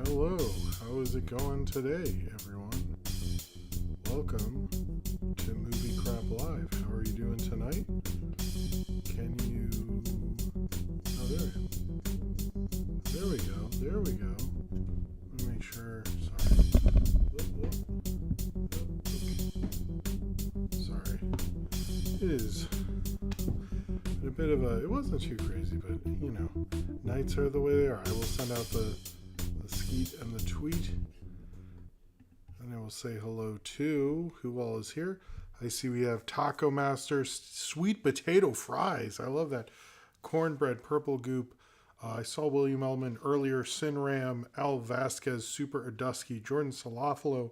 Hello, how is it going today, everyone? Welcome to Movie Crap Live. How are you doing tonight? Can you... Oh, there we go. There we go. Let me make sure... Sorry. Sorry. It is a bit of a... It wasn't too crazy, but, you know, nights are the way they are. I will send out the skeet and the tweet. And I will say hello to who all is here. I see we have Taco Master, sweet potato fries. I love that. Cornbread, purple goop. I saw William Ellman earlier. Sinram, Al Vasquez, Super Adusky, Jordan Salafalo.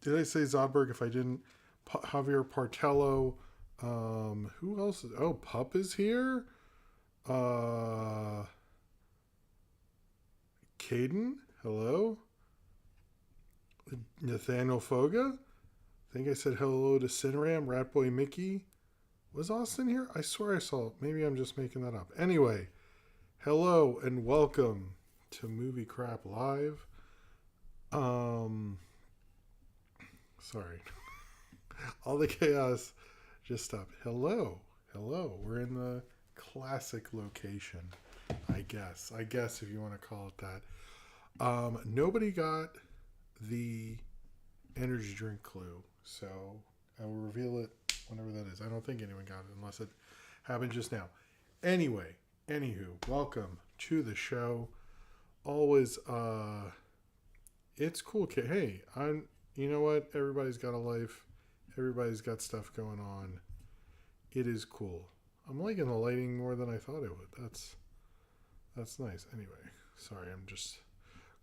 Did I say Zodberg? If I didn't, Javier Partello. Who else? Oh, Pup is here. Caden, hello. Nathaniel Foga. I think I said hello to Sinram, Ratboy Mickey. Was Austin here? I swear I saw it. Maybe I'm just making that up. Anyway, hello and welcome to Movie Crap Live. Sorry. All the chaos just stopped. Hello. We're in the classic location, I guess if you want to call it that. Nobody got the energy drink clue, so I will reveal it whenever that is. I don't think anyone got it unless it happened just now. Anywho, welcome to the show. Always, it's cool. Hey, you know what? Everybody's got a life. Everybody's got stuff going on. It is cool. I'm liking the lighting more than I thought it would. That's nice. Anyway, sorry, I'm just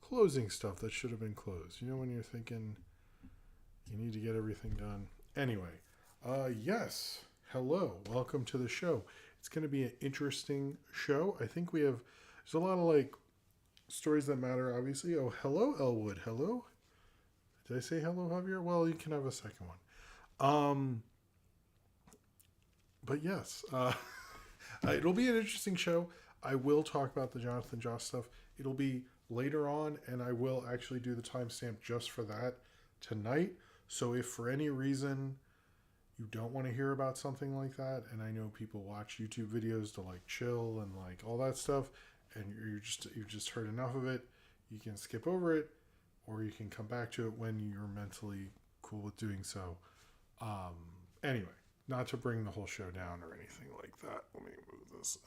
closing stuff that should have been closed. You know when you're thinking you need to get everything done? Anyway, yes. Hello. Welcome to the show. It's going to be an interesting show. I think there's a lot of stories that matter, obviously. Oh, hello, Elwood. Hello. Did I say hello, Javier? Well, you can have a second one. But yes, it'll be an interesting show. I will talk about the Johnathon Joss stuff. It'll be later on, and I will actually do the timestamp just for that tonight. So if for any reason you don't want to hear about something like that, and I know people watch YouTube videos to chill and all that stuff, and you've just heard enough of it, you can skip over it, or you can come back to it when you're mentally cool with doing so. Anyway, not to bring the whole show down or anything like that. Let me move this.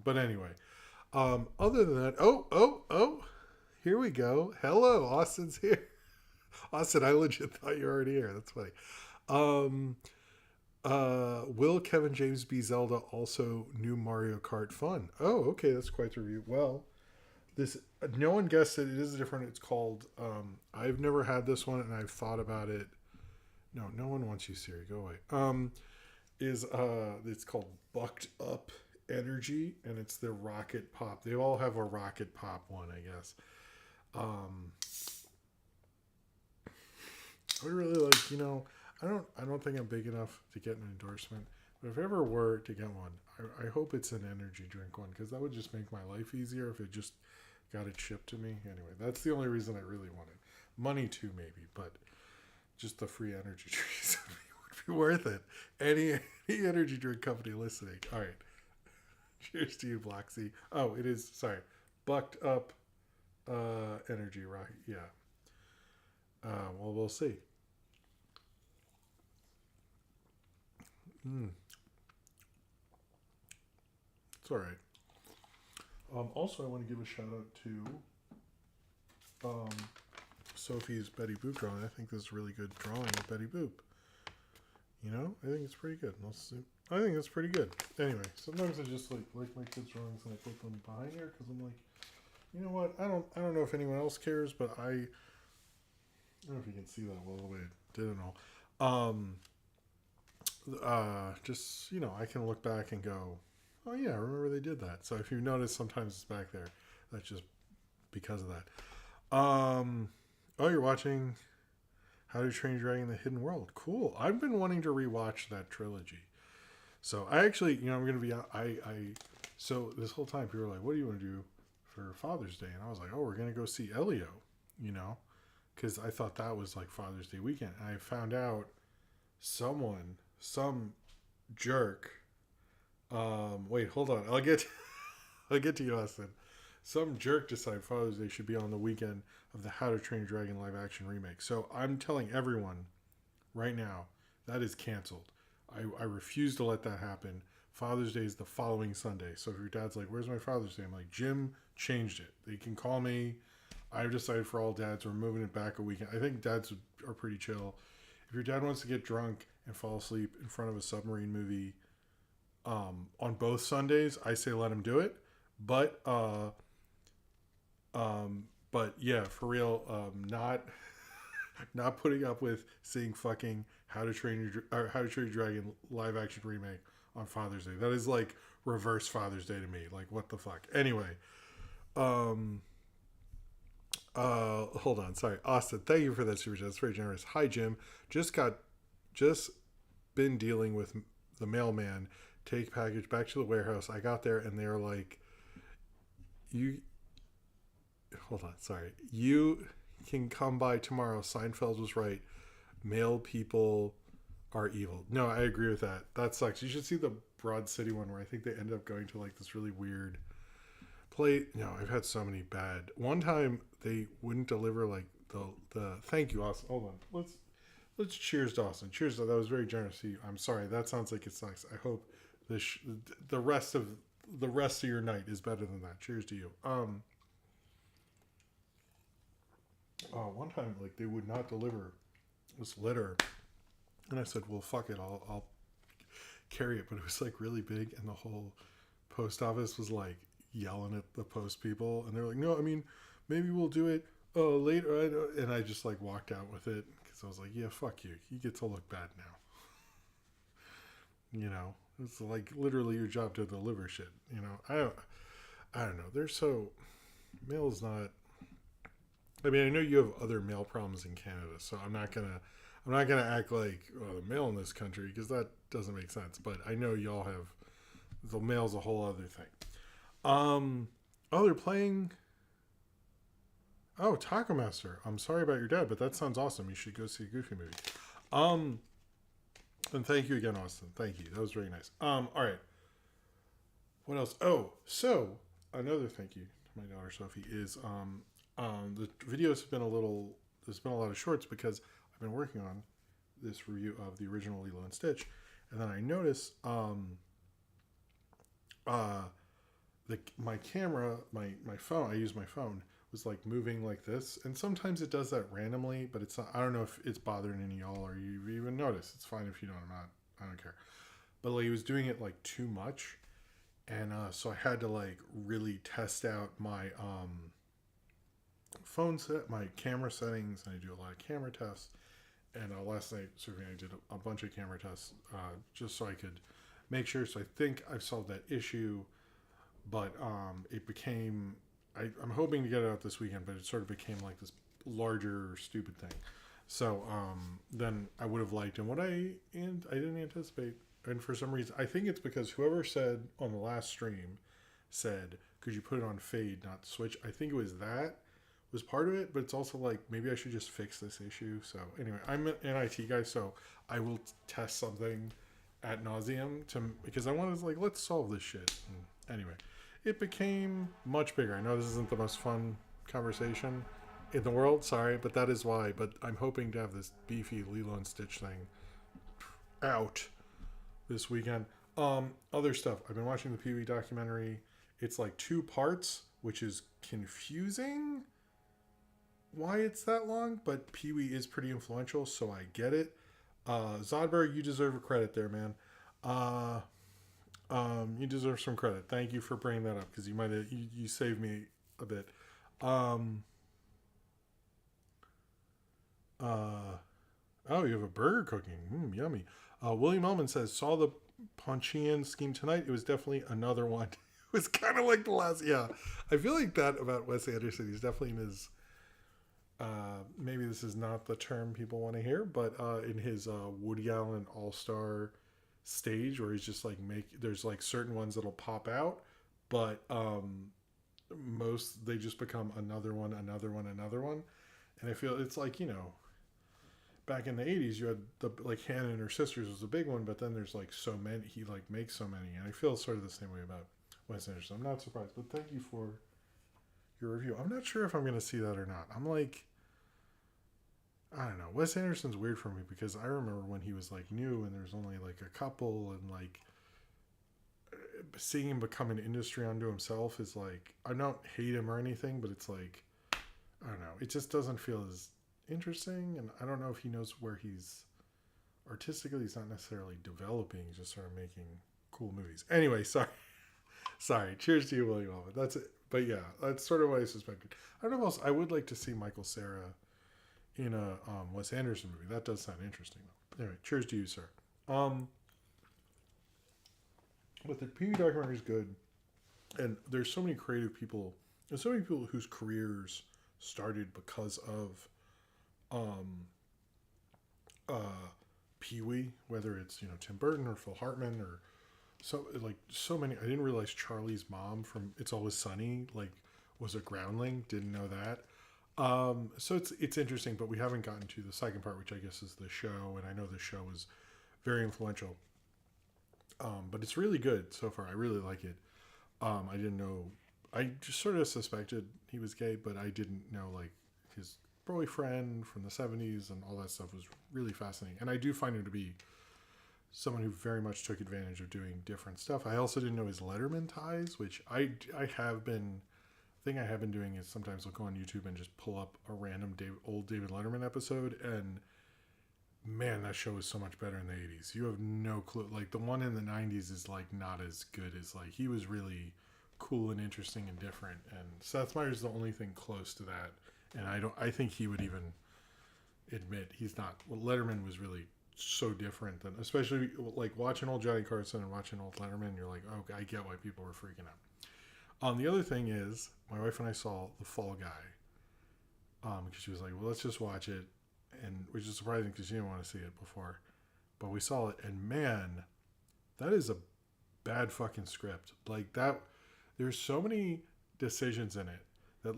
But anyway, other than that, oh, here we go. Hello, Austin's here. Austin, I legit thought you were already here. That's funny. Will Kevin James be Zelda also new Mario Kart fun? Oh, okay, that's quite the review. Well, no one guessed it. It is different. It's called, I've never had this one, and I've thought about it. No one wants you, Siri. Go away. It's called Bucked Up Energy, and it's the Rocket Pop. They all have a Rocket Pop one, I guess. I would really I don't think I'm big enough to get an endorsement, but if I ever were to get one, I hope it's an energy drink one, because that would just make my life easier if it just got it shipped to me. Anyway, that's the only reason I really want it. Money too, maybe, but just the free energy drinks would be worth it. Any energy drink company listening. All right. Cheers to you, Bloxy. Oh, it is, sorry. Bucked Up Energy, right? Yeah. Well, we'll see. It's all right. Also, I want to give a shout out to Sophie's Betty Boop drawing. I think this is a really good drawing of Betty Boop. I think it's pretty good. I think it's pretty good. Anyway, sometimes I just like my kids' drawings and I put them behind here because I'm like, you know what? I don't know if anyone else cares, but I don't know if you can see that well the way I did and all. Just I can look back and go, oh yeah, I remember they did that. So if you notice, sometimes it's back there. That's just because of that. Oh, you're watching How to Train Your Dragon: The Hidden World. Cool. I've been wanting to rewatch that trilogy. So I actually, I'm going to be, so this whole time people are like, what do you want to do for Father's Day, and I was like, oh, we're gonna go see Elio, because I thought that was like Father's Day weekend. And I found out some jerk. Wait, hold on. I'll get to you, Austin. Some jerk decided Father's Day should be on the weekend of the How to Train Your Dragon live action remake. So I'm telling everyone right now that is canceled. I refuse to let that happen. Father's Day is the following Sunday. So if your dad's like, where's my Father's Day? I'm like, Jim changed it. They can call me. I've decided for all dads, we're moving it back a weekend. I think dads are pretty chill. If your dad wants to get drunk and fall asleep in front of a submarine movie on both Sundays, I say let him do it. But yeah, for real, not putting up with seeing fucking How to Train Your Dragon live action remake on Father's Day. That is like reverse Father's Day to me. Like, what the fuck? Anyway, hold on. Sorry, Austin. Thank you for that super chat. That's very generous. Hi, Jim. Just been dealing with the mailman. Take package back to the warehouse. I got there and they're like, hold on. Sorry. You can come by tomorrow. Seinfeld was right. Mail people are evil. No, I agree with that. That sucks. You should see the Broad City one where I think they ended up going to like this really weird play. No, I've had so many bad. One time they wouldn't deliver like the thank you, Austin. Hold on. Let's cheers to Austin. Cheers. That was very generous to you. I'm sorry. That sounds like it sucks. I hope the rest of your night is better than that. Cheers to you. One time like they would not deliver this letter, and I said, well, fuck it, I'll carry it. But it was like really big, and the whole post office was like yelling at the post people, and they're like, no, I mean, maybe we'll do it later. And I just like walked out with it because I was like, yeah, fuck you, you get to look bad now. It's like literally your job to deliver shit. I don't know, they're so, mail's not, I mean, I know you have other mail problems in Canada, so I'm not gonna act like the mail in this country, because that doesn't make sense. But I know y'all have, the mail's a whole other thing. They're playing. Oh, Taco Master. I'm sorry about your dad, but that sounds awesome. You should go see a Goofy movie. And thank you again, Austin. Thank you. That was very nice. All right. What else? Oh, so another thank you to my daughter Sophie is the videos have been there's been a lot of shorts because I've been working on this review of the original Lilo and Stitch, and then I noticed my camera, my phone, I use my phone, was like moving like this, and sometimes it does that randomly, but it's not, I don't know if it's bothering any of y'all or you even notice. It's fine if you don't. I don't care. But like, it was doing it like too much, and so I had to like really test out my my camera settings, and I do a lot of camera tests. And last night, certainly, I did a bunch of camera tests just so I could make sure. So I think I've solved that issue, but it became, I'm hoping to get it out this weekend, but it sort of became like this larger stupid thing. So then I would have liked, and I didn't anticipate, and for some reason, I think it's because whoever said on the last stream said, could you put it on fade, not switch? I think it was part of it, but it's also like, maybe I should just fix this issue. So anyway, I'm an IT guy, so I will test something ad nauseum because I wanted to like, let's solve this shit. And anyway, it became much bigger. I know this isn't the most fun conversation in the world, sorry, but that is why. But I'm hoping to have this beefy Lilo and Stitch thing out this weekend. Other stuff, I've been watching the Pee-wee documentary. It's like 2 parts, which is confusing why it's that long, but Pee-wee is pretty influential, so I get it. Zodberg, you deserve a credit there, man. You deserve some credit. Thank you for bringing that up, because you might have you saved me a bit. Oh, you have a burger cooking. Yummy. William Ullman says, saw the Ponchian scheme tonight. It was definitely another one. It was kind of like the last. Yeah, I feel like that about Wes Anderson. He's definitely in his. Maybe this is not the term people want to hear, but in his Woody Allen All-Star stage, where he's just like there's like certain ones that'll pop out, but they just become another one, another one, another one. And I feel it's like, back in the 80s you had the like Hannah and Her Sisters was a big one, but then there's like so many, he like makes so many, and I feel sort of the same way about Wes Anderson. I'm not surprised, but thank you for your review. I'm not sure if I'm going to see that or not. I'm like, I don't know. Wes Anderson's weird for me because I remember when he was like new and there's only like a couple, and like seeing him become an industry unto himself is like, I don't hate him or anything, but it's like, I don't know. It just doesn't feel as interesting, and I don't know if he knows where he's artistically. He's not necessarily developing. He's just sort of making cool movies. Anyway, sorry. Cheers to you, William Alvin. That's it. But yeah, that's sort of what I suspected. I don't know what else. I would like to see Michael Cera in a Wes Anderson movie. That does sound interesting, though. Anyway, cheers to you, sir. But the PV documentary is good, and there's so many creative people, and so many people whose careers started because of Pee Wee, whether it's Tim Burton or Phil Hartman or so many. I didn't realize Charlie's mom from It's Always Sunny was a groundling. Didn't know that. So it's interesting, but we haven't gotten to the second part, which I guess is the show, and I know the show was very influential. But it's really good so far. I really like it. I didn't know. I just sort of suspected he was gay, but I didn't know his boyfriend from the 70s and all that stuff was really fascinating. And I do find him to be someone who very much took advantage of doing different stuff. I also didn't know his Letterman ties, which I have been. Thing I have been doing is sometimes I'll go on YouTube and just pull up a random old David Letterman episode, and man, that show is so much better in the 80s. You have no clue. Like the one in the 90s is not as good as he was really cool and interesting and different. And Seth Meyers is the only thing close to that. And I think he would even admit he's not. Well, Letterman was really so different than, especially watching old Johnny Carson and watching old Letterman. You're like, oh, I get why people were freaking out. The other thing is, my wife and I saw The Fall Guy. Because she was like, well, let's just watch it. And which is surprising because she didn't want to see it before. But we saw it, and man, that is a bad fucking script. There's so many decisions in it that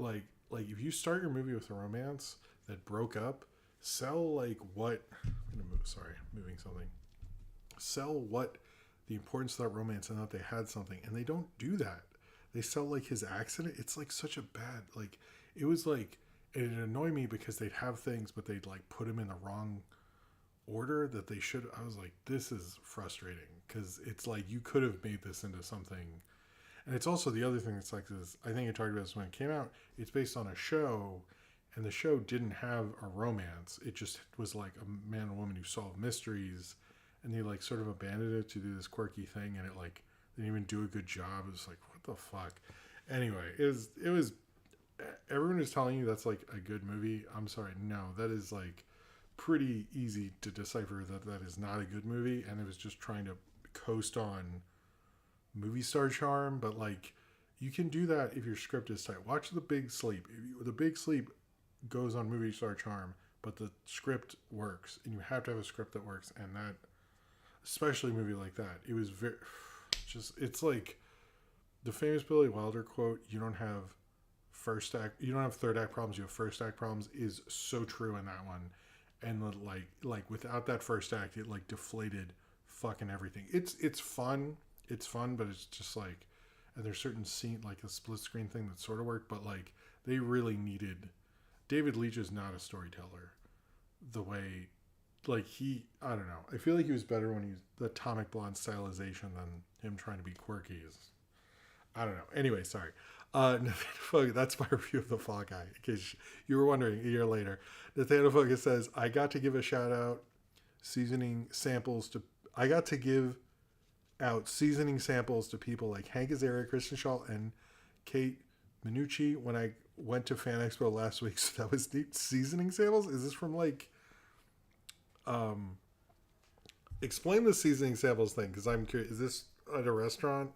if you start your movie with a romance that broke up, sell what I'm moving something. Sell what the importance of that romance and that they had something, and they don't do that. They sell his accident. It's such a bad it was and it annoyed me because they'd have things, but they'd put them in the wrong order that they should. I was like, this is frustrating because it's you could have made this into something. And it's also the other thing that's this. I think I talked about this when it came out. It's based on a show, and the show didn't have a romance. It just was a man and woman who solved mysteries, and they sort of abandoned it to do this quirky thing, and it didn't even do a good job. It was what the fuck. Anyway, it was. Everyone is telling you that's a good movie. I'm sorry, no, that is pretty easy to decipher that is not a good movie, and it was just trying to coast on movie star charm. But you can do that if your script is tight. Watch The Big Sleep. The Big Sleep goes on movie star charm, but the script works, and you have to have a script that works. And that, especially a movie like that, it was very it's the famous Billy Wilder quote, you don't have third act problems, you have first act problems, is so true in that one. And without that first act, it deflated fucking everything. It's fun, but it's just and there's certain scene a split screen thing that sort of worked, but they really needed. David Leitch is not a storyteller the way I don't know, I feel he was better when he's the Atomic Blonde stylization than him trying to be quirky. I don't know. Anyway, sorry. That's my review of The Fall Guy. In case you were wondering, a year later, Nathaniel Focus says, I got to give out seasoning samples to people like Hank Azaria, Kristen Shaw, and Kate Minucci when I went to Fan Expo last week. So that was neat. Seasoning samples? Is this from explain the seasoning samples thing, because I'm curious. Is this at a restaurant?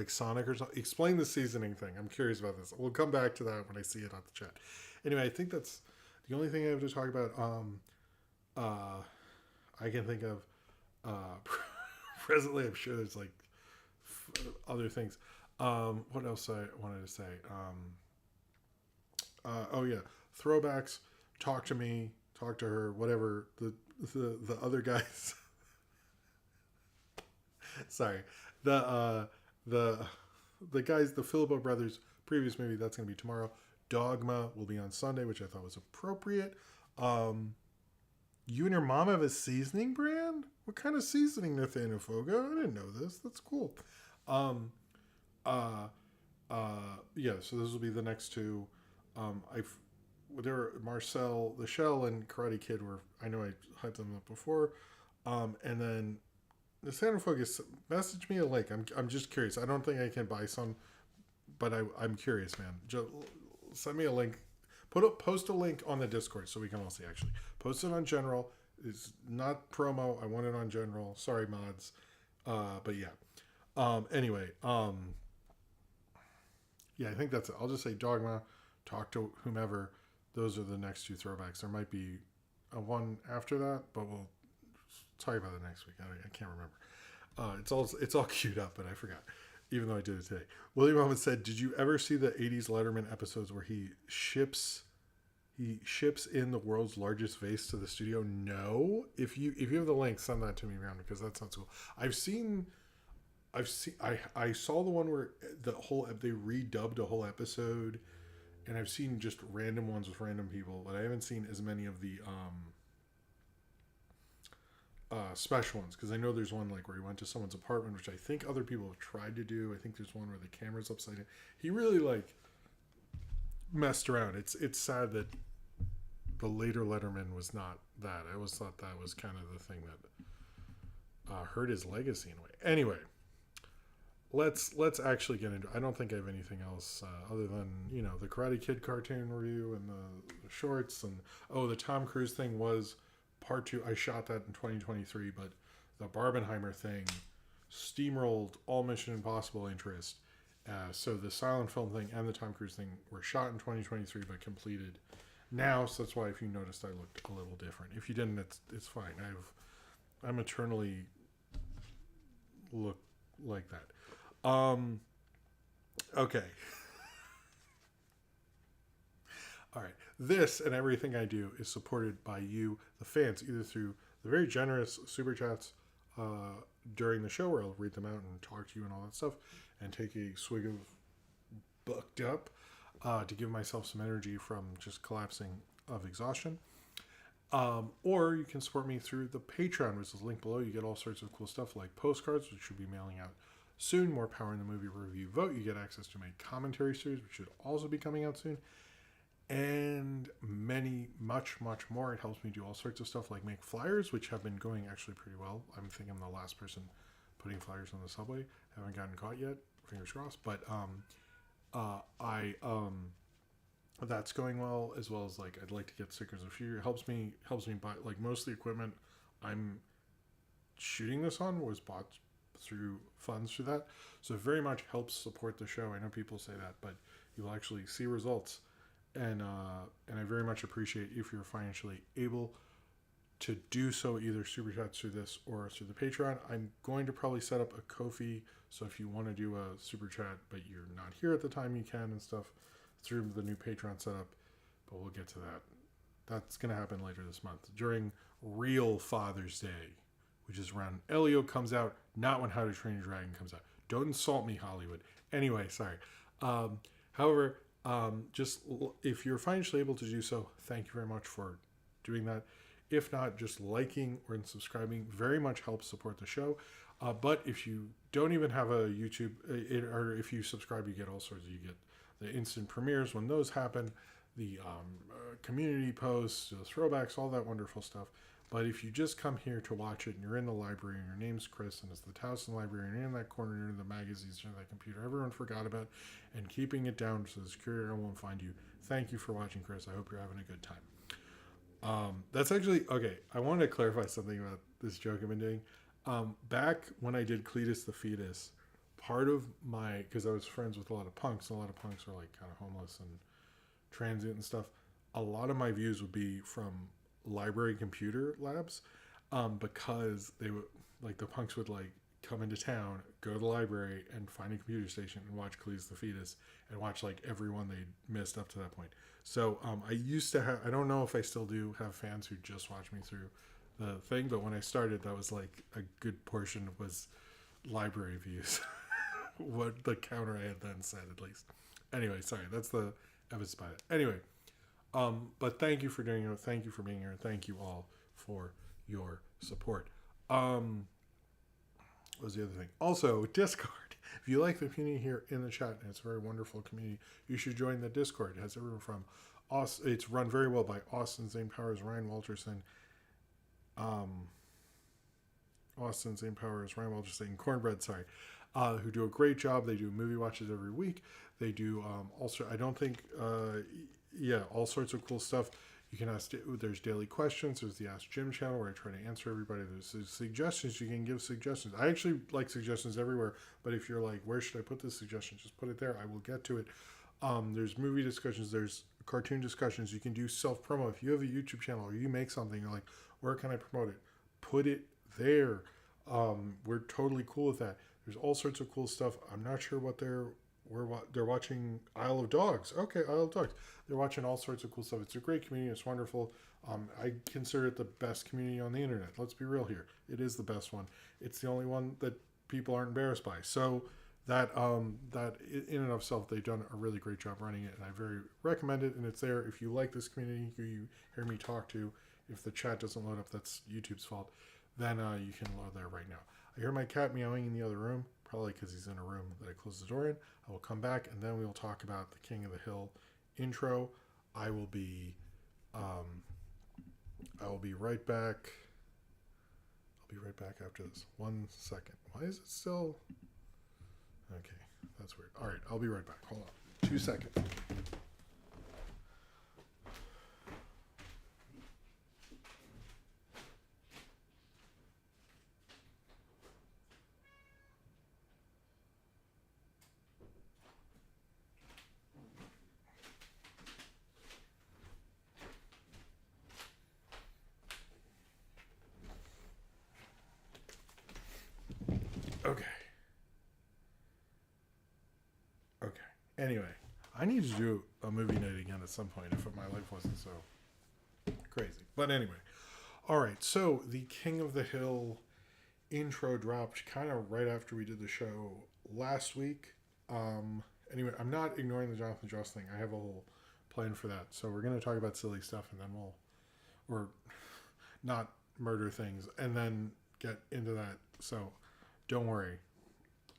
Sonic or something? Explain the seasoning thing. I'm curious about this. We'll come back to that when I see it on the chat. Anyway, I think that's the only thing I have to talk about. I can think of presently. I'm sure there's other things. What else I wanted to say? Oh yeah, throwbacks. Talk to me. Talk to her. Whatever. The other guys. Sorry. The the the guys. The Philippo brothers. Previous movie. That's gonna be tomorrow. Dogma will be on Sunday, which I thought was appropriate. Um, you and your mom have a seasoning brand. What kind of seasoning, Nathaniel Fogo? I didn't know this. That's cool. Um, uh, yeah. So this will be the next two. I've there were Marcel, the Shell, and Karate Kid were. I know I hyped them up before. And then the Santa Focus message me a link. I'm just curious. I don't think I can buy some, but I'm curious, man. Just send me a link. Post a link on the Discord so we can all see. Actually, post it on general. It's not promo. I want it on general. Sorry, mods. But yeah. Anyway. Yeah, I think that's it. I'll just say Dogma. Talk to whomever. Those are the next two throwbacks. There might be a one after that, but we'll talk about it next week. I can't remember. It's all queued up, but I forgot. Even though I did it today. William Muhammad said, "Did you ever see the '80s Letterman episodes where he ships in the world's largest vase to the studio?" No. If you have the link, send that to me, man, because that sounds cool. I saw the one where they redubbed a whole episode, and I've seen just random ones with random people, but I haven't seen as many of the special ones, because I know there's one like where he went to someone's apartment, which I think other people have tried to do. I think there's one where the camera's upside down. He really like messed around. It's sad that the later Letterman was not that. I always thought that was kind of the thing that hurt his legacy in a way. Anyway, let's actually get into. I don't think I have anything else other than the Karate Kid cartoon review and the shorts, and the Tom Cruise thing was part two. I shot that in 2023, but the Barbenheimer thing steamrolled all Mission Impossible interest. So the silent film thing and the Tom Cruise thing were shot in 2023, but completed now. So that's why, if you noticed, I looked a little different. If you didn't, it's fine. I'm eternally look like that. Okay. All right. This and everything I do is supported by you, the fans, either through the very generous super chats during the show, where I'll read them out and talk to you and all that stuff, and take a swig of bucked up to give myself some energy from just collapsing of exhaustion. Or you can support me through the Patreon, which is linked below. You get all sorts of cool stuff like postcards, which should be mailing out soon. More Power in the Movie Review Vote. You get access to my commentary series, which should also be coming out soon. And much more. It helps me do all sorts of stuff like make flyers, which have been going actually pretty well. I think I'm the last person putting flyers on the subway. Haven't gotten caught yet. Fingers crossed. But I that's going well, as well as like I'd like to get stickers a few. It helps me buy like most of the equipment I'm shooting this on was bought through funds through that. So it very much helps support the show. I know people say that, but you'll actually see results. And I very much appreciate if you're financially able to do so, either super chats through this or through the Patreon. I'm going to probably set up a Ko-fi, so if you want to do a super chat but you're not here at the time, you can and stuff through the new Patreon setup. But we'll get to that. That's going to happen later this month during real Father's Day, which is around Elio comes out, not when How to Train Your Dragon comes out. Don't insult me, Hollywood. Anyway, sorry. However, just if you're financially able to do so, thank you very much for doing that. If not, just liking or subscribing very much helps support the show. But if you don't even have a YouTube, or if you subscribe, you get all sorts. You get the instant premieres when those happen, the community posts, the throwbacks, all that wonderful stuff. But if you just come here to watch it and you're in the library and your name's Chris and it's the Towson Library and you're in that corner, you're in the magazines, you're in that computer everyone forgot about, and keeping it down so the security won't find you. Thank you for watching, Chris. I hope you're having a good time. That's actually, okay, I wanted to clarify something about this joke I've been doing. Back when I did Cletus the Fetus, part of because I was friends with a lot of punks, and a lot of punks were like kind of homeless and transient and stuff, a lot of my views would be from library computer labs, because they would, like, the punks would like come into town, go to the library, and find a computer station and watch Cleese the Fetus and watch like everyone they missed up to that point. So I used to have, I don't know if I still do have fans who just watch me through the thing, but when I started, that was like a good portion was library views. What the counter I had then said, at least. Anyway, sorry, that's the evidence by it. Anyway, but thank you for doing it. Thank you for being here. Thank you all for your support. What was the other thing? Also, Discord. If you like the community here in the chat, and it's a very wonderful community, you should join the Discord. It has everyone from Austin. It's run very well by Austin Zane Powers, Ryan Walterson, Austin Zane Powers, Ryan Walterson, Cornbread. Sorry, who do a great job. They do movie watches every week. They do also. I don't think. All sorts of cool stuff. You can ask, there's daily questions. There's the Ask Jim channel where I try to answer everybody. There's suggestions. You can give suggestions. I actually like suggestions everywhere. But if you're like, where should I put this suggestion? Just put it there. I will get to it. There's movie discussions. There's cartoon discussions. You can do self-promo. If you have a YouTube channel or you make something, you're like, where can I promote it? Put it there. We're totally cool with that. There's all sorts of cool stuff. I'm not sure what they're watching Isle of Dogs. Okay, Isle of Dogs. They're watching all sorts of cool stuff. It's a great community. It's wonderful. I consider it the best community on the internet. Let's be real here. It is the best one. It's the only one that people aren't embarrassed by. So that in and of itself, they've done a really great job running it, and I very recommend it. And it's there. If you like this community, who you hear me talk to, if the chat doesn't load up, that's YouTube's fault. Then you can load there right now. I hear my cat meowing in the other room, probably because he's in a room that I closed the door in. I will come back, and then we will talk about the King of the Hill intro. I will be right back. I'll be right back after this. 1 second. Why is it still? Okay, that's weird. All right, I'll be right back. Hold on. 2 seconds. Okay. Anyway, I need to do a movie night again at some point if my life wasn't so crazy. But anyway, all right. So the King of the Hill intro dropped kind of right after we did the show last week. Anyway, I'm not ignoring the Jonathan Joss thing. I have a whole plan for that. So we're going to talk about silly stuff, and then or not murder things, and then get into that. So don't worry,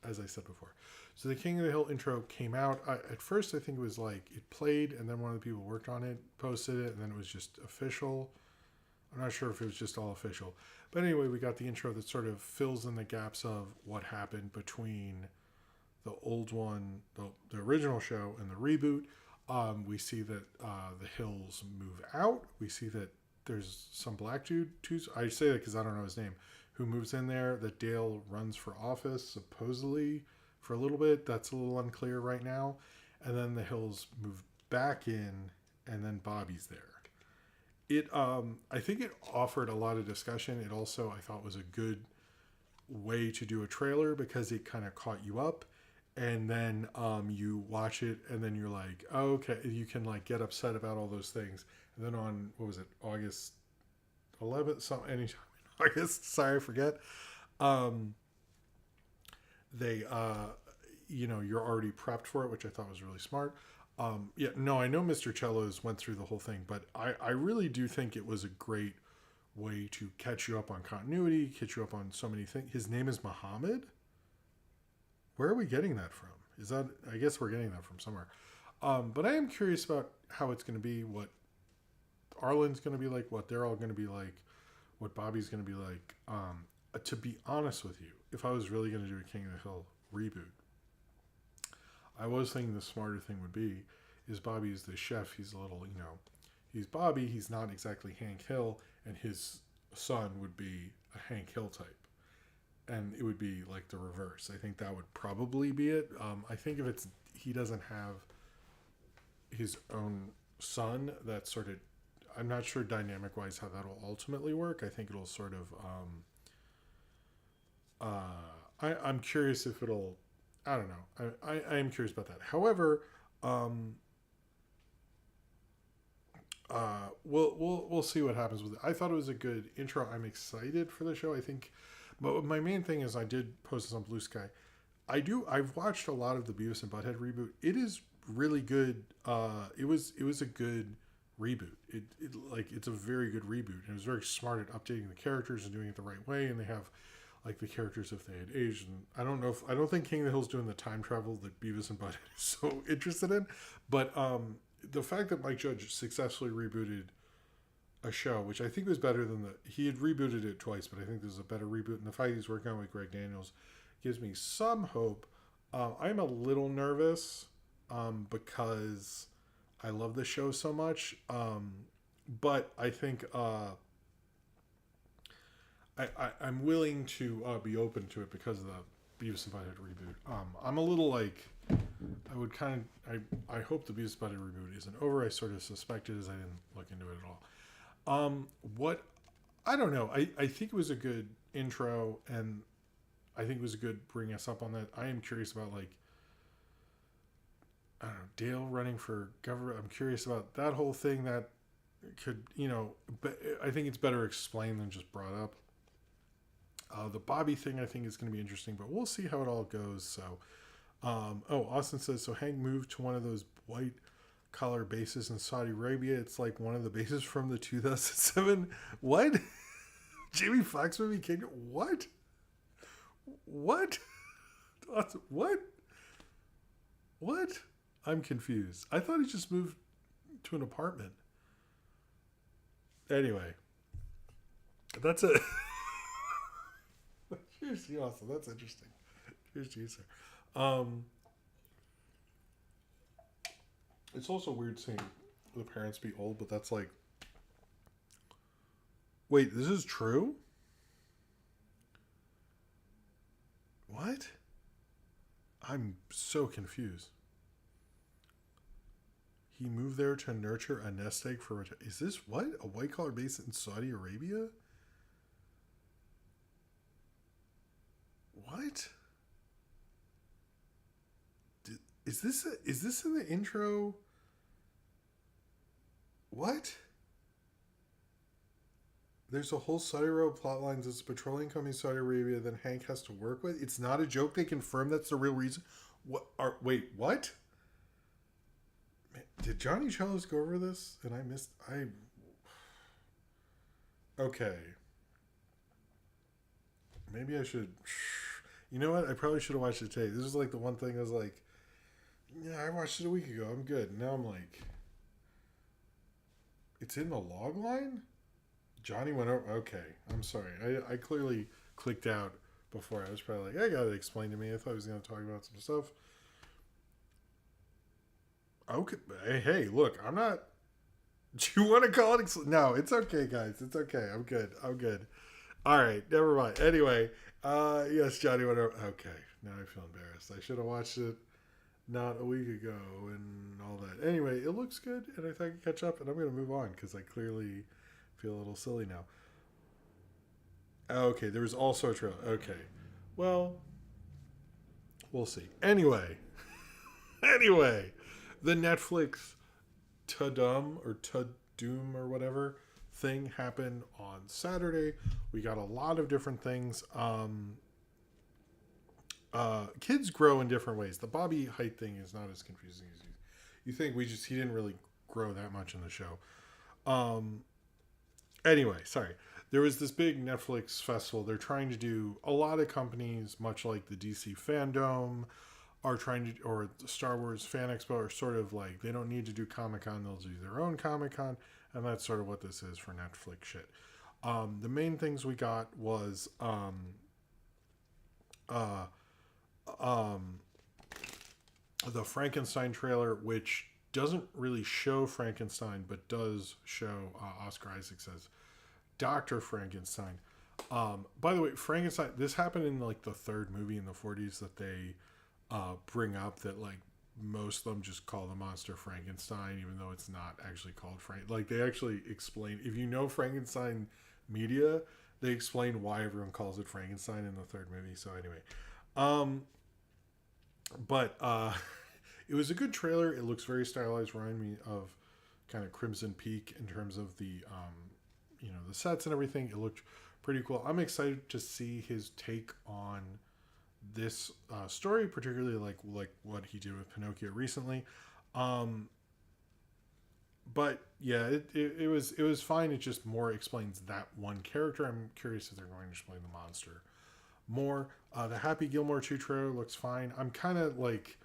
as I said before. So the King of the Hill intro came out. At first, I think it was like it played, and then one of the people who worked on it posted it, and then it was just official. I'm not sure if it was just all official. But anyway, we got the intro that sort of fills in the gaps of what happened between the old one, the original show, and the reboot. We see that the Hills move out. We see that there's some black dude, I say that because I don't know his name, who moves in there, that Dale runs for office, supposedly, for a little bit. That's a little unclear right now. And then the Hills move back in, and then Bobby's there. It, I think it offered a lot of discussion. It also, I thought, was a good way to do a trailer because it kind of caught you up. And then you watch it, and then you're like, oh, okay, you can like get upset about all those things. And then on, what was it, August 11th, anytime in August, sorry, I forget. You're already prepped for it, which I thought was really smart. I know Mr. Cellos went through the whole thing, but I really do think it was a great way to catch you up on continuity, catch you up on so many things. His name is Muhammad. Where are we getting that from? I guess we're getting that from somewhere. But I am curious about how it's going to be, what Arlen's going to be like, what they're all going to be like, what Bobby's going to be like. To be honest with you, if I was really going to do a King of the Hill reboot, I was thinking the smarter thing would be is Bobby's the chef. He's a little, he's Bobby. He's not exactly Hank Hill, and his son would be a Hank Hill type. And it would be like the reverse. I think that would probably be it. I think if he doesn't have his own son, that sort of, I'm not sure dynamic wise how that'll ultimately work. I think it'll sort of, I'm curious if it'll. I don't know. I am curious about that. However, um, we'll see what happens with it. I thought it was a good intro. I'm excited for the show. I think, but my main thing is I did post this on Blue Sky. I've watched a lot of the Beavis and Butthead reboot. It is really good. It was a good reboot. It's a very good reboot. And it was very smart at updating the characters and doing it the right way. And they have like the characters if they had aged. And I don't think King of the Hill's doing the time travel that Beavis and Butthead is so interested in. But the fact that Mike Judge successfully rebooted a show, which I think was better than he had rebooted it twice, but I think this is a better reboot. And the fact he's working on with Greg Daniels gives me some hope. I'm a little nervous because I love the show so much, but I think I'm willing to be open to it because of the Beavis and Butthead reboot. I'm a little like I would kind of I hope the Beavis and Butthead reboot isn't over. I sort of suspected as I didn't look into it at all. What I don't know. I think it was a good intro, and I think it was a good bring us up on that. I am curious about like I don't know, Dale running for governor. I'm curious about that whole thing that could, but I think it's better explained than just brought up. The Bobby thing I think is going to be interesting, but we'll see how it all goes. So, Austin says, so Hank moved to one of those white collar bases in Saudi Arabia. It's like one of the bases from the 2007. What? Jamie Foxx movie? What? What? What? What? I'm confused. I thought he just moved to an apartment. Anyway, that's it. Here's you also. That's interesting. Here's you, sir. It's also weird seeing the parents be old, but that's like, wait, this is true? What? I'm so confused. He moved there to nurture a nest egg for... Is this what? A white collar base in Saudi Arabia? What? Is this in the intro? What? There's a whole Saudi Arabia plotline. It's a petroleum company in Saudi Arabia that Hank has to work with. It's not a joke. They confirm that's the real reason. Wait, what? Man, did Johnny Chalice go over this? And I missed... Okay. Maybe I should... You know what? I probably should have watched it today. This is like the one thing I was like, yeah, I watched it a week ago. I'm good. Now I'm like... It's in the log line? Johnny went over... Okay. I'm sorry. I clearly clicked out before. I was probably like, I got it explained to me. I thought he was going to talk about some stuff. Okay. Hey, look, I'm not... Do you want to call it... No, it's okay, guys. It's okay. I'm good. All right. Never mind. Anyway, yes, Johnny went over... Okay. Now I feel embarrassed. I should have watched it not a week ago and all that. Anyway, it looks good, and I think I can catch up, and I'm going to move on because I clearly feel a little silly now. Okay, there was also a trailer. Okay. Well, we'll see. Anyway, the Netflix Tudum or Tudum or whatever thing happened on Saturday. We got a lot of different things. Kids grow in different ways. The Bobby height thing is not as confusing as you think. He didn't really grow that much in the show. Anyway, sorry. There was this big Netflix festival. They're trying to do a lot of companies, much like the DC Fandom, are trying to, or the Star Wars Fan Expo, are sort of like, they don't need to do Comic-Con, they'll do their own Comic-Con, and that's sort of what this is for Netflix shit. The main things we got was the Frankenstein trailer, which doesn't really show Frankenstein, but does show Oscar Isaac as Dr. Frankenstein. By the way, Frankenstein, this happened in like the third movie in the 40s that they bring up, that like most of them just call the monster Frankenstein, even though it's not actually called Frank. Like they actually explain, if you know Frankenstein media, they explain why everyone calls it Frankenstein in the third movie. So anyway, um, but it was a good trailer. It looks very stylized, remind me of kind of Crimson Peak in terms of the the sets and everything. It looked pretty cool. I'm excited to see his take on this story, particularly like what he did with Pinocchio recently. Um, but yeah, it was fine. It just more explains that one character. I'm curious if they're going to explain the monster more. The Happy Gilmore 2 trailer looks fine. I'm kind of like,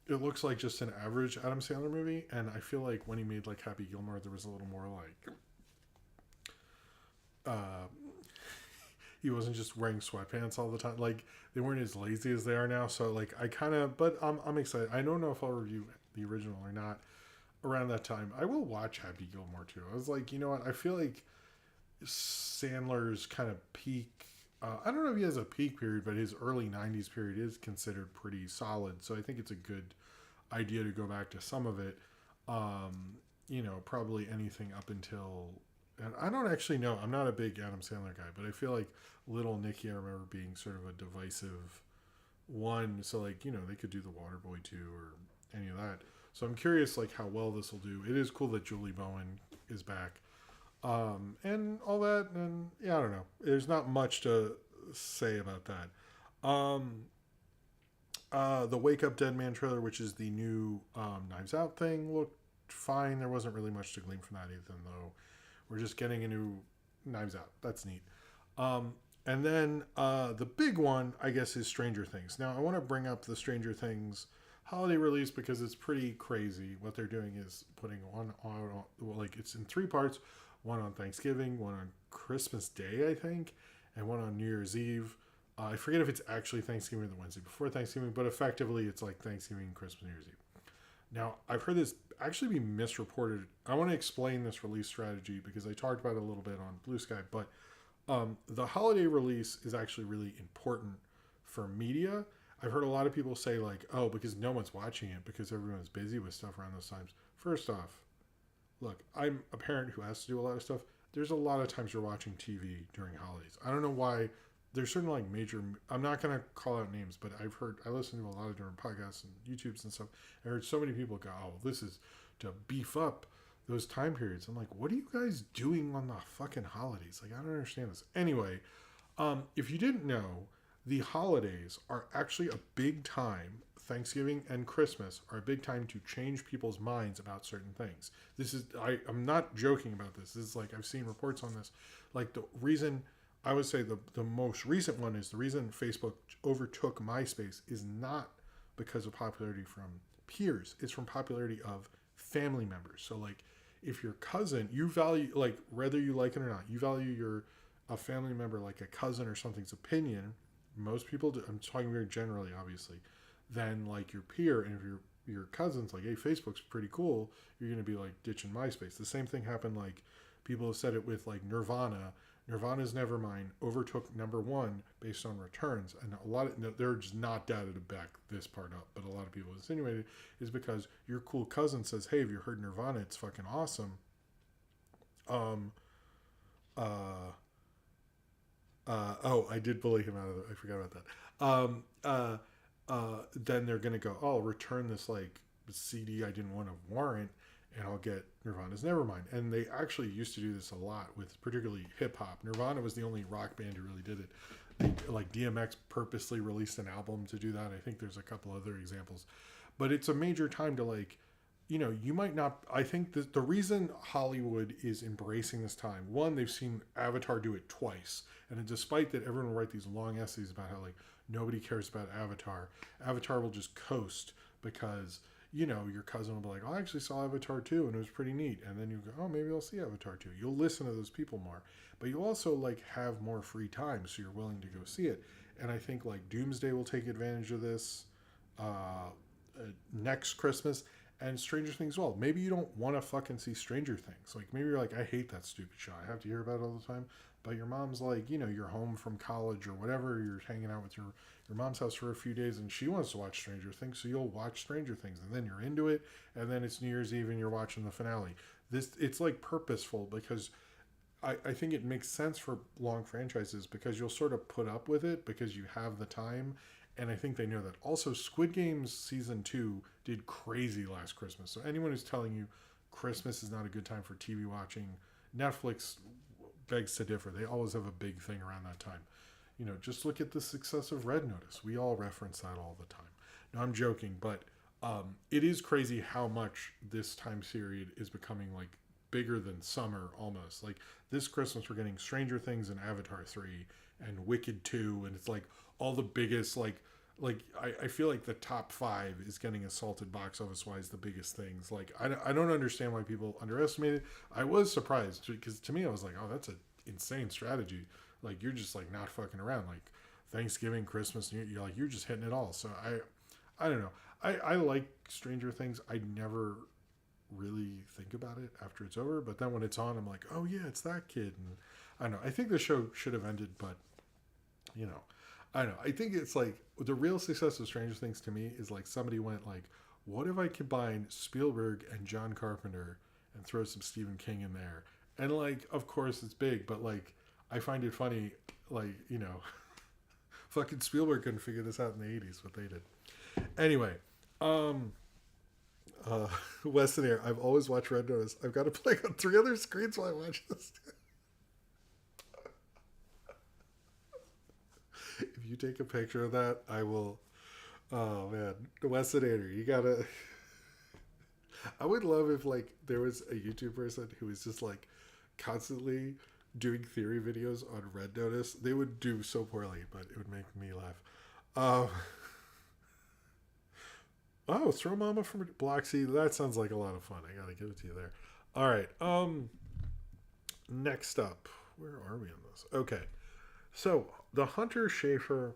it looks like just an average Adam Sandler movie, and I feel like when he made like Happy Gilmore, there was a little more like uh, he wasn't just wearing sweatpants all the time. Like they weren't as lazy as they are now. So like I kind of, but I'm excited. I don't know if I'll review the original or not around that time. I will watch Happy Gilmore too. I was like, you know what? I feel like Sandler's kind of peak. I don't know if he has a peak period, but his early '90s period is considered pretty solid. So I think it's a good idea to go back to some of it. Probably anything up until, and I don't actually know. I'm not a big Adam Sandler guy, but I feel like Little Nicky, I remember being sort of a divisive one. So like, they could do The Waterboy too, or any of that. So I'm curious like how well this will do. It is cool that Julie Bowen is back. And all that, and yeah, I don't know. There's not much to say about that. The Wake Up Dead Man trailer, which is the new Knives Out thing, looked fine. There wasn't really much to glean from that, even though we're just getting a new Knives Out. That's neat. And then the big one, I guess, is Stranger Things. Now, I want to bring up the Stranger Things holiday release because it's pretty crazy. What they're doing is putting one on, like it's in 3 parts. One on Thanksgiving, one on Christmas Day, I think, and one on New Year's Eve. I forget if it's actually Thanksgiving or the Wednesday before Thanksgiving, but effectively it's like Thanksgiving, Christmas, New Year's Eve. Now, I've heard this actually be misreported. I want to explain this release strategy because I talked about it a little bit on Blue Sky, but the holiday release is actually really important for media. I've heard a lot of people say like, oh, because no one's watching it because everyone's busy with stuff around those times. First off, look, I'm a parent who has to do a lot of stuff. There's a lot of times you're watching TV during holidays. I don't know why. There's certain like major. I'm not gonna call out names, but I listen to a lot of different podcasts and YouTubes and stuff. I heard so many people go, "Oh, this is to beef up those time periods." I'm like, what are you guys doing on the fucking holidays? Like, I don't understand this. Anyway, if you didn't know, the holidays are actually a big time. Thanksgiving and Christmas are a big time to change people's minds about certain things. I'm not joking about this. This is like, I've seen reports on this. Like the reason, I would say the most recent one is the reason Facebook overtook MySpace is not because of popularity from peers. It's from popularity of family members. So like if your cousin, you value, like whether you like it or not, you value a family member like a cousin or something's opinion. Most people do. I'm talking very generally, obviously. Than like your peer, and if your cousin's like, hey, Facebook's pretty cool, you're gonna be like ditching MySpace. The same thing happened. Like people have said it with like Nirvana. Nirvana's Nevermind overtook number 1 based on returns, and a lot of they're just not data to back this part up, but a lot of people insinuated is because your cool cousin says, hey, have you heard Nirvana? It's fucking awesome. Um, oh, I did bully him out of it. I forgot about that. Then they're going to go, oh, return this like CD I didn't want to warrant, and I'll get Nirvana's Nevermind. And they actually used to do this a lot with particularly hip hop. Nirvana was the only rock band who really did it. Like DMX purposely released an album to do that. I think there's a couple other examples, but it's a major time to like, you might not. I think the reason Hollywood is embracing this time, one, they've seen Avatar do it twice, and despite that, everyone will write these long essays about how like nobody cares about Avatar. Avatar will just coast because your cousin will be like, oh, I actually saw Avatar 2 and it was pretty neat, and then you go, oh, maybe I'll see Avatar 2. You'll listen to those people more, but you also like have more free time, so you're willing to go see it. And I think like Doomsday will take advantage of this next Christmas. And Stranger Things as well. Maybe you don't want to fucking see Stranger Things. Like, maybe you're like, I hate that stupid show. I have to hear about it all the time. But your mom's like, you're home from college or whatever. You're hanging out with your mom's house for a few days and she wants to watch Stranger Things. So you'll watch Stranger Things. And then you're into it. And then it's New Year's Eve and you're watching the finale. It's like purposeful because I think it makes sense for long franchises because you'll sort of put up with it because you have the time. And I think they know that. Also, Squid Games season 2 did crazy last Christmas. So anyone who's telling you Christmas is not a good time for TV watching, Netflix begs to differ. They always have a big thing around that time. Just look at the success of Red Notice. We all reference that all the time. No, I'm joking, but it is crazy how much this time period is becoming like bigger than summer almost. Like this Christmas, we're getting Stranger Things and Avatar 3 and Wicked 2, and it's like all the biggest I feel like the top 5 is getting assaulted box office wise the biggest things. Like I don't understand why people underestimate it. I was surprised because to me I was like, oh, that's an insane strategy. Like you're just like not fucking around. Like Thanksgiving, Christmas, you're like you're just hitting it all. So I don't know. I like Stranger Things. I never really think about it after it's over, but then when it's on, I'm like, oh yeah, it's that kid. And I don't know. I think the show should have ended, but I don't know. I think it's like the real success of Stranger Things to me is like somebody went like, what if I combine Spielberg and John Carpenter and throw some Stephen King in there? And like, of course it's big, but like, I find it funny, like, fucking Spielberg couldn't figure this out in the 80s, what they did. Anyway, Weston here. I've always watched Red Notice. I've got to play on 3 other screens while I watch this. If you take a picture of that, I will. Oh man, Westinator, you gotta. I would love if like there was a YouTube person who was just like constantly doing theory videos on Red Notice. They would do so poorly, but it would make me laugh. Oh, Throw Mama from Bloxy. That sounds like a lot of fun. I gotta give it to you there. All right. Next up, where are we on this? Okay. So the Hunter Schafer.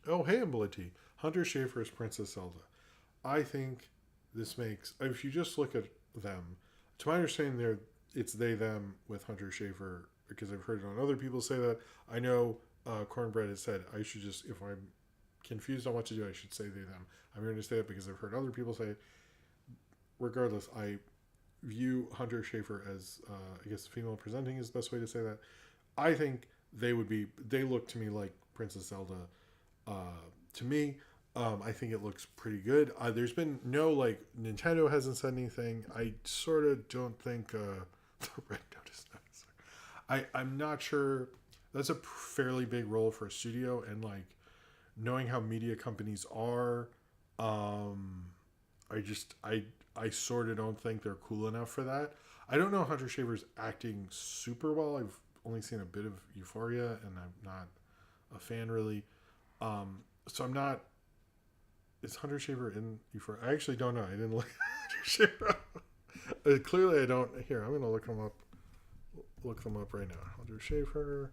Oh, hey, Ability. Hunter Schafer's Princess Zelda. I think this makes. If you just look at them, to my understanding, it's they them with Hunter Schafer because I've heard it on other people say that. I know Cornbread has said I should just if I'm confused on what to do, I should say they them. I'm going to say that because I've heard other people say it. Regardless, I view Hunter Schafer as I guess female presenting is the best way to say that. I think they look to me like Princess Zelda. To me, I think it looks pretty good. There's been no Nintendo hasn't said anything. I sort of don't think the Red Notice. I'm not sure. That's a fairly big role for a studio, and knowing how media companies are, I sort of don't think they're cool enough for that. I don't know Hunter Schafer's acting super well. I've only seen a bit of Euphoria, and I'm not a fan really. So I'm not. Is Hunter Schafer in Euphoria? I actually don't know. I didn't look at Hunter Schafer. Clearly, I don't. Here, I'm going to look them up. Look them up right now. Hunter Schafer,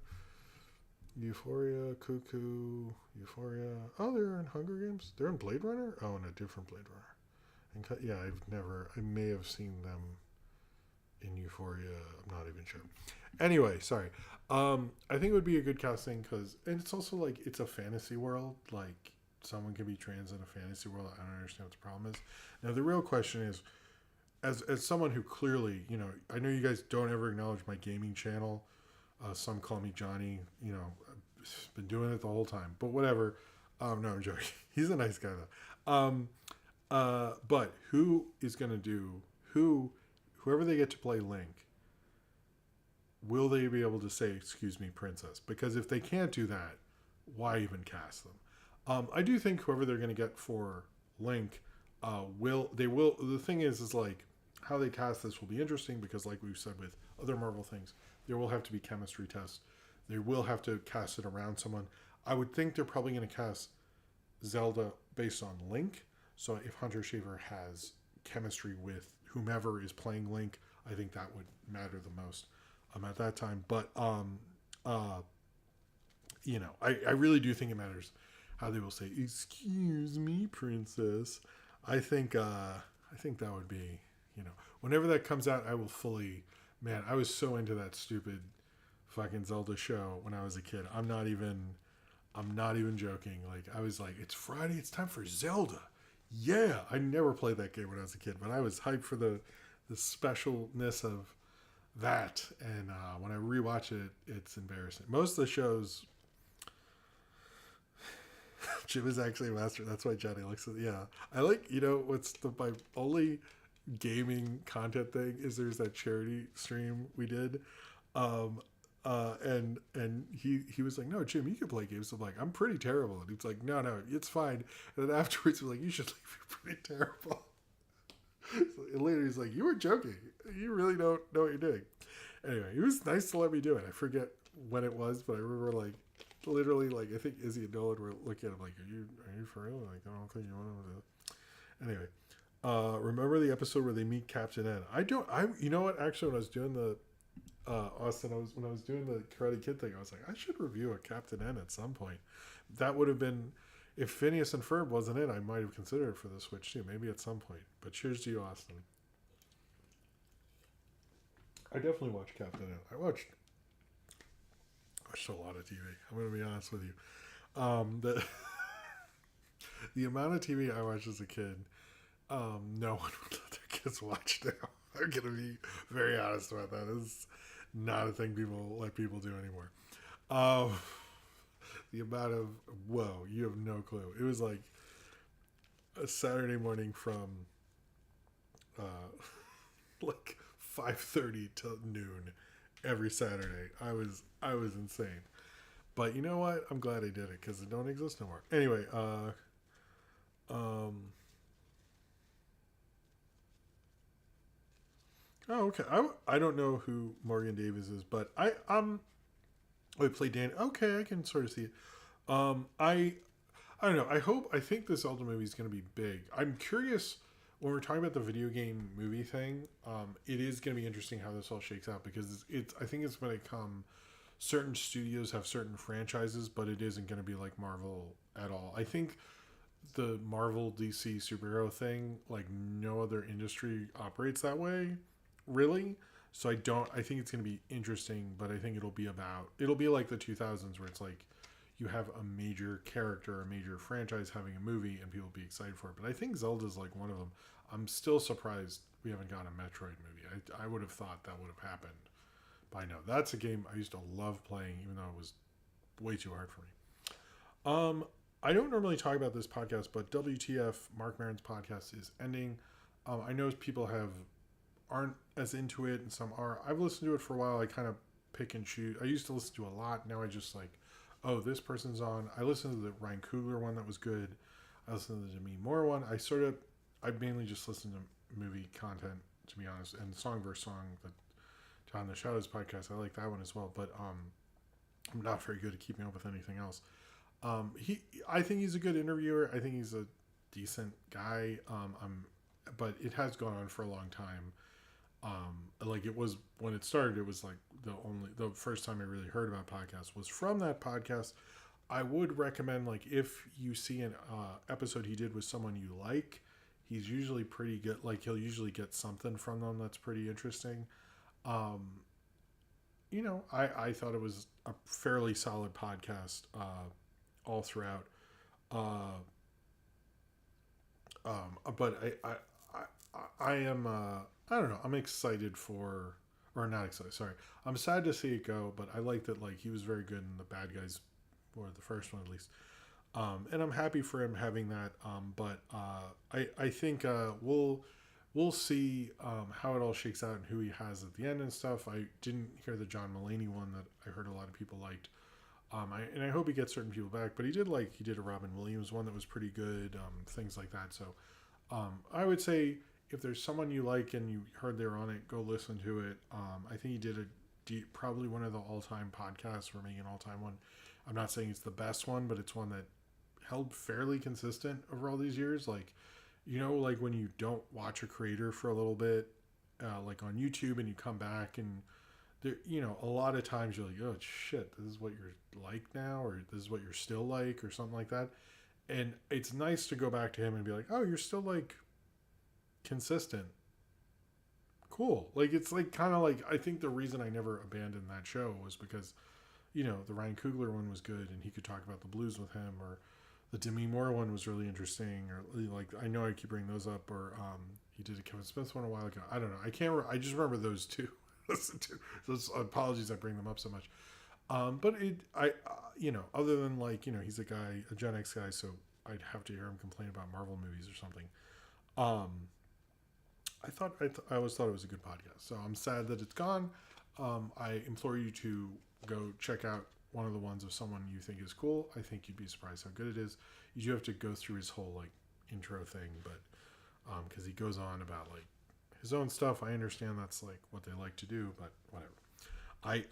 Euphoria, Cuckoo, Euphoria. Oh, they're in Hunger Games. They're in Blade Runner. Oh, in a different Blade Runner. And yeah, I may have seen them in Euphoria. I'm not even sure. Anyway, sorry. I think it would be a good casting and it's also it's a fantasy world. Someone can be trans in a fantasy world. I don't understand what the problem is. Now, the real question is, as someone who clearly, I know you guys don't ever acknowledge my gaming channel. Some call me Johnny. I've been doing it the whole time. But whatever. No, I'm joking. He's a nice guy though. But who is going to do whoever they get to play Link? Will they be able to say, "Excuse me, princess"? Because if they can't do that, why even cast them? I do think whoever they're going to get for Link will. The thing is how they cast this will be interesting because, like we've said with other Marvel things, there will have to be chemistry tests. They will have to cast it around someone. I would think they're probably going to cast Zelda based on Link. So if Hunter Schafer has chemistry with whomever is playing Link, I think that would matter the most at that time. But I really do think it matters how they will say, "Excuse me, princess." I think that would be, whenever that comes out, I will fully. Man, I was so into that stupid fucking Zelda show when I was a kid. I'm not even joking. I was like, it's Friday, it's time for Zelda. Yeah, I never played that game when I was a kid, but I was hyped for the specialness of that, and when I rewatch it, it's embarrassing. Most of the shows, Jim is actually a master. That's why Johnny looks at. Yeah, I like. What's my only gaming content thing is there's that charity stream we did, um, and he was like, no, Jim, you can play games. I'm like, I'm pretty terrible, and he's like, no, it's fine. And then afterwards, we're like, you should leave. You're pretty terrible. And later he's like, you were joking. You really don't know what you're doing. Anyway, it was nice to let me do it. I forget when it was, but I remember like literally like I think Izzy and Nolan were looking at him like, are you for real? Like, I don't think you want to. Anyway, remember the episode where they meet Captain N? You know what? Actually, when I was doing the Austin, when I was doing the Karate Kid thing, I was like, I should review a Captain N at some point. That would have been. If Phineas and Ferb wasn't in, I might have considered it for the Switch too, maybe at some point. But cheers to you, Austin. I definitely watched Captain N. I watched a lot of TV. I'm going to be honest with you. The the amount of TV I watched as a kid, no one would let their kids watch now. I'm going to be very honest about that. It's not a thing people let people do anymore. The amount of you have no clue. It was like a Saturday morning from like 5:30 till noon every Saturday. I was insane. But you know what? I'm glad I did it because it don't exist no more. Anyway, oh, okay. I don't know who Morgan Davis is, but I play Dan. Okay, I can sort of see it. I don't know. I think this Zelda movie is going to be big. I'm curious when we're talking about the video game movie thing. It is going to be interesting how this all shakes out because I think it's going to come. Certain studios have certain franchises, but it isn't going to be like Marvel at all. I think the Marvel DC superhero thing, like no other industry operates that way, really. So I think it's going to be interesting, but I think it'll be like the 2000s where it's like you have a major character, a major franchise having a movie and people will be excited for it. But I think Zelda's like one of them. I'm still surprised we haven't gotten a Metroid movie. I would have thought that would have happened by now. That's a game I used to love playing, even though it was way too hard for me. I don't normally talk about this podcast, but WTF, Mark Maron's podcast is ending. I know people aren't as into it and some are. I've listened to it for a while. I kind of pick and choose. I used to listen to a lot. Now I just like, oh, this person's on. I listened to the Ryan Coogler one that was good. I listened to the Demi Moore one. I mainly just listened to movie content, to be honest, and Song versus Song, the John the Shadows podcast. I like that one as well, but I'm not very good at keeping up with anything else. I think he's a good interviewer. I think he's a decent guy. But it has gone on for a long time. Like it was when it started, it was like the first time I really heard about podcasts was from that podcast. I would recommend, like, if you see an episode he did with someone you like, he's usually pretty good. Like, he'll usually get something from them that's pretty interesting. I thought it was a fairly solid podcast all throughout. But I am I don't know. I'm excited or not excited. Sorry, I'm sad to see it go. But I like that he was very good in the Bad Guys, or the first one at least. And I'm happy for him having that. But I think we'll see how it all shakes out and who he has at the end and stuff. I didn't hear the John Mulaney one that I heard a lot of people liked. I hope he gets certain people back, but he did a Robin Williams one that was pretty good, things like that. So I would say if there's someone you like and you heard they're on it, go listen to it. I think he did probably one of the all-time podcasts, or maybe an all-time one. I'm not saying it's the best one, but it's one that held fairly consistent over all these years. Like when you don't watch a creator for a little bit, like on YouTube, and you come back and there, a lot of times you're like, oh shit, this is what you're like now, or this is what you're still like, or something like that. And it's nice to go back to him and be like, oh, you're still consistent. Cool. It's kind of I think the reason I never abandoned that show was because, the Ryan Coogler one was good and he could talk about the blues with him, or the Demi Moore one was really interesting, or I know I keep bringing those up, or he did a Kevin Smith one a while ago. I don't know. I just remember those two. listen to. So apologies I bring them up so much. But other than like, he's a guy, a Gen X guy, so I'd have to hear him complain about Marvel movies or something. Um, I always thought it was a good podcast. So I'm sad that it's gone. I implore you to go check out one of the ones of someone you think is cool. I think you'd be surprised how good it is. You do have to go through his whole like intro thing, but because he goes on about like his own stuff. I understand that's like what they like to do, but whatever. I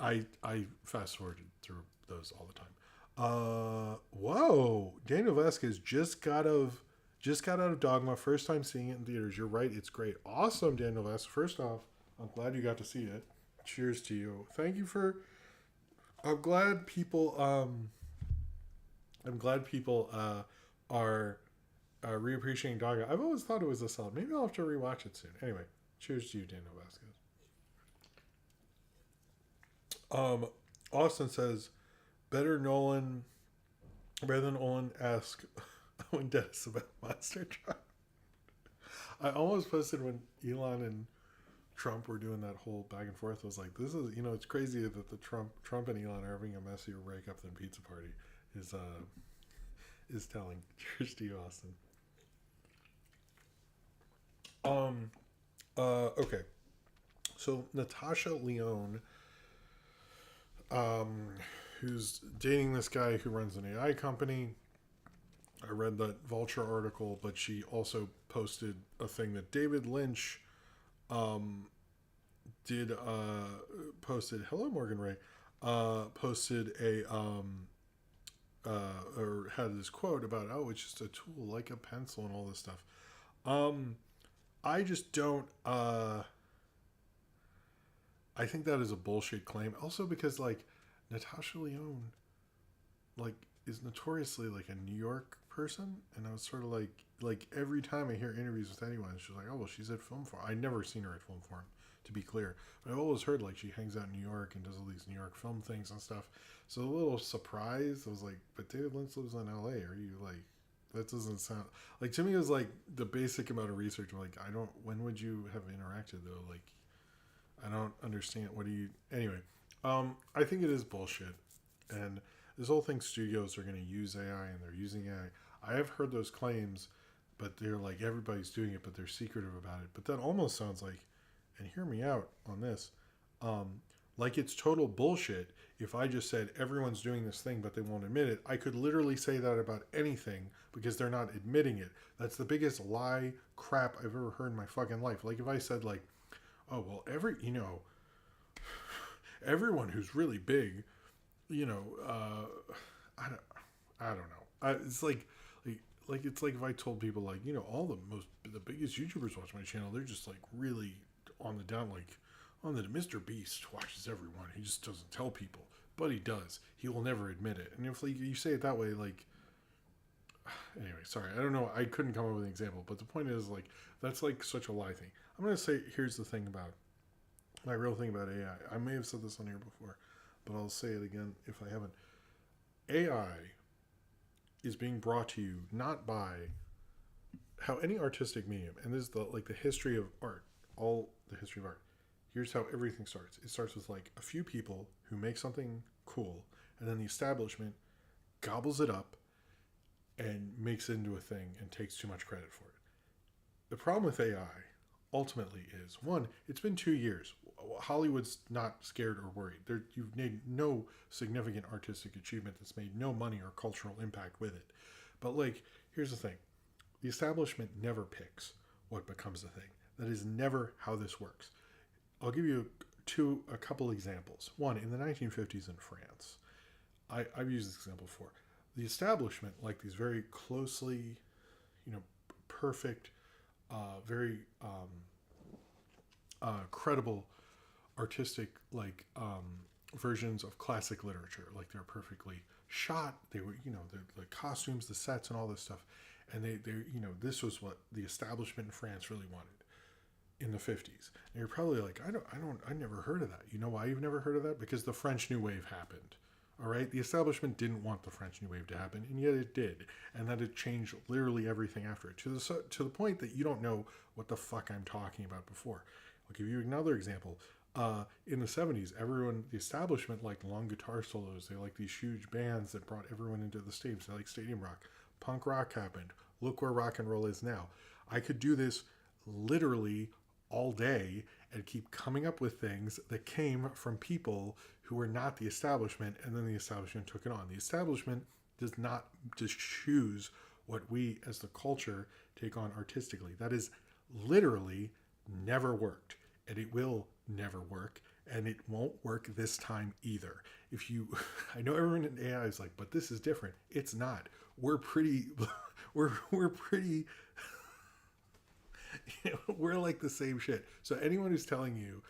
fast forwarded through those all the time. Whoa, Daniel Vasquez just got out of Dogma. First time seeing it in theaters. You're right, it's great. Awesome, Daniel Vasquez. First off, I'm glad you got to see it. Cheers to you. Thank you for. I'm glad people. Are reappreciating Dogma. I've always thought it was a solid. Maybe I'll have to rewatch it soon. Anyway, cheers to you, Daniel Vasquez. Austin says, better than Nolan ask Owen Dennis about Monster Truck. I almost posted when Elon and Trump were doing that whole back and forth. I was like, this is, it's crazy that the Trump and Elon are having a messier breakup than Pizza Party is telling. Cheers to you, Austin. Okay. So Natasha Lyonne, who's dating this guy who runs an AI company. I read that Vulture article, but she also posted a thing that David Lynch posted. Hello, Morgan Ray. Posted or had this quote about, it's just a tool like a pencil and all this stuff. I just don't. I think that is a bullshit claim. Also because like Natasha Lyonne, like is notoriously like a New York person, and I was sort of like every time I hear interviews with anyone, she's like, oh well, she's at Film Forum. I've never seen her at Film Forum, to be clear, but I've always heard like she hangs out in New York and does all these New York film things and stuff. So a little surprised. I was like, but David Lynch lives in L.A. Are you like? That doesn't sound like, to me it was like the basic amount of research. Like when would you have interacted though? Like I don't understand. What do you anyway? I think it is bullshit, and this whole thing studios are going to use AI and they're using AI. I have heard those claims, but they're like everybody's doing it, but they're secretive about it. But that almost sounds like, and hear me out on this, like it's total bullshit. If I just said everyone's doing this thing, but they won't admit it, I could literally say that about anything because they're not admitting it. That's the biggest lie crap I've ever heard in my fucking life. Like if I said like, oh well, everyone who's really big, I don't know. It's like it's like if I told people like, all the biggest YouTubers watch my channel, they're just like really on the down, like on the Mr. Beast watches everyone. He just doesn't tell people, but he does. He will never admit it. And if like you say it that way, like anyway, sorry, I don't know. I couldn't come up with an example, but the point is like that's like such a lie thing. I'm gonna say here's the thing about my real thing about AI. I may have said this on here before, but I'll say it again if I haven't. AI is being brought to you not by how any artistic medium, and this is the history of art, all the history of art. Here's how everything starts. It starts with like a few people who make something cool, and then the establishment gobbles it up and makes it into a thing and takes too much credit for it. The problem with AI ultimately is, one, it's been 2 years. Hollywood's not scared or worried. You've made no significant artistic achievement that's made no money or cultural impact with it. But like, here's the thing. The establishment never picks what becomes a thing. That is never how this works. I'll give you a couple examples. One, in the 1950s in France, I've used this example before. The establishment, like these very closely, perfect, very credible artistic versions of classic literature. Like they're perfectly shot. They were, the costumes, the sets, and all this stuff. And they this was what the establishment in France really wanted in the 50s. And you're probably like, I never heard of that. You know why you've never heard of that? Because the French New Wave happened. All right, the establishment didn't want the French New Wave to happen, and yet it did, and that it changed literally everything after it, to the point that you don't know what the fuck I'm talking about before. I'll give you another example. In the 70s, everyone, the establishment liked long guitar solos. They liked these huge bands that brought everyone into the stadiums. They liked stadium rock. Punk rock happened. Look where rock and roll is now. I could do this literally all day and keep coming up with things that came from people who were not the establishment, and then the establishment took it on. The establishment does not just choose what we as the culture take on artistically. That is literally never worked, and it will never work, and it won't work this time either. If you, I know everyone in AI is like, but this is different. It's not. We're pretty, we're pretty, we're like the same shit. So anyone who's telling you,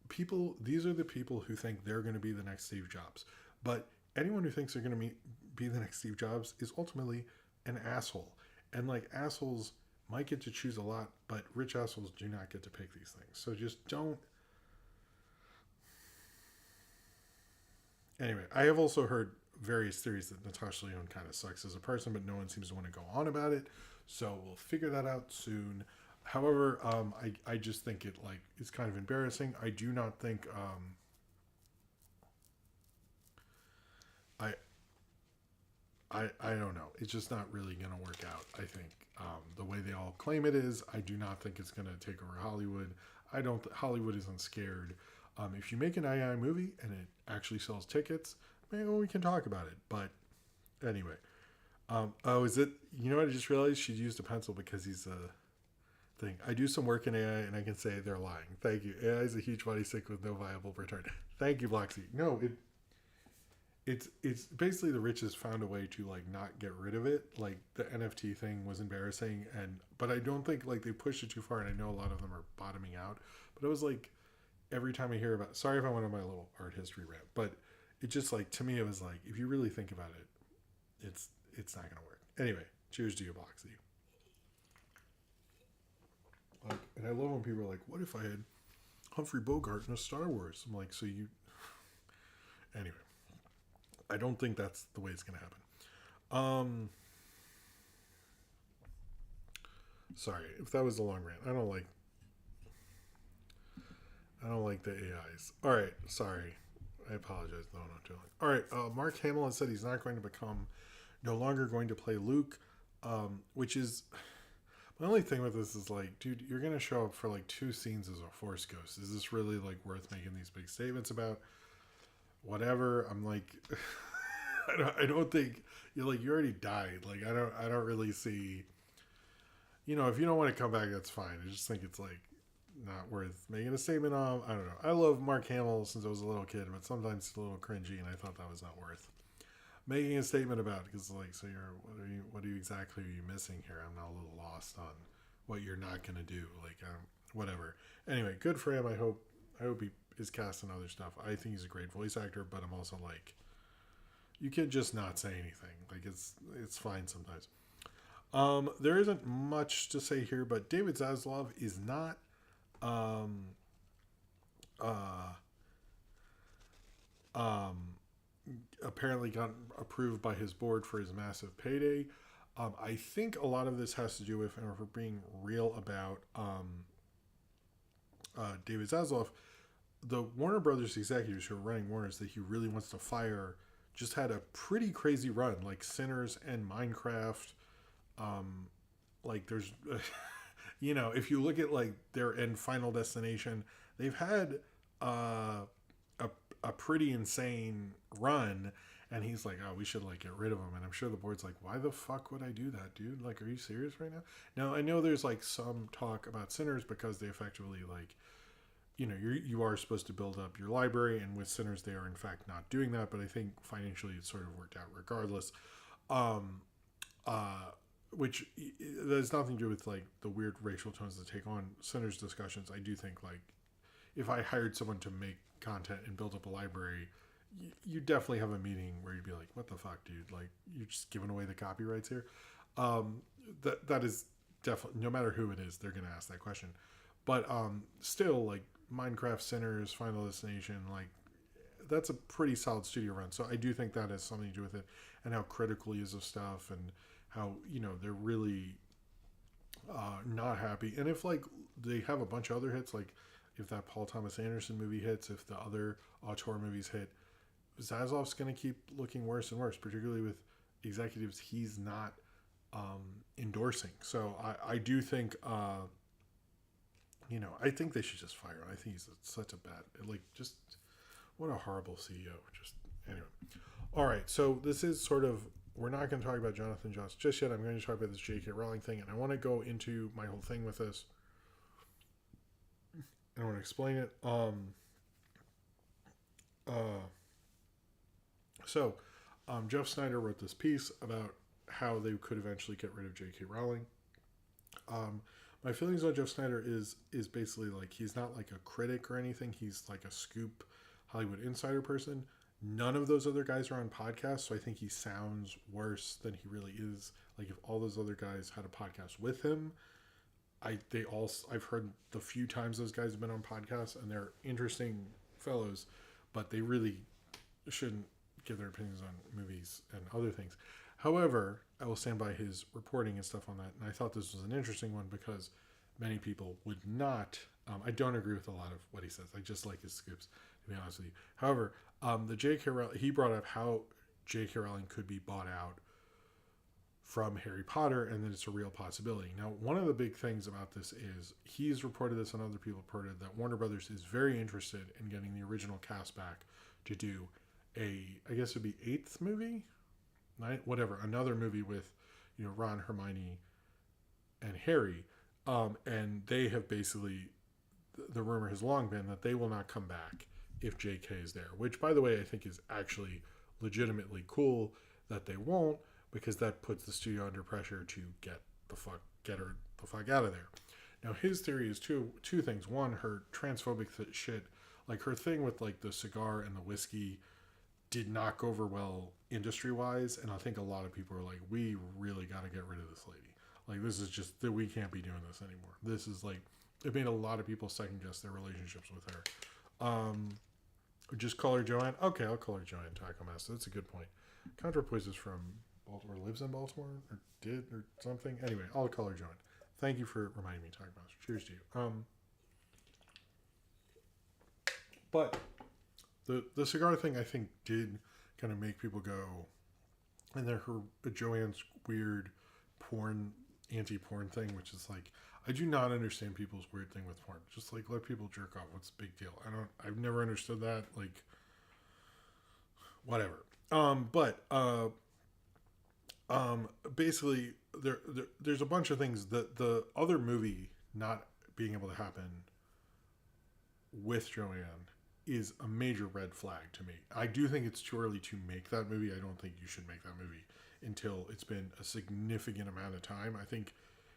people, these are the people who think they're going to be the next Steve Jobs. But anyone who thinks they're going to be the next Steve Jobs is ultimately an asshole. And like assholes might get to choose a lot, but rich assholes do not get to pick these things. So just don't. Anyway, I have also heard various theories that Natasha Lyonne kind of sucks as a person, but no one seems to want to go on about it. So we'll figure that out soon. However, I just think it's kind of embarrassing. I do not think I I don't know. It's just not really going to work out. I think the way they all claim it is. I do not think it's going to take over Hollywood. I don't. Hollywood isn't scared. If you make an AI movie and it actually sells tickets, maybe we can talk about it. But anyway, oh, is it? You know what? I just realized she used a pencil because he's a thing. I do some work in AI and I can say they're lying. Thank you. AI is a huge body sick with no viable return. Thank you, Bloxy. No, it's basically the rich has found a way to like not get rid of it. Like the NFT thing was embarrassing, but I don't think like they pushed it too far, and I know a lot of them are bottoming out. But it was like every time I hear about, sorry if I went on my little art history rant, but it just like to me it was like if you really think about it, it's not gonna work. Anyway, cheers to you, Bloxy. Like, and I love when people are like, "What if I had Humphrey Bogart in a Star Wars?" I'm like, so you. Anyway, I don't think that's the way it's going to happen. Sorry if that was a long rant. I don't like the AIs. All right, sorry. I apologize. No, not too long. All right, Mark Hamill has said he's not going to become, no longer going to play Luke, which is my only thing with this is like, dude, you're gonna show up for like 2 scenes as a Force ghost. Is this really like worth making these big statements about? Whatever. I'm like, I don't think you're like you already died. Like I don't really see. You know, if you don't want to come back, that's fine. I just think it's like not worth making a statement on. I don't know. I love Mark Hamill since I was a little kid, but sometimes it's a little cringy, and I thought that was not worth making a statement about because like, so you're what are you exactly are you missing here? I'm now a little lost on what you're not gonna do. Like whatever. Anyway, good for him. I hope he is cast in other stuff. I think he's a great voice actor, but I'm also like, you can just not say anything. Like it's fine sometimes. There isn't much to say here, but David Zaslav is not um, uh, um, apparently got approved by his board for his massive payday. I think a lot of this has to do with, and if we're being real about David Zaslav, the Warner Brothers executives who are running Warner's that he really wants to fire just had a pretty crazy run, like Sinners and Minecraft. Like there's, you know, if you look at like their end Final Destination, they've had a pretty insane run. And he's like, oh, we should like get rid of him. And I'm sure the board's like, why the fuck would I do that, dude? Like, are you serious right now? Now I know there's like some talk about Sinners because they effectively like, you know, you are supposed to build up your library, and with Sinners they are in fact not doing that. But I think financially it sort of worked out regardless. Um, which there's nothing to do with like the weird racial tones that take on Sinners discussions. I do think like if I hired someone to make content and build up a library, you definitely have a meeting where you'd be like, what the fuck, dude? Like you're just giving away the copyrights here. That is definitely, no matter who it is, they're going to ask that question. But still, like Minecraft, Sinners, Final Destination, like that's a pretty solid studio run. So I do think that has something to do with it, and how critical he is of stuff, and how, you know, they're really not happy. And if like they have a bunch of other hits, like if that Paul Thomas Anderson movie hits, if the other auteur movies hit, Zaslav's going to keep looking worse and worse, particularly with executives he's not endorsing. So I do think, I think they should just fire him. I think he's such a bad, just what a horrible CEO. Just anyway. All right, so this is sort of, we're not going to talk about Johnathon Joss just yet. I'm going to talk about this J.K. Rowling thing, and I want to go into my whole thing with this. I want to explain it. So, Jeff Snyder wrote this piece about how they could eventually get rid of J.K. Rowling. My feelings on Jeff Snyder is basically like he's not like a critic or anything. He's like a scoop Hollywood insider person. None of those other guys are on podcasts, so I think he sounds worse than he really is. Like if all those other guys had a podcast with him, I've heard the few times those guys have been on podcasts, and they're interesting fellows, but they really shouldn't give their opinions on movies and other things. However, I will stand by his reporting and stuff on that, and I thought this was an interesting one because many people would not. I don't agree with a lot of what he says. I just like his scoops, to be honest with you. However, the J.K. Rowling, he brought up how J.K. Rowling could be bought out from Harry Potter, and that it's a real possibility. Now, one of the big things about this is he's reported this, and other people reported that Warner Brothers is very interested in getting the original cast back to do I guess it'd be eighth movie, another movie with Ron, Hermione, and Harry, and they have basically, the rumor has long been that they will not come back if J.K. is there, which, by the way, I think is actually legitimately cool that they won't, because that puts the studio under pressure to get her the fuck out of there. Now, his theory is two things. One, her transphobic shit, like her thing with like the cigar and the whiskey, did not go over well industry-wise, and I think a lot of people are like, we really got to get rid of this lady. Like, this is just, that we can't be doing this anymore. This is like, it made a lot of people second-guess their relationships with her. Just call her Joanne? Okay, I'll call her Joanne Taco Master. That's a good point. Counterpoise is from Baltimore, lives in Baltimore, or did, or something. Anyway, I'll call her Joanne. Thank you for reminding me, Taco Master. Cheers to you. But the cigar thing, I think, did kind of make people go, and then Joanne's weird anti-porn thing, which is like, I do not understand people's weird thing with porn. Just like, let people jerk off. What's the big deal? I've never understood that. Like, whatever. Basically, there's a bunch of things that the other movie not being able to happen with Joanne is a major red flag to me. I do think it's too early to make that movie. I don't think you should make that movie until it's been a significant amount of time. I think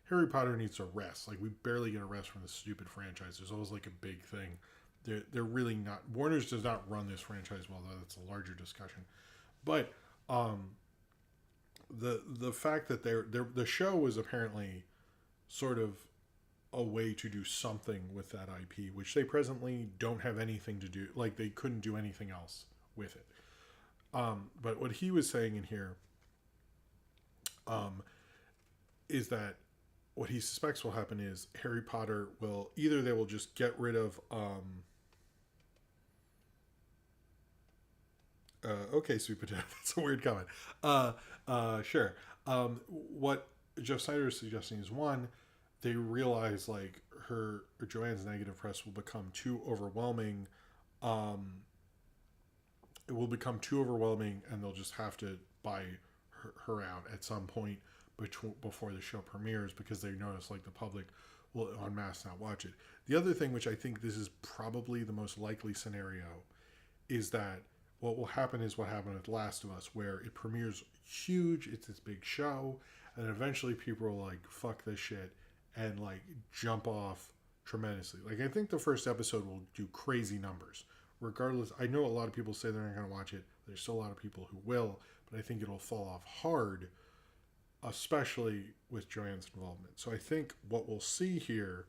Harry Potter needs a rest. Like, we barely get a rest from this stupid franchise. There's always like a big thing. They're really not. Warner's does not run this franchise well, though. That's a larger discussion. But the fact that the show was apparently sort of a way to do something with that IP, which they presently don't have anything to do. Like, they couldn't do anything else with it. But what he was saying in here is that what he suspects will happen is Harry Potter will, either they will just get rid of okay, sweet potato. That's a weird comment. Sure. What Jeff Snyder is suggesting is, one, they realize like Joanne's negative press will become too overwhelming. It will become too overwhelming, and they'll just have to buy her out at some point before the show premieres, because they notice like the public will en masse not watch it. The other thing, which I think this is probably the most likely scenario, is that what will happen is what happened with Last of Us, where it premieres huge, it's this big show, and eventually people are like, fuck this shit, and like jump off tremendously. Like, I think the first episode will do crazy numbers. Regardless, I know a lot of people say they're not going to watch it. There's still a lot of people who will, but I think it'll fall off hard, especially with Joanne's involvement. So I think what we'll see here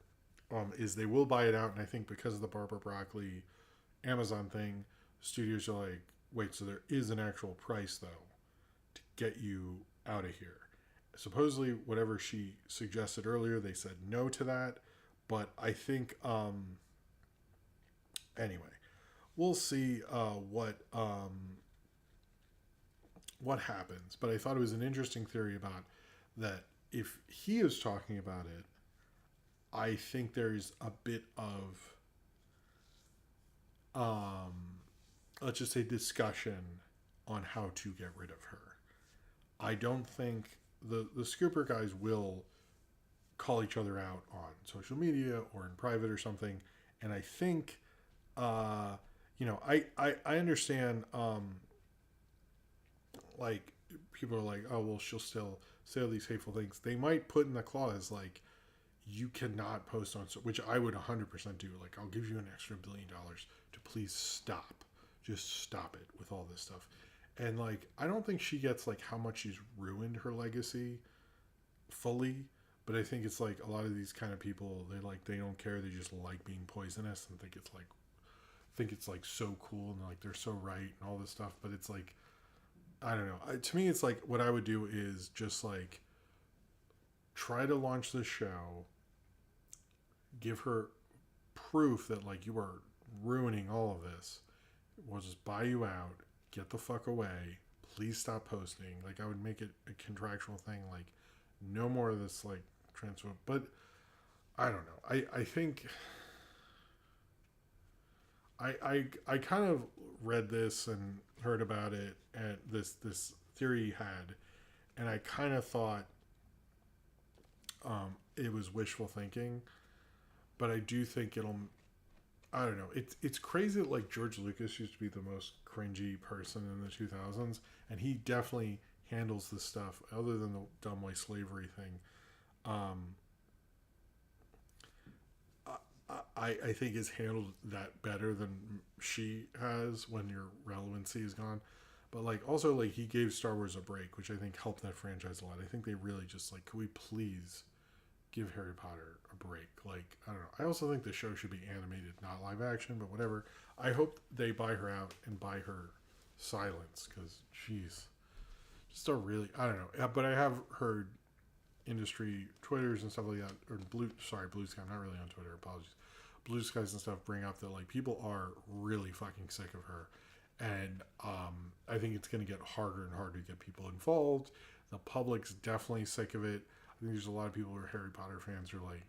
is they will buy it out, and I think because of the Barbara Broccoli Amazon thing, studios are like, wait, so there is an actual price, though, to get you out of here. Supposedly, whatever she suggested earlier, they said no to that, but I think Anyway, we'll see what happens. But I thought it was an interesting theory about that. If he is talking about it, I think there's a bit of um, let's just say discussion on how to get rid of her. I don't think the Scooper guys will call each other out on social media or in private or something. And I think, uh, I understand, like, people are like, oh, well, she'll still say all these hateful things. They might put in the clause, like, you cannot post on, which I would 100% do. Like, I'll give you an extra $1 billion to please stop. Just stop it with all this stuff. And, like, I don't think she gets, like, how much she's ruined her legacy fully. But I think it's like a lot of these kind of people, they don't care. They just like being poisonous and think it's like so cool and like they're so right and all this stuff. But it's like, I don't know. To me, it's like what I would do is just like try to launch this show, give her proof that like you are ruining all of this. We'll just buy you out, get the fuck away. Please stop posting. Like I would make it a contractual thing. Like no more of this like transfer. But I don't know. I think I kind of read this and heard about it and this theory he had, and I kind of thought it was wishful thinking, but I do think it'll. I don't know. It's crazy that like George Lucas used to be the most cringy person in the 2000s, and he definitely handles this stuff other than the dumb like slavery thing. Um, I think has handled that better than she has when your relevancy is gone. But like also like he gave Star Wars a break, which I think helped that franchise a lot. I think they really just like could we please give Harry Potter a break? Like I don't know. I also think the show should be animated, not live action, but whatever. I hope they buy her out and buy her silence because jeez, just a really I don't know. But I have heard industry Twitters and stuff like that, or Blue Sky. I'm not really on Twitter. Apologies. Blue Skies and stuff bring up that like people are really fucking sick of her, and I think it's going to get harder and harder to get people involved. The public's definitely sick of it. I think there's a lot of people who are Harry Potter fans who are like,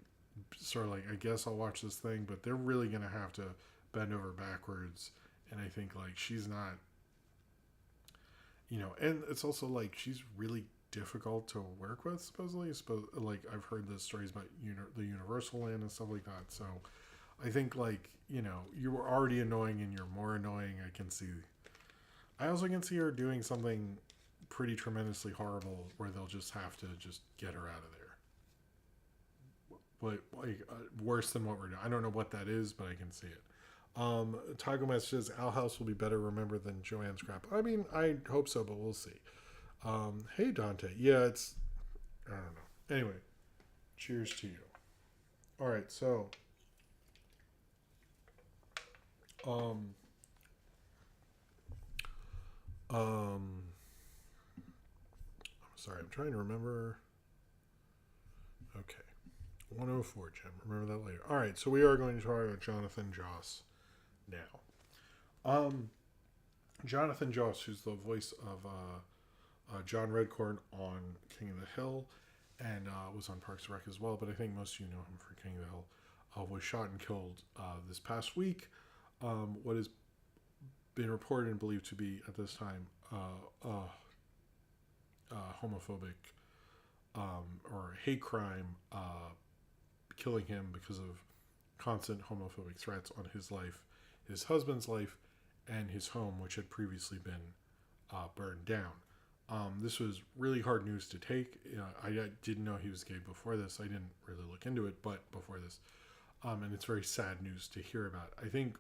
sort of like, I guess I'll watch this thing, but they're really going to have to bend over backwards. And I think like she's not, and it's also like she's really difficult to work with. Supposedly, like I've heard the stories about the Universal Land and stuff like that. So I think like you were already annoying and you're more annoying. I also can see her doing something pretty tremendously horrible where they'll just have to just get her out of there. But like worse than what we're doing. I don't know what that is, but I can see it. Tiger Match says Al House will be better remembered than Joanne's crap. I mean, I hope so, but we'll see. Hey Dante. Yeah, I don't know. Anyway, cheers to you. All right, so um I'm sorry, I'm trying to remember. Okay. 104, Jim. Remember that later. All right, so we are going to talk about Jonathan Joss now. Um, Jonathan Joss, who's the voice of John Redcorn on King of the Hill, and was on Parks and Rec as well. But I think most of you know him for King of the Hill. Was shot and killed this past week. What has been reported and believed to be at this time homophobic or hate crime, killing him because of constant homophobic threats on his life, his husband's life, and his home, which had previously been burned down. This was really hard news to take. I didn't know he was gay before this. I didn't really look into it, but before this, and it's very sad news to hear about. I think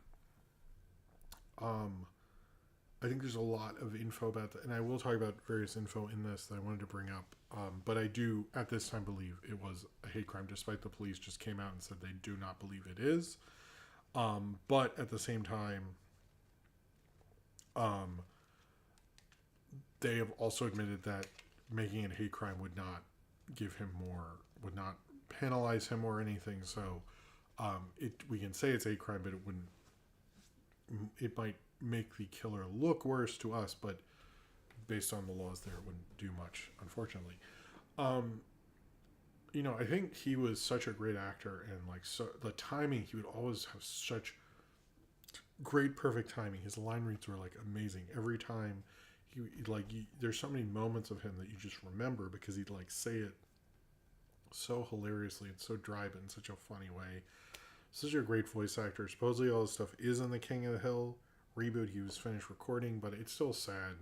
there's a lot of info about that, and I will talk about various info in this that I wanted to bring up. But I do, at this time, believe it was a hate crime, despite the police just came out and said they do not believe it is. But at the same time, they have also admitted that making it a hate crime would not would not penalize him or anything. So we can say it's a hate crime, but it wouldn't it might make the killer look worse to us, but based on the laws there, it wouldn't do much, unfortunately. Um, I think he was such a great actor, and like so the timing, he would always have such great, perfect timing. His line reads were like amazing every time. There's so many moments of him that you just remember because he'd like say it so hilariously and so dry, but in such a funny way. Such a great voice actor. Supposedly all his stuff is in the King of the Hill reboot. He was finished recording, but it's still sad.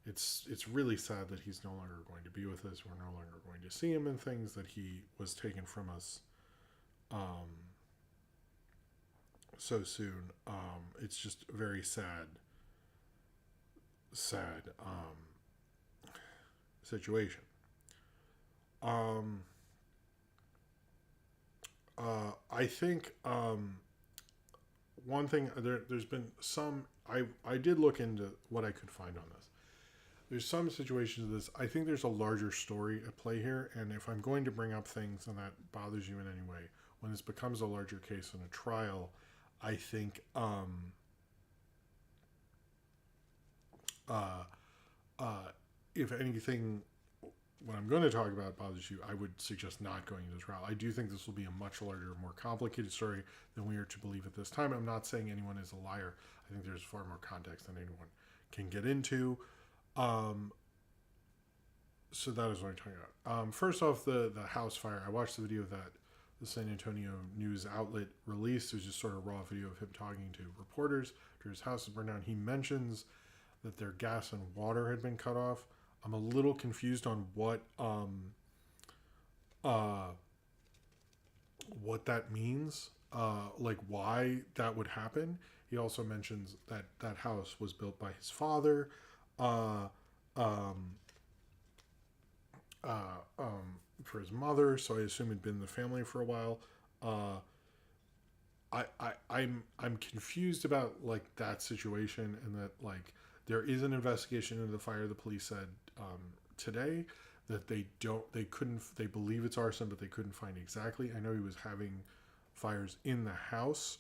It's really sad that he's no longer going to be with us. We're no longer going to see him in things that he was taken from us um, so soon. It's just a very sad situation. Um, I think one thing there's been some. I did look into what I could find on this. There's some situations of this. I think there's a larger story at play here, and if I'm going to bring up things and that bothers you in any way, when this becomes a larger case in a trial, I think uh, uh, if anything, what I'm going to talk about bothers you, I would suggest not going to trial. I do think this will be a much larger, more complicated story than we are to believe at this time. I'm not saying anyone is a liar. I think there's far more context than anyone can get into. Um, so that is what I'm talking about. First off, the house fire. I watched the video that the San Antonio news outlet released. It was just sort of raw video of him talking to reporters after his house was burned down. He mentions that their gas and water had been cut off. I'm a little confused on uh, what that means, like why that would happen. He also mentions that that house was built by his father. Uh, um, for his mother, so I assume he'd been in the family for a while. Uh, I'm confused about like that situation, and that like there is an investigation into the fire. The police said today that they believe it's arson, but they couldn't find exactly. I know he was having fires in the house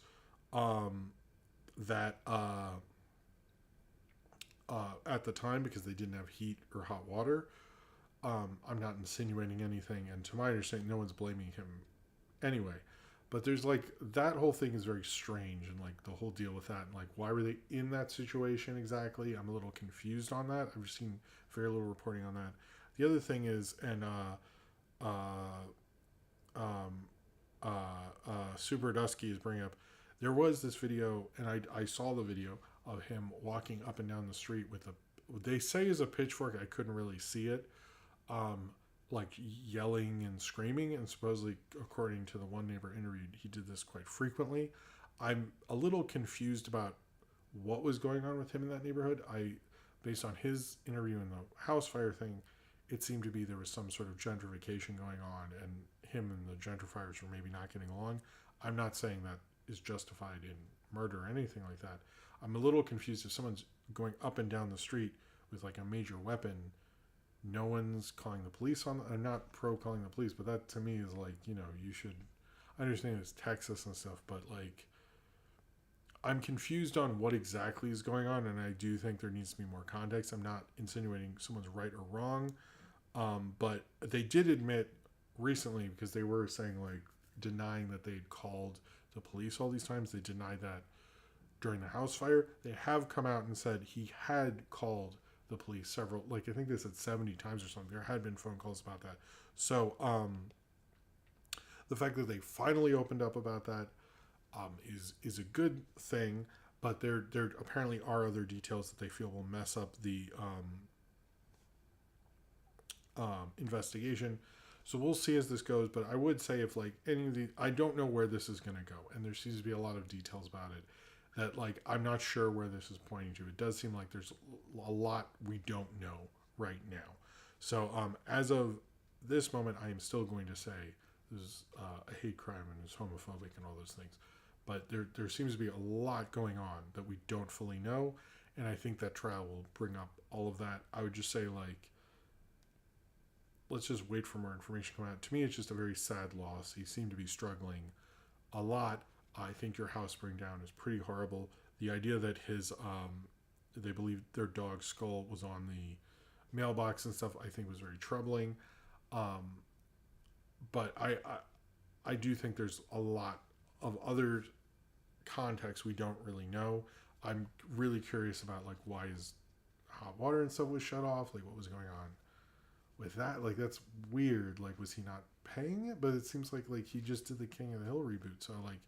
um, that at the time because they didn't have heat or hot water. I'm not insinuating anything, and to my understanding, no one's blaming him anyway. But there's like that whole thing is very strange, and like the whole deal with that, and like why were they in that situation exactly? I'm a little confused on that. I've seen very little reporting on that. The other thing is, and um, Super Dusky is bringing up, there was this video, and I saw the video of him walking up and down the street with a, they say is a pitchfork. I couldn't really see it. Um, like yelling and screaming, and supposedly, according to the one neighbor interviewed, he did this quite frequently. I'm a little confused about what was going on with him in that neighborhood. Based on his interview in the house fire thing, it seemed to be there was some sort of gentrification going on, and him and the gentrifiers were maybe not getting along. I'm not saying that is justified in murder or anything like that. I'm a little confused if someone's going up and down the street with like a major weapon. No one's calling the police on. I'm not pro calling the police, but that to me is like, you should. I understand it's Texas and stuff, but like, I'm confused on what exactly is going on, and I do think there needs to be more context. I'm not insinuating someone's right or wrong, but they did admit recently, because they were saying like denying that they'd called the police all these times. They denied that during the house fire. They have come out and said he had called the police several, like I think they said 70 times or something. There had been phone calls about that. So the fact that they finally opened up about that is a good thing, but there apparently are other details that they feel will mess up the investigation. So we'll see as this goes, but I would say if like any of the, I don't know where this is going to go, and there seems to be a lot of details about it that like I'm not sure where this is pointing to. It does seem like there's a lot we don't know right now. So as of this moment, I am still going to say this is a hate crime and is homophobic and all those things. But there seems to be a lot going on that we don't fully know, and I think that trial will bring up all of that. I would just say like, let's just wait for more information to come out. To me, it's just a very sad loss. He seemed to be struggling a lot. I think your house burned down is pretty horrible. The idea that they believe their dog's skull was on the mailbox and stuff, I think was very troubling. Um, but I do think there's a lot of other context we don't really know. I'm really curious about like why his hot water and stuff was shut off, like what was going on with that. Like that's weird. Like was he not paying it? But it seems like he just did the King of the Hill reboot. So like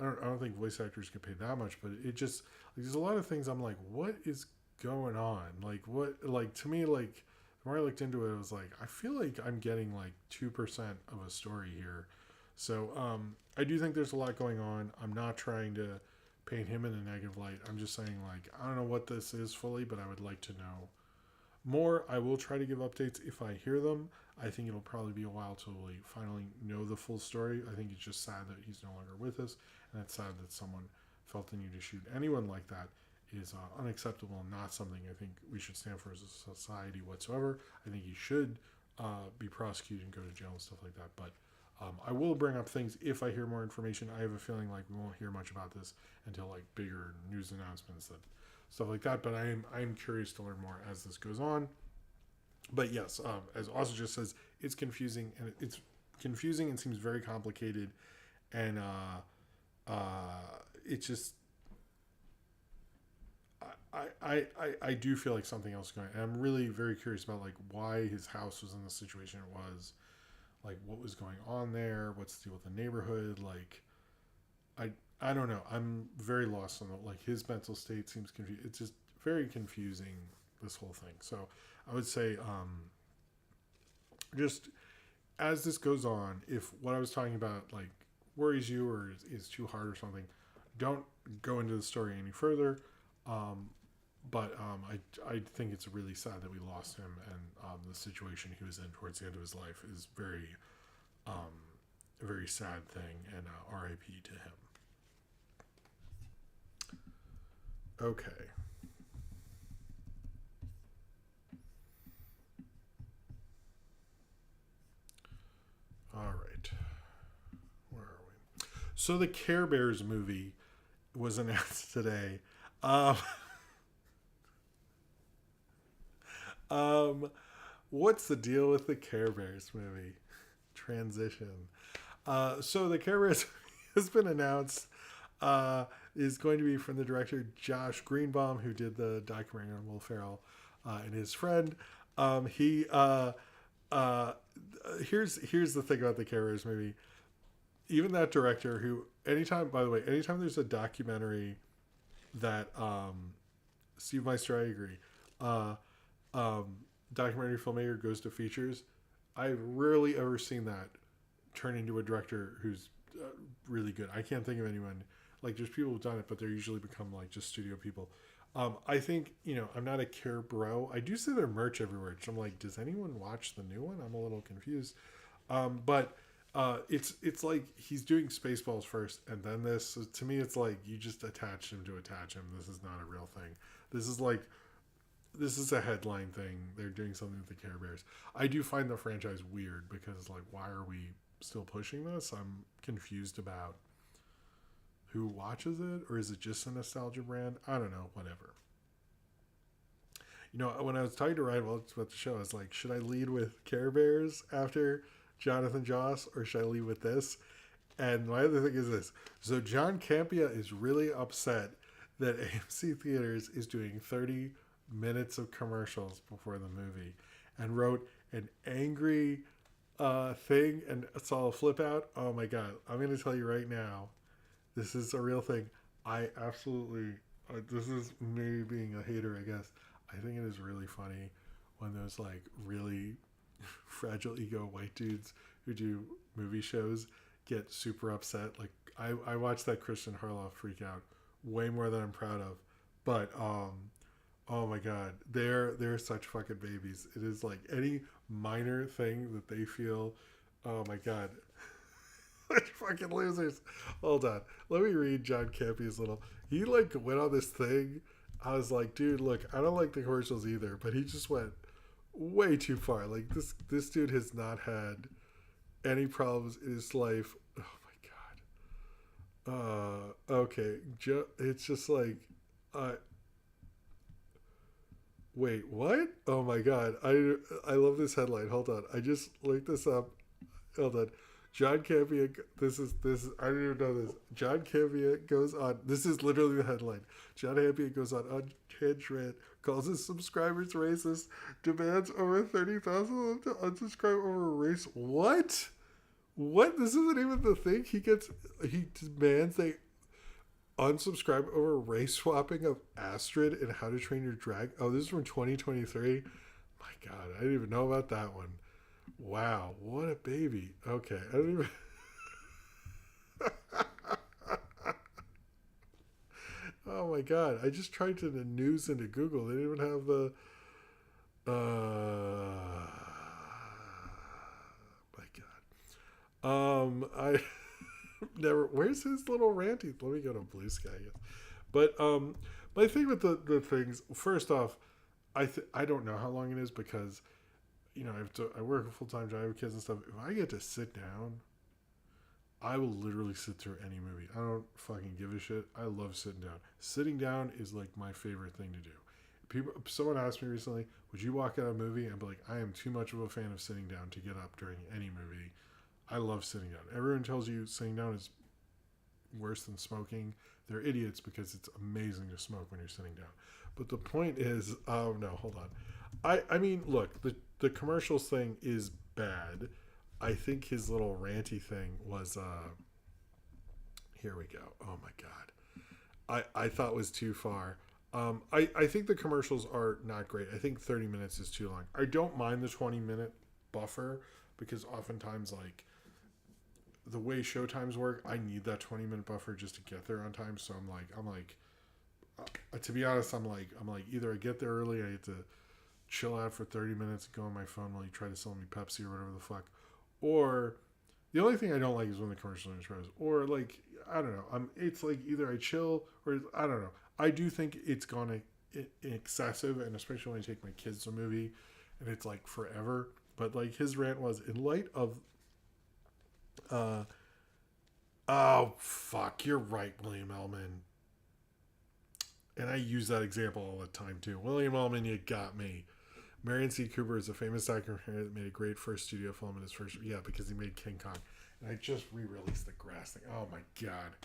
I don't think voice actors get paid that much, but it just like there's a lot of things I'm like, what is going on? Like what like to me like the more I looked into it, I was like, I feel like I'm getting like 2% of a story here. So I do think there's a lot going on. I'm not trying to paint him in a negative light. I'm just saying like I don't know what this is fully, but I would like to know more. I will try to give updates if I hear them. I think it'll probably be a while till we finally know the full story. I think it's just sad that he's no longer with us, and it's sad that someone felt the need to shoot anyone like that is unacceptable and not something I think we should stand for as a society whatsoever. I think he should be prosecuted and go to jail and stuff like that. But I will bring up things if I hear more information. I have a feeling like we won't hear much about this until like bigger news announcements and stuff like that. But I am curious to learn more as this goes on. But yes, as also just says, it's confusing and seems very complicated, and it's just I do feel like something else is going on. And I'm really very curious about like why his house was in the situation it was, like what was going on there, what's the deal with the neighborhood, like I don't know. I'm very lost on the like his mental state seems confused. It's just very confusing, this whole thing. So I would say just as this goes on, if what I was talking about like worries you or is too hard or something, don't go into the story any further. But I think it's really sad that we lost him, and the situation he was in towards the end of his life is a very sad thing, and R.I.P. to him. Okay. All right. Where are we? So the Care Bears movie was announced today. Um, what's the deal with the Care Bears movie? Transition. So the Care Bears has been announced. Is going to be from the director Josh Greenbaum, who did the documentary on Will Ferrell and his friend. He here's the thing about the Care Bears movie. Even that director, who anytime there's a documentary that Steve Meister, I agree, documentary filmmaker goes to features, I've rarely ever seen that turn into a director who's really good. I can't think of anyone. Like there's people who've done it, but they're usually become like just studio people. I think, I'm not a Care bro. I do see their merch everywhere. So I'm like, does anyone watch the new one? I'm a little confused. But it's like he's doing Spaceballs first and then this. So to me, it's like you just attached him to attach him. This is not a real thing. This is a headline thing. They're doing something with the Care Bears. I do find the franchise weird because like, why are we still pushing this? I'm confused about who watches it, or is it just a nostalgia brand? I don't know, whatever. When I was talking to Ryan Welch about the show, I was like, should I lead with Care Bears after Jonathan Joss, or should I lead with this? And my other thing is this. So John Campea is really upset that AMC Theaters is doing 30 minutes of commercials before the movie, and wrote an angry thing, and saw a flip out. Oh my God. I'm going to tell you right now, this is a real thing. I absolutely, this is me being a hater, I guess. I think it is really funny when those like really fragile ego white dudes who do movie shows get super upset. Like I watched that Christian Harloff freak out way more than I'm proud of. But oh my God, they're such fucking babies. It is like any minor thing that they feel, oh my God. Fucking losers. Hold on. Let me read John Campea's he like went on this thing. I was like, dude, look, I don't like the commercials either, but he just went way too far. Like this dude has not had any problems in his life. Oh my Okay. It's just like, uh, wait, what? Oh my god. I love this headline. Hold on. I just looked this up. Hold on. John Campea. This. I didn't even know this. John Campea goes on. This is literally the headline. John Campea goes on unhinged rant, calls his subscribers racist, demands over 30,000 of them to unsubscribe over race. What? What? This isn't even the thing. He demands they unsubscribe over race swapping of Astrid and How to Train Your Dragon. Oh, this is from 2023. My God, I didn't even know about that one. Wow, what a baby. Okay, I don't even. Oh my God, I just tried to the news into Google. They didn't even have the. My God. I never. Where's his little ranty? Let me go to Blue Sky. Yes. But my thing with the things. First off, I don't know how long it is because I work a full time job with kids and stuff. If I get to sit down, I will literally sit through any movie. I don't fucking give a shit. I love sitting down. Sitting down is like my favorite thing to do. Someone asked me recently, "Would you walk out of a movie?" And be like, "I am too much of a fan of sitting down to get up during any movie. I love sitting down." Everyone tells you sitting down is worse than smoking. They're idiots because it's amazing to smoke when you're sitting down. But the point is, oh no, hold on. I mean, look, the commercials thing is bad. I think his little ranty thing was here we go. Oh my god. I thought was too far. I think the commercials are not great. I think 30 minutes is too long. I don't mind the 20-minute buffer because oftentimes like the way showtimes work, I need that 20-minute buffer just to get there on time. So I'm like to be honest, I'm like either I get there early, I get to chill out for 30 minutes and go on my phone while you try to sell me Pepsi or whatever the fuck. Or the only thing I don't like is when the commercial intros. Or like I don't know. It's like either I chill or I don't know. I do think it's gone excessive, and especially when I take my kids to a movie, and it's like forever. But like his rant was in light of, uh, oh fuck, you're right, William Ellman, and I use that example all the time too. William Ellman, you got me. Marion C. Cooper is a famous actor that made a great first studio film in his first, yeah, because he made King Kong. And I just re-released the Grass thing. Oh my god.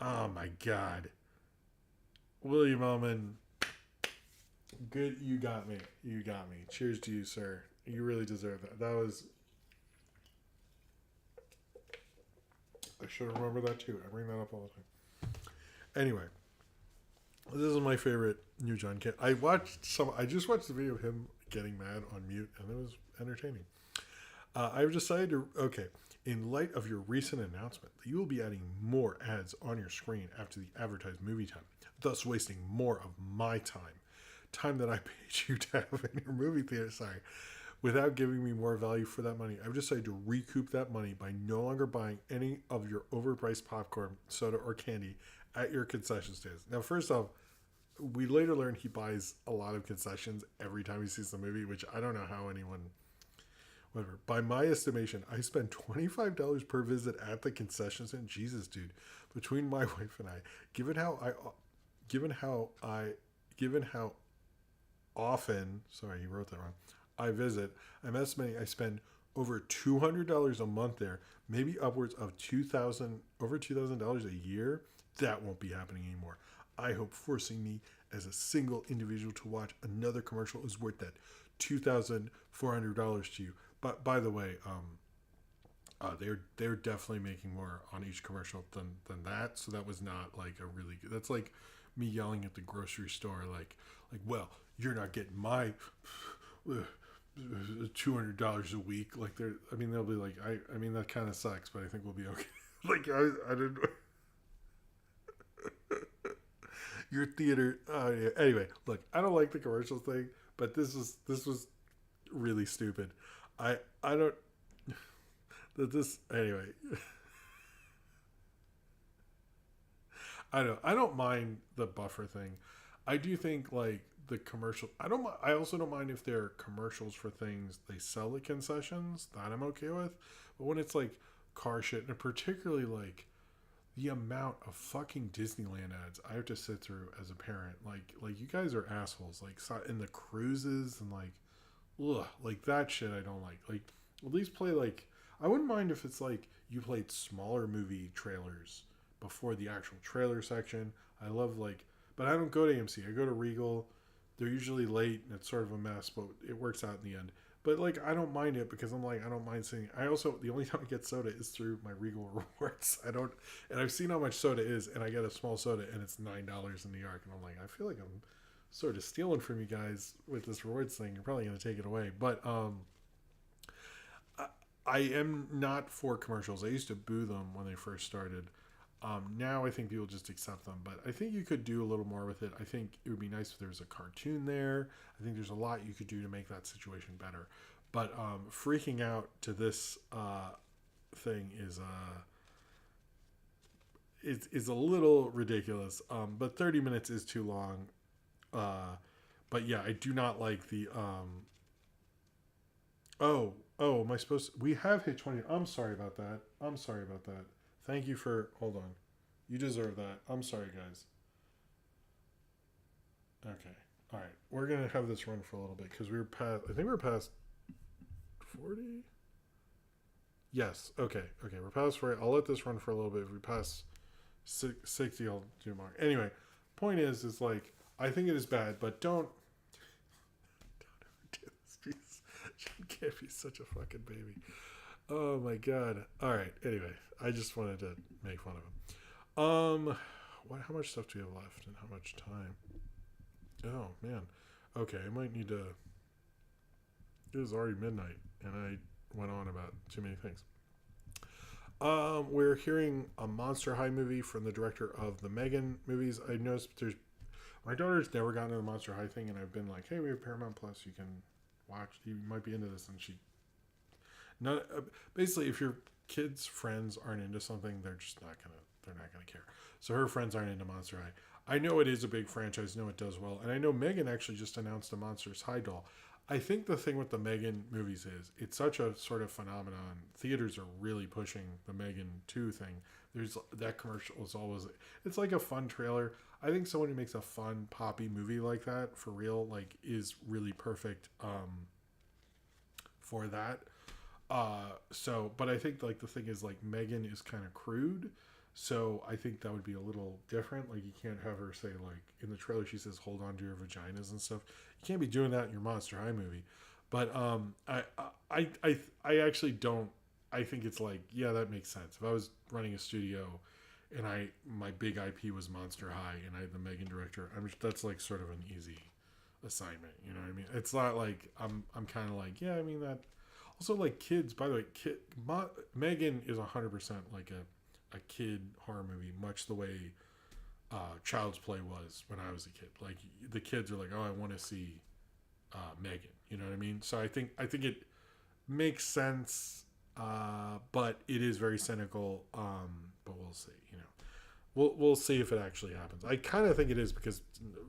Oh my god. William Ellman, good, you got me. You got me. Cheers to you, sir. You really deserve that. That was, I should remember that too. I bring that up all the time. Anyway, this is my favorite new John Kent. I just watched the video of him getting mad on mute, and it was entertaining. I've decided to, okay, in light of your recent announcement that you will be adding more ads on your screen after the advertised movie time, thus wasting more of my time that I paid you to have in your movie theater, sorry, without giving me more value for that money. I've decided to recoup that money by no longer buying any of your overpriced popcorn, soda, or candy at your concession stands. Now, first off, we later learned he buys a lot of concessions every time he sees the movie, which I don't know how anyone, whatever. By my estimation, I spend $25 per visit at the concession stand. Jesus, dude. Between my wife and I, given how often, sorry, he wrote that wrong, I visit, I'm estimating I spend over $200 a month there, maybe upwards of over $2,000 a year. That won't be happening anymore. I hope forcing me as a single individual to watch another commercial is worth that $2,400 to you. But by the way, they're definitely making more on each commercial than that. So that was not like a really good. That's like me yelling at the grocery store, like well, you're not getting my $200 a week. Like they're, I mean, they'll be like, I mean that kind of sucks, but I think we'll be okay. Like I didn't. Your theater. Yeah. Anyway, look, I don't like the commercial thing, but this was really stupid. I don't that this anyway. I don't mind the buffer thing. I do think like the commercial. I also don't mind if they're commercials for things they sell at concessions. That I'm okay with. But when it's like car shit, and particularly like the amount of fucking Disneyland ads I have to sit through as a parent, like you guys are assholes. Like in the cruises and like, ugh, like that shit I don't like. Like at least play like I wouldn't mind if it's like you played smaller movie trailers before the actual trailer section. I love like, but I don't go to AMC. I go to Regal. They're usually late and it's sort of a mess, but it works out in the end. But like I don't mind it because I'm like I don't mind seeing. I also the only time I get soda is through my Regal rewards. I don't, and I've seen how much soda is, and I get a small soda and it's $9 in New York, and I'm like I feel like I'm sort of stealing from you guys with this rewards thing. You're probably gonna take it away, but I, I am not for commercials. I used to boo them when they first started. Now I think people just accept them, but I think you could do a little more with it. I think it would be nice if there was a cartoon there. I think there's a lot you could do to make that situation better. But freaking out to this thing is a little ridiculous. But 30 minutes is too long. Uh, but yeah, I do not like the. Oh, am I supposed? We have hit 20. I'm sorry about that. I'm sorry about that. Thank you for. Hold on. You deserve that. I'm sorry, guys. Okay. All right. We're gonna have this run for a little bit because we were past. I think we were past 40. Yes. Okay. Okay. We're past 40. I'll let this run for a little bit. If we pass 60, I'll do more. Anyway, point is like I think it is bad, but don't do this. Jeez. John can't be such a fucking baby. Oh my god. All right. Anyway, I just wanted to make fun of him. What? How much stuff do we have left, and how much time? Oh man. Okay, I might need to. It was already midnight, and I went on about too many things. We're hearing a Monster High movie from the director of the Megan movies. I noticed there's my daughter's never gotten into the Monster High thing, and I've been like, hey, we have Paramount Plus, you can watch. You might be into this, and she not basically if your kids' friends aren't into something, they're not gonna care. So her friends aren't into Monster High. I know it is a big franchise, I know it does well, and I know Megan actually just announced a Monsters High doll. I think the thing with the Megan movies is it's such a sort of phenomenon. Theaters are really pushing the Megan 2 thing. There's that commercial is always it's like a fun trailer. I think someone who makes a fun poppy movie like that for real like is really perfect for that. But I think like the thing is like Megan is kind of crude, so I think that would be a little different. Like you can't have her say like in the trailer she says hold on to your vaginas and stuff. You can't be doing that in your Monster High movie. But I actually don't. I think it's like yeah that makes sense. If I was running a studio and my big IP was Monster High and I had the Megan director, that's like sort of an easy assignment. You know what I mean? It's not like I'm kind of like yeah I mean that also, like kids, by the way, Megan is 100% like a kid horror movie, much the way Child's Play was when I was a kid. Like the kids are like, oh, I want to see Megan. You know what I mean? So I think it makes sense, but it is very cynical. But we'll see. You know, we'll see if it actually happens. I kind of think it is because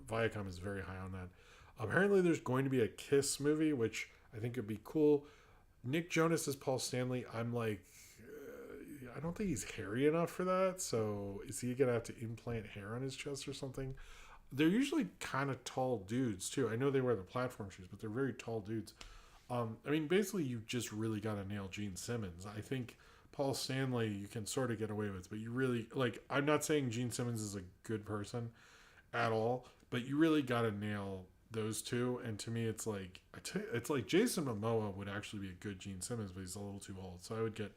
Viacom is very high on that. Apparently, there's going to be a Kiss movie, which I think would be cool. Nick Jonas is Paul Stanley. I'm like, I don't think he's hairy enough for that. So is he gonna have to implant hair on his chest or something? They're usually kind of tall dudes too. I know they wear the platform shoes, but they're very tall dudes. I mean, basically, you just really got to nail Gene Simmons. I think Paul Stanley you can sort of get away with, but you really like. I'm not saying Gene Simmons is a good person at all, but you really got to nail those two. And to me, it's like Jason Momoa would actually be a good Gene Simmons, but he's a little too old. So I would get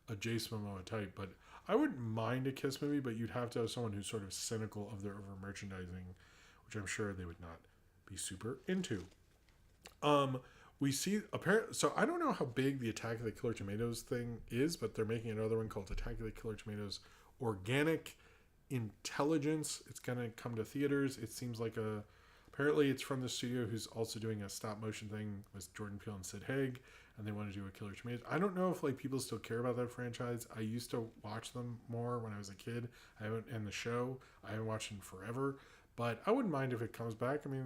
a Jason Momoa type. But I wouldn't mind a Kiss movie, but you'd have to have someone who's sort of cynical of their over merchandising, which I'm sure they would not be super into. We see apparently. So I don't know how big the Attack of the Killer Tomatoes thing is, but they're making another one called Attack of the Killer Tomatoes Organic Intelligence. It's gonna come to theaters. It seems like apparently it's from the studio who's also doing a stop motion thing with Jordan Peele and Sid Haig, and they want to do a Killer Tomatoes. I don't know if like people still care about that franchise. I used to watch them more when I was a kid. I haven't in the show. I haven't watched them forever, but I wouldn't mind if it comes back. I mean,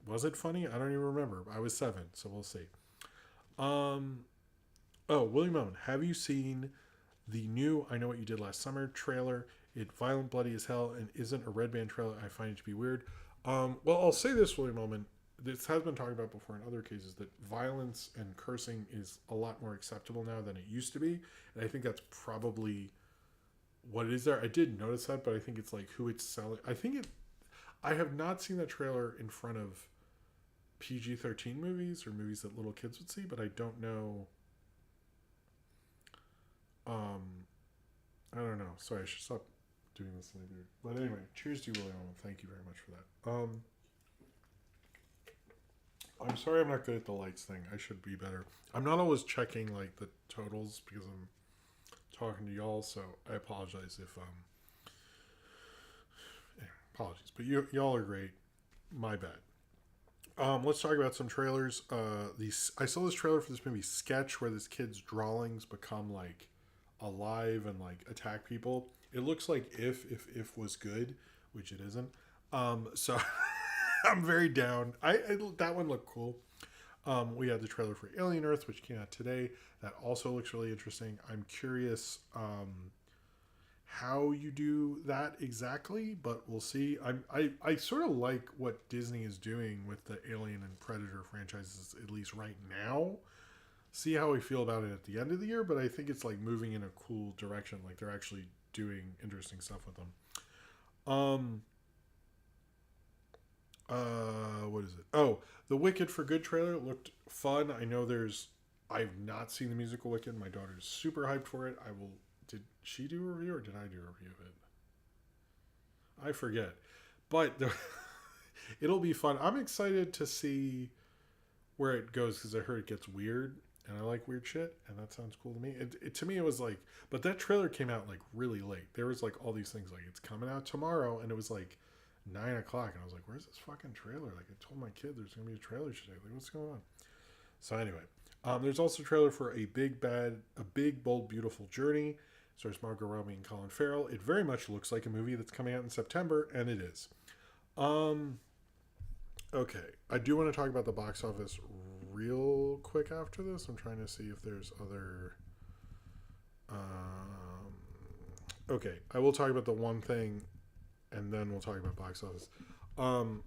was it funny? I don't even remember. I was 7, so we'll see. Oh, William Owen, have you seen the new I Know What You Did Last Summer trailer. It violent, bloody as hell, and isn't a Red Band trailer. I find it to be weird. Well, I'll say this for a moment. This has been talked about before in other cases, that violence and cursing is a lot more acceptable now than it used to be. And I think that's probably what it is there. I did notice that, but I think it's like who it's selling. I have not seen that trailer in front of PG-13 movies or movies that little kids would see, but I don't know. I don't know. Sorry, I should stop doing this later. But anyway, cheers to you, William. Thank you very much for that. I'm sorry I'm not good at the lights thing. I should be better. I'm not always checking like the totals because I'm talking to y'all, so I apologize if apologies. But y'all are great. My bad. Let's talk about some trailers. I saw this trailer for this movie Sketch, where this kid's drawings become like alive and like attack people. It looks like if was good, which it isn't. So I'm very down. I that one looked cool. We had the trailer for Alien Earth, which came out today. That also looks really interesting. I'm curious how you do that exactly, but we'll see. I sort of like what Disney is doing with the Alien and Predator franchises, at least right now. See how we feel about it at the end of the year, but I think it's like moving in a cool direction. Like they're actually doing interesting stuff with them. What is it? Oh, the Wicked for Good trailer looked fun. I've not seen the musical Wicked. My daughter's super hyped for it. Did she do a review or did I do a review of it? I forget. But it'll be fun. I'm excited to see where it goes because I heard it gets weird. And I like weird shit, and that sounds cool to me. To me, it was like, but that trailer came out like really late. There was like all these things like it's coming out tomorrow, and it was like 9 o'clock, and I was like, "Where's this fucking trailer?" Like I told my kid there's gonna be a trailer today. Like what's going on? So anyway, there's also a trailer for a big bold beautiful journey. Stars Margot Robbie and Colin Farrell. It very much looks like a movie that's coming out in September, and it is. Okay, I do want to talk about the box office real quick after this. I'm trying to see if there's other. Okay, I will talk about the one thing, and then we'll talk about box office. And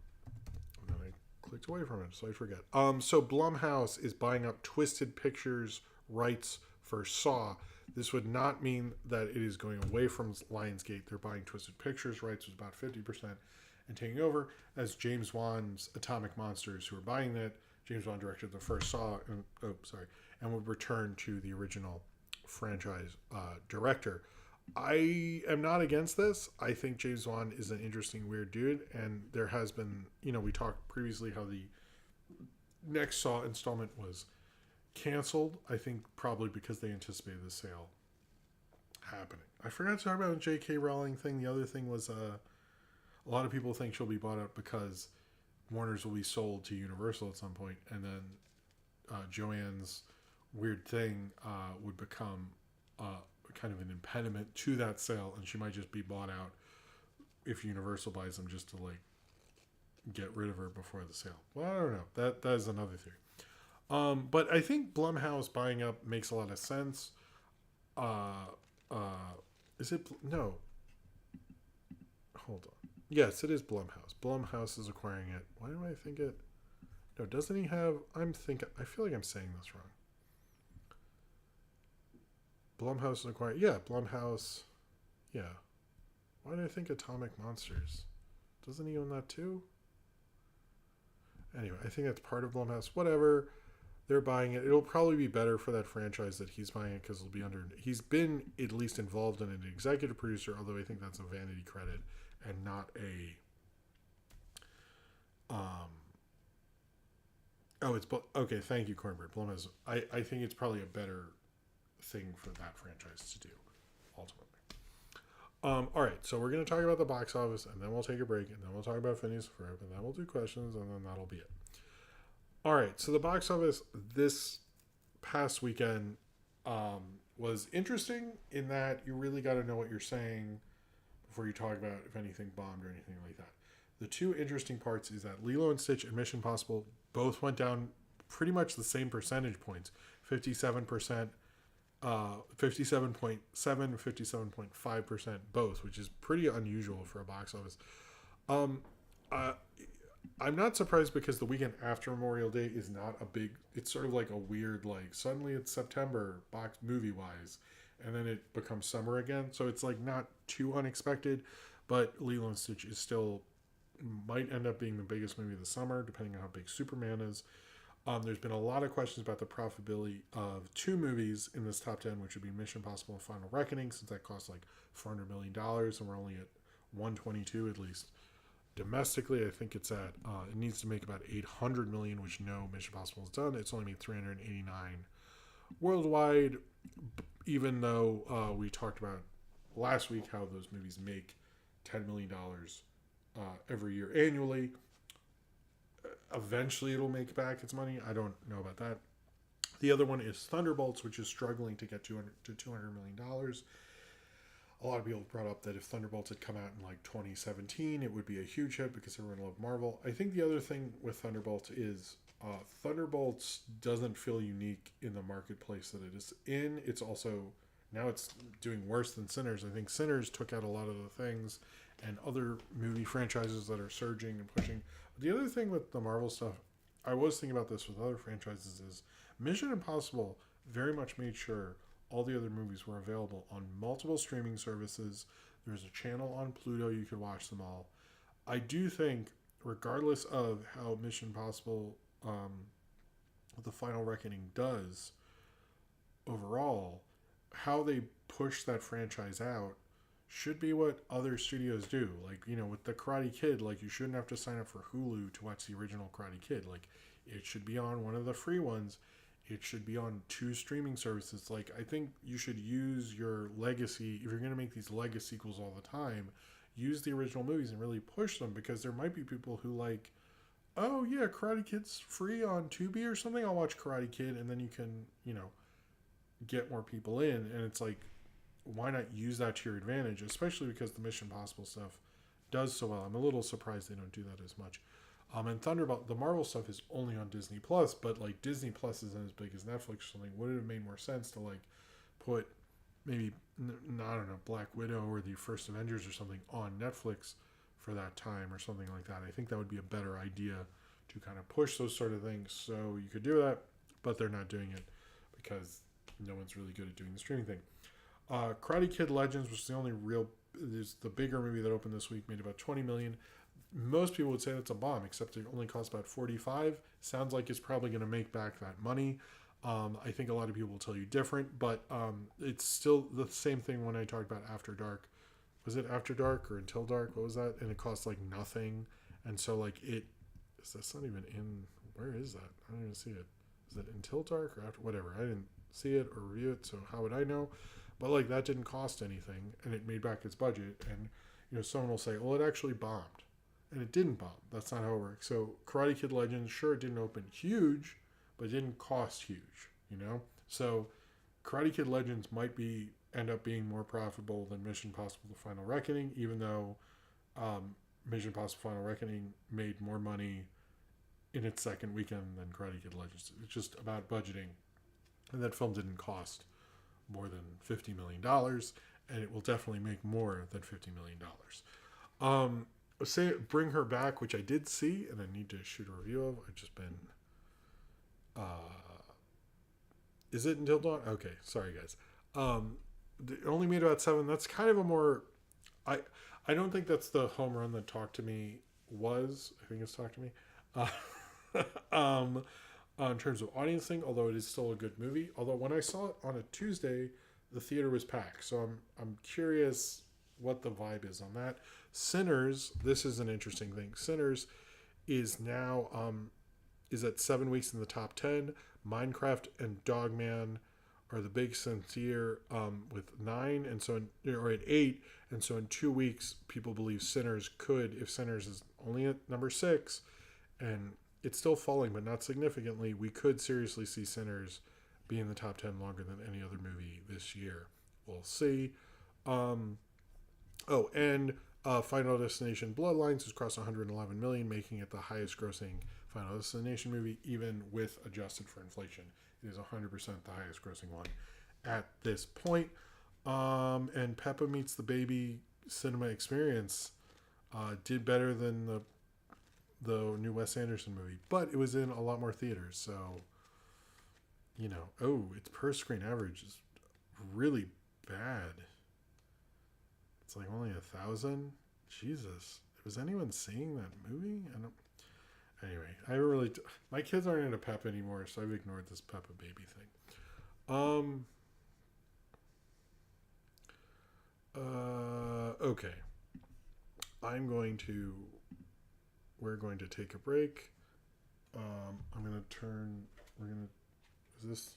then I clicked away from it, so I forget. So Blumhouse is buying up Twisted Pictures rights for Saw. This would not mean that it is going away from Lionsgate. They're buying Twisted Pictures rights, was about 50%, and taking over as James Wan's Atomic Monsters, who are buying that. James Wan directed the first Saw, and would return to the original franchise director. I am not against this. I think James Wan is an interesting, weird dude, and there has been, we talked previously how the next Saw installment was canceled. I think probably because they anticipated the sale happening. I forgot to talk about the J.K. Rowling thing. The other thing was a lot of people think she'll be bought out because Warner's will be sold to Universal at some point, and then Joanne's weird thing would become kind of an impediment to that sale, and she might just be bought out if Universal buys them just to like get rid of her before the sale. Well, I don't know. That is another theory. But I think Blumhouse buying up makes a lot of sense. Is it no? Hold on. Yes, it is Blumhouse. Blumhouse is acquiring it. Why do I think it? No, doesn't he have? I feel like I'm saying this wrong. Blumhouse is acquiring. Yeah, Blumhouse. Yeah. Why do I think Atomic Monsters? Doesn't he own that too? Anyway, I think that's part of Blumhouse. Whatever. They're buying it. It'll probably be better for that franchise that he's buying it because it'll be under. He's been at least involved in an executive producer, although I think that's a vanity credit and not a. It's okay. Thank you, Cornbread. Blumhouse. I think it's probably a better thing for that franchise to do, ultimately. All right, so we're going to talk about the box office, and then we'll take a break, and then we'll talk about Phineas and Ferb, and then we'll do questions, and then that'll be it. All right, so the box office this past weekend was interesting in that you really got to know what you're saying before you talk about if anything bombed or anything like that. The two interesting parts is that Lilo and Stitch and Mission Impossible both went down pretty much the same percentage points, 57% 57.7, 57.5% both, which is pretty unusual for a box office. Um, uh, I'm not surprised because the weekend after Memorial Day is not a big. It's sort of like a weird, like suddenly it's September box movie wise, and then it becomes summer again. So it's like not too unexpected, but Lilo and Stitch is still might end up being the biggest movie of the summer, depending on how big Superman is. There's been a lot of questions about the profitability of two movies in this top 10, which would be Mission Impossible and Final Reckoning, since that costs like $400 million, and we're only at 122 at least. Domestically, I think it's at, it needs to make about 800 million, which no Mission Impossible has done. It's only made 389 worldwide, even though we talked about last week how those movies make $10 million every year annually. Eventually it'll make back its money. I don't know about that. The other one is Thunderbolts, which is struggling to get $200 million. A lot of people have brought up that if Thunderbolts had come out in like 2017, it would be a huge hit because everyone loved Marvel. I think the other thing with Thunderbolts is Thunderbolts doesn't feel unique in the marketplace that it is in. It's also, now it's doing worse than Sinners. I think Sinners took out a lot of the things and other movie franchises that are surging and pushing. The other thing with the Marvel stuff, I was thinking about this with other franchises, is Mission Impossible very much made sure all the other movies were available on multiple streaming services. There's a channel on Pluto, you could watch them all. I do think, regardless of how Mission Impossible, The Final Reckoning does overall, how they push that franchise out should be what other studios do. Like, you know, with the Karate Kid, like, you shouldn't have to sign up for Hulu to watch the original Karate Kid. Like, it should be on one of the free ones. It should be on two streaming services. Like, I think you should use your legacy. If you're going to make these legacy sequels all the time, use the original movies and really push them, because there might be people who like, oh yeah, Karate Kid's free on Tubi or something. I'll watch Karate Kid, and then you can, you know, get more people in. And it's like, why not use that to your advantage, especially because the Mission Impossible stuff does so well. I'm a little surprised they don't do that as much. And Thunderbolt, the Marvel stuff is only on Disney Plus, but like Disney Plus isn't as big as Netflix or something. Would it have made more sense to like put maybe, I don't know, Black Widow or the first Avengers or something on Netflix for that time or something like that? I think that would be a better idea to kind of push those sort of things. So you could do that, but they're not doing it because no one's really good at doing the streaming thing. Karate Kid Legends, which is the only real, is the bigger movie that opened this week, made about 20 million. Most people would say that's a bomb, except it only costs about 45. Sounds like it's probably going to make back that money. I think a lot of people will tell you different, but it's still the same thing when I talked about After Dark. Was it After Dark or Until Dark? What was that? And it costs like nothing. And so like that's not even in, where is that? I don't even see it. Is it Until Dark or After? Whatever. I didn't see it or review it, so how would I know? But like, that didn't cost anything, and it made back its budget. And you know, someone will say, well, it actually bombed. And it didn't bomb. That's not how it works. So Karate Kid Legends, sure, it didn't open huge, but it didn't cost huge, you know? So Karate Kid Legends might end up being more profitable than Mission Impossible The Final Reckoning, even though Mission Impossible Final Reckoning made more money in its second weekend than Karate Kid Legends. It's just about budgeting. And that film didn't cost more than $50 million, and it will definitely make more than $50 million. Say Bring Her Back, which I did see and I need to shoot a review of. I've just been is it Until Dawn? Okay, sorry guys. It only made about 7. That's kind of a more, I don't think that's the home run that Talk to Me was. I think it's Talk to Me. In terms of audience thing, although it is still a good movie. Although when I saw it on a Tuesday, the theater was packed. So I'm curious what the vibe is on that. Sinners, this is an interesting thing. Sinners is now is at 7 weeks in the top 10. Minecraft and Dogman are the big sincere with 9, and so or at 8, and so in 2 weeks people believe Sinners could, if Sinners is only at number 6 and it's still falling but not significantly, we could seriously see Sinners be in the top 10 longer than any other movie this year. We'll see. Final Destination Bloodlines has crossed 111 million, making it the highest grossing Final Destination movie, even with adjusted for inflation. It is 100% the highest grossing one. at this point. And Peppa Meets the Baby cinema experience did better than the new Wes Anderson movie, but it was in a lot more theaters. So, its per screen average is really bad. It's like only 1,000. Jesus, was anyone seeing that movie? I don't. Anyway, I haven't really. My kids aren't into Peppa anymore, so I've ignored this Peppa Baby thing. Okay. I'm going to. We're going to take a break. I'm gonna turn. We're gonna. Is this?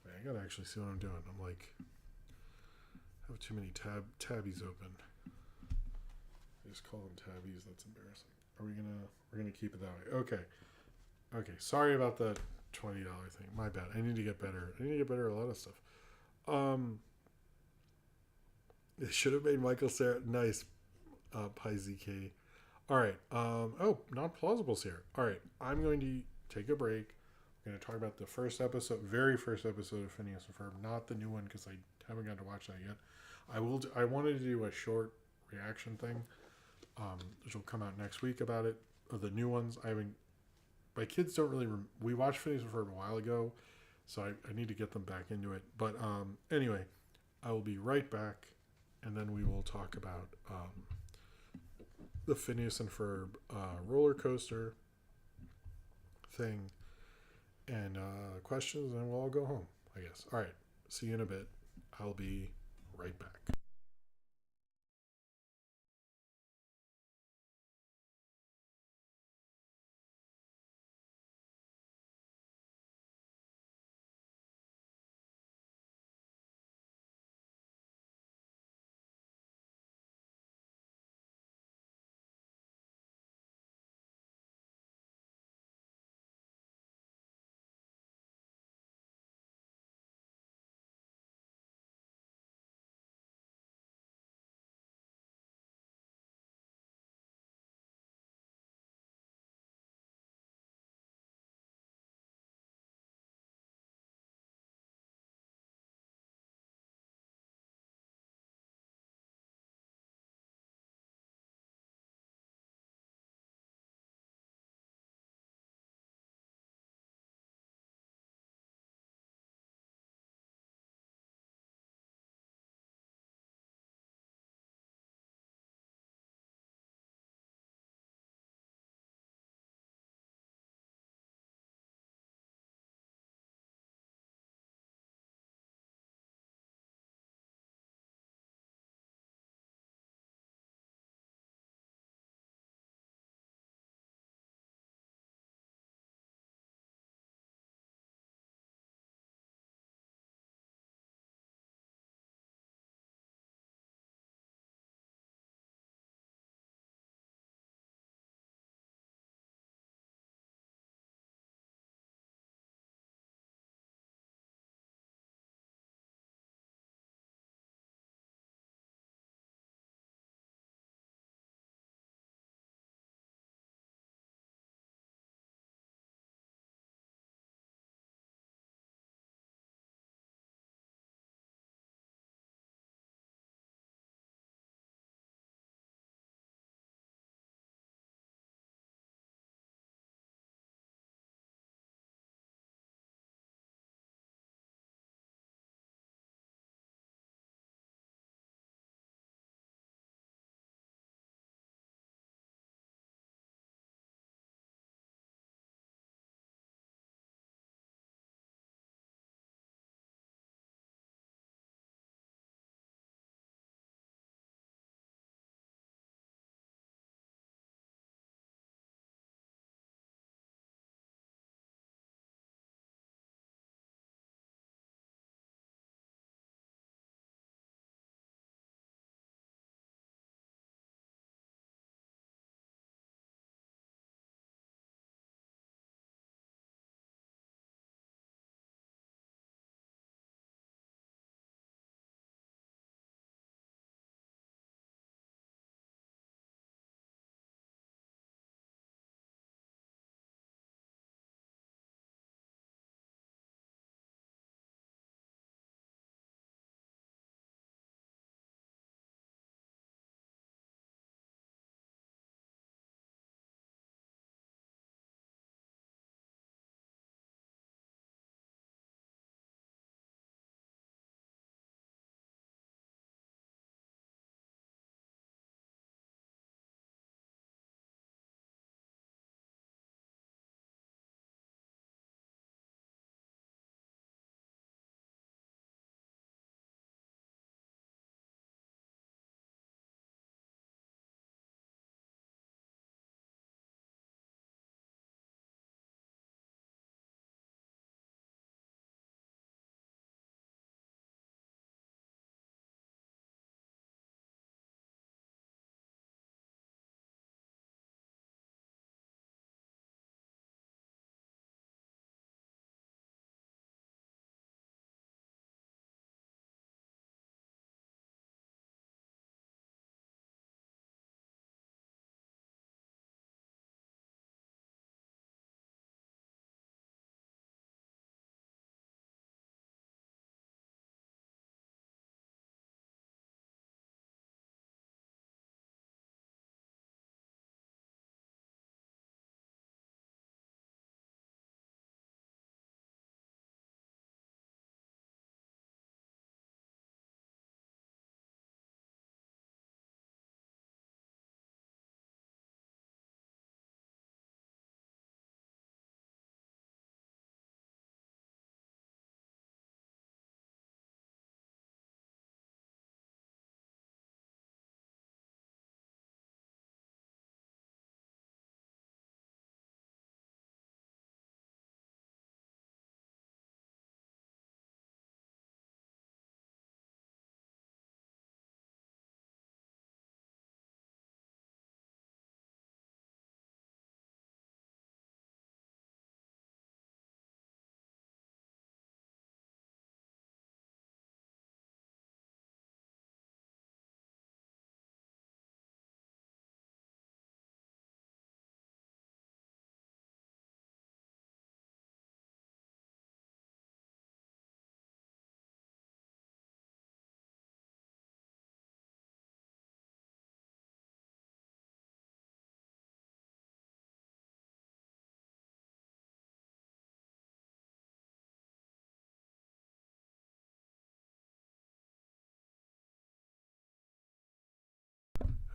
Wait, I gotta actually see what I'm doing. I'm like. I have too many tabbies open. I just call them tabbies. That's embarrassing. We're gonna keep it that way. Okay. Sorry about the $20 thing. My bad. I need to get better. I need to get better at a lot of stuff. It should have made Michael Sarah nice. Pi ZK. All right. Not plausible's here. All right. I'm going to take a break. We're going to talk about the very first episode of Phineas and Ferb, not the new one because I haven't gotten to watch that yet. I wanted to do a short reaction thing, which will come out next week about it. Of the new ones, I haven't. My kids don't really. We watched Phineas and Ferb a while ago, so I need to get them back into it. But anyway, I will be right back, and then we will talk about the Phineas and Ferb roller coaster thing and questions, and we'll all go home, I guess. All right. See you in a bit. I'll be right back.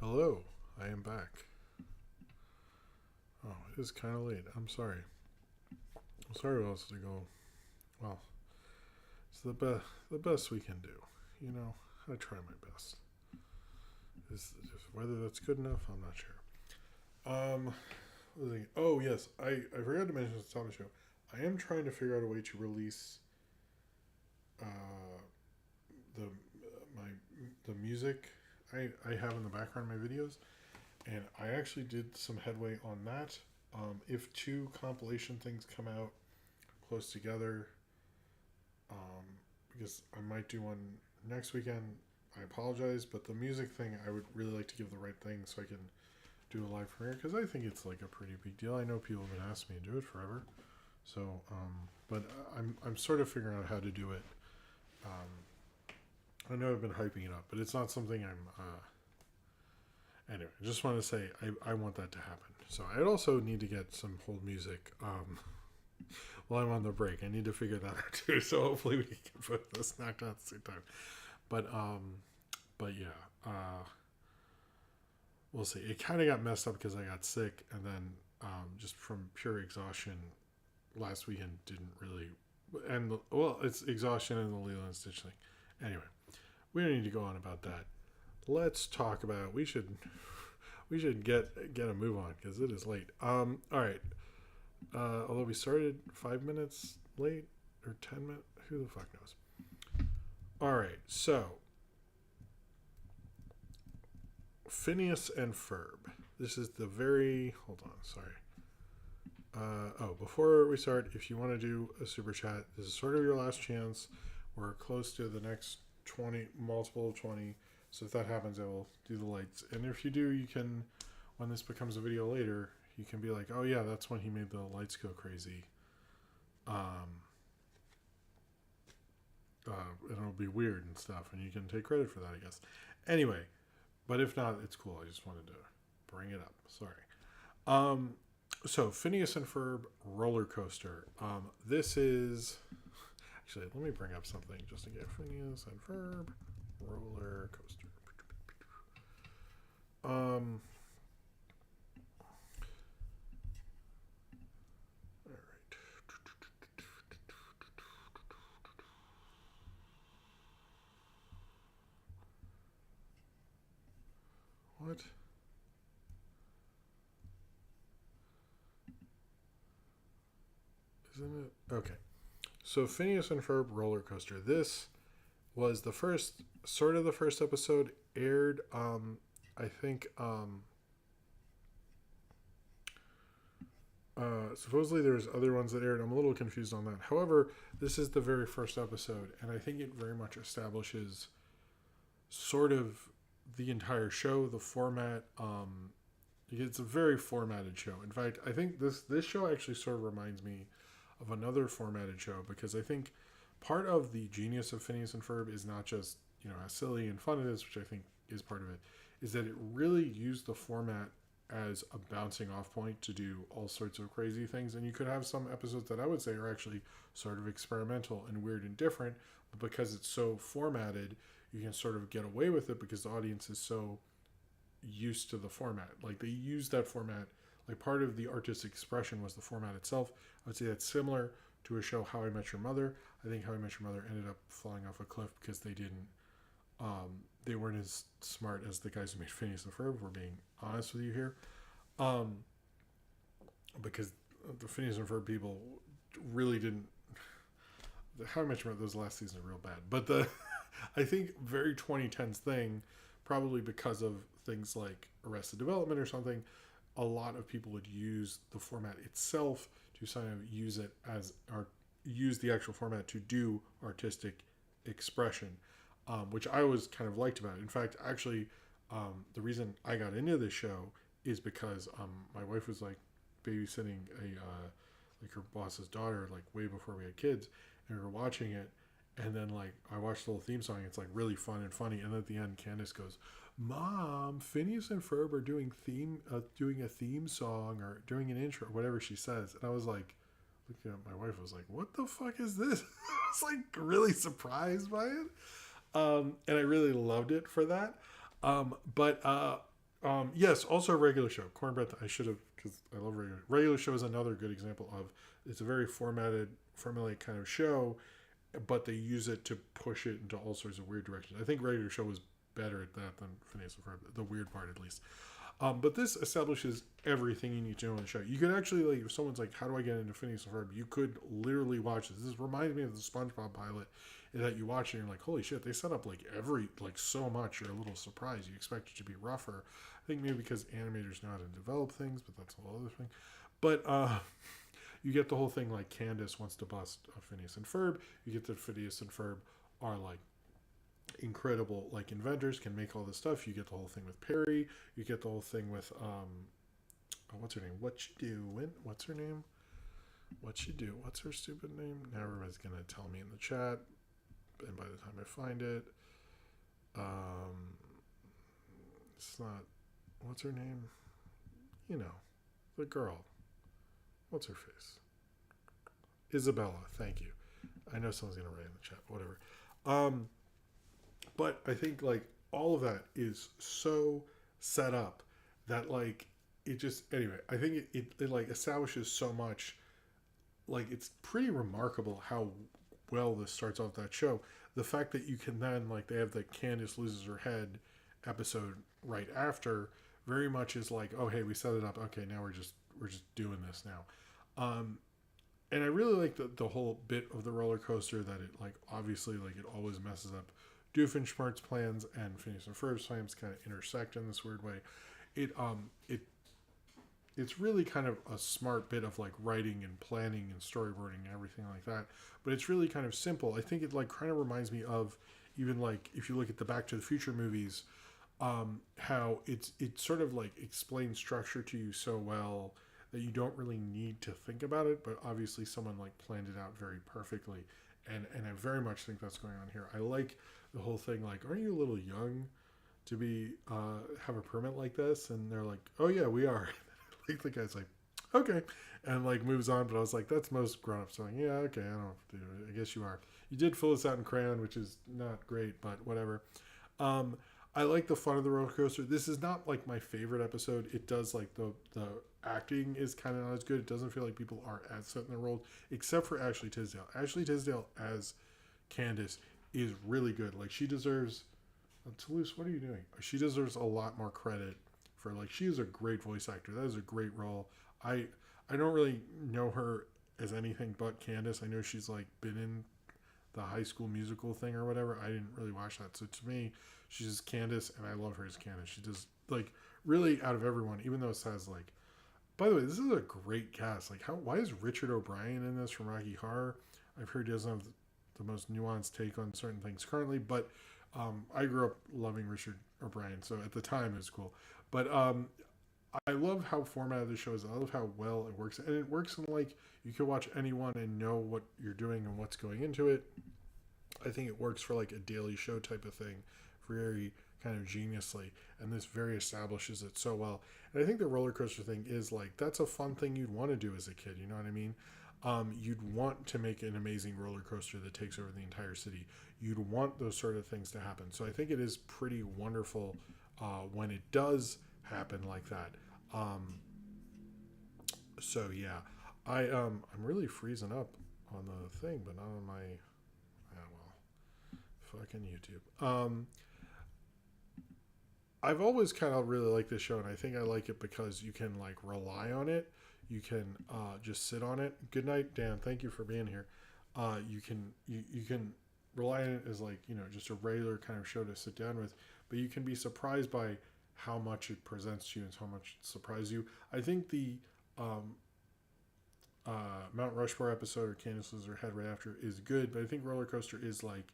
Hello, I am back. Oh, it is kind of late. I'm sorry. I'm sorry what else to go. Well, it's the best we can do. You know, I try my best. Whether that's good enough, I'm not sure. Oh yes, I forgot to mention at the top of the show. I am trying to figure out a way to release uh, the my the music I have in the background of my videos, and I actually did some headway on that. If two compilation things come out close together, um, because I might do one next weekend. I apologize, but the music thing I would really like to give the right thing so I can do a live premiere because I think it's like a pretty big deal. I know people have been asking me to do it forever, so but I'm sort of figuring out how to do it. I know I've been hyping it up, but it's not something I'm. Anyway, I just want to say I want that to happen. So I also need to get some hold music while I'm on the break. I need to figure that out too. So hopefully we can put this knocked out at the same time. But yeah, we'll see. It kind of got messed up because I got sick, and then just from pure exhaustion, last weekend didn't really. And well, it's exhaustion and the Lilo and Stitch thing. Anyway, we don't need to go on about that. Let's talk about. We should get a move on because it is late. All right. Although we started 5 minutes late or 10 minutes, who the fuck knows? All right, so Phineas and Ferb. This is the very. Hold on, sorry. Before we start, if you want to do a super chat, this is sort of your last chance. We're close to the next 20, multiple of 20. So if that happens, I will do the lights. And if you do, you can, when this becomes a video later, you can be like, oh yeah, that's when he made the lights go crazy. And it'll be weird and stuff, and you can take credit for that, I guess. Anyway, but if not, it's cool. I just wanted to bring it up. Sorry. So Phineas and Ferb roller coaster. This is actually. Let me bring up something just to get Phineas and Ferb roller coaster. All right. What? Isn't it? Okay. So Phineas and Ferb roller coaster. This was the first episode aired. I think supposedly there's other ones that aired. I'm a little confused on that. However, this is the very first episode, and I think it very much establishes sort of the entire show, the format. It's a very formatted show. In fact, I think this show actually sort of reminds me of another formatted show because I think part of the genius of Phineas and Ferb is not just how silly and fun it is, which I think is part of it, is that it really used the format as a bouncing off point to do all sorts of crazy things. And you could have some episodes that I would say are actually sort of experimental and weird and different, but because it's so formatted, you can sort of get away with it because the audience is so used to the format. Like they use that format, like part of the artistic expression was the format itself. I would say that's similar to a show How I Met Your Mother. I think How I Met Your Mother ended up falling off a cliff because they weren't as smart as the guys who made Phineas and Ferb. We're being honest with you here, because the Phineas and Ferb people really didn't. How I Met Your Mother, those last season are real bad, but I think very 2010s thing, probably because of things like Arrested Development or something. A lot of people would use the format itself to sort of use it as use the actual format to do artistic expression, which I always kind of liked about it. In fact, actually, the reason I got into this show is because my wife was like babysitting like her boss's daughter like way before we had kids, and we were watching it, and then like I watched the little theme song. It's like really fun and funny, and at the end, Candace goes, "Mom, Phineas and Ferb are doing a theme song or doing an intro," whatever she says, and I was like, looking at my wife, I was like, "What the fuck is this?" I was like really surprised by it, and I really loved it for that. But Yes, also a regular show. Cornbread. I should have, because I love regular. Regular show is another good example of, it's a very formulaic kind of show, but they use it to push it into all sorts of weird directions. I think regular show was better at that than Phineas and Ferb, the weird part at least. But this establishes everything you need to know on the show. You could actually, like, if someone's like, "How do I get into Phineas and Ferb?" You could literally watch this. This reminds me of the SpongeBob pilot, in that you watch it and you're like, "Holy shit!" They set up like so much. You're a little surprised. You expect it to be rougher. I think maybe because animators know how to develop things, but that's a whole other thing. But you get the whole thing like Candace wants to bust Phineas and Ferb. You get that Phineas and Ferb are like incredible like inventors, can make all this stuff. You get the whole thing with Perry. You get the whole thing with what's her name? What she do? What's her name? What she do? What's her stupid name? Now everybody's gonna tell me in the chat, and by the time I find it, it's not. What's her name? You know, the girl. What's her face? Isabella. Thank you. I know someone's gonna write in the chat. Whatever. But I think like all of that is so set up that like it just, anyway, I think it like establishes so much. Like it's pretty remarkable how well this starts off that show. The fact that you can then, like, they have the Candace loses her head episode right after, very much is like, oh hey, we set it up, okay, now we're just doing this now. And I really like the whole bit of the roller coaster, that it like obviously like it always messes up Doofenshmirtz's plans and Phineas and Ferb's plans kind of intersect in this weird way. It's really kind of a smart bit of like writing and planning and storyboarding and everything like that. But it's really kind of simple. I think it like kind of reminds me of, even like if you look at the Back to the Future movies, how it sort of like explains structure to you so well that you don't really need to think about it. But obviously someone like planned it out very perfectly. And I very much think that's going on here. I like the whole thing, like, aren't you a little young to be have a permit like this? And they're like, oh yeah, we are. Like the guy's like, okay, and like moves on. But I was like, that's most grown-ups saying, yeah, okay, I don't have to do it. I guess you are. You did fill us out in crayon, which is not great, but whatever. I like the fun of the roller coaster. This is not like my favorite episode. It does like the acting is kind of not as good. It doesn't feel like people are as set in their role, except for Ashley Tisdale. Ashley Tisdale as Candace is really good. Like she deserves. Toulouse, what are you doing? She deserves a lot more credit for, like, she is a great voice actor. That is a great role. I don't really know her as anything but Candace. I know she's like been in the High School Musical thing or whatever. I didn't really watch that. So to me, she's just Candace, and I love her as Candace. She does, like, really out of everyone, even though it says, like, by the way, this is a great cast. Like, why is Richard O'Brien in this from Rocky Horror? I've heard he doesn't have the most nuanced take on certain things currently, but I grew up loving Richard O'Brien, so at the time it was cool. But I love how formatted the show is. I love how well it works. And it works in, like, you can watch anyone and know what you're doing and what's going into it. I think it works for, like, a daily show type of thing very kind of geniusly. And this very establishes it so well. And I think the roller coaster thing is, like, that's a fun thing you'd want to do as a kid. You know what I mean? You'd want to make an amazing roller coaster that takes over the entire city. You'd want those sort of things to happen. So I think it is pretty wonderful when it does happen like that. So yeah, I'm really freezing up on the thing, but not on my fucking YouTube. I've always kind of really liked this show, and I think I like it because you can, like, rely on it. You can just sit on it. Good night, Dan. Thank you for being here. You can rely on it as, like, you know, just a regular kind of show to sit down with, but you can be surprised by how much it presents to you and how much it surprises you. I think the Mount Rushmore episode, or Candace Loses Her Head right after, is good, but I think Roller Coaster is, like,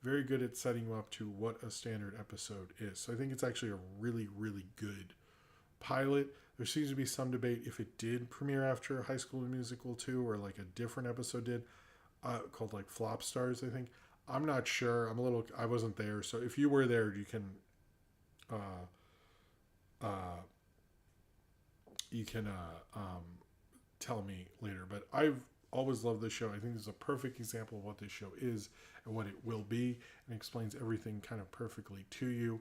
very good at setting you up to what a standard episode is. So I think it's actually a really, really good pilot. There seems to be some debate if it did premiere after High School Musical 2, or like a different episode did, called like Flop Stars, I think. I'm not sure. I wasn't there. So if you were there, you can tell me later. But I've always loved this show. I think this is a perfect example of what this show is and what it will be, and explains everything kind of perfectly to you.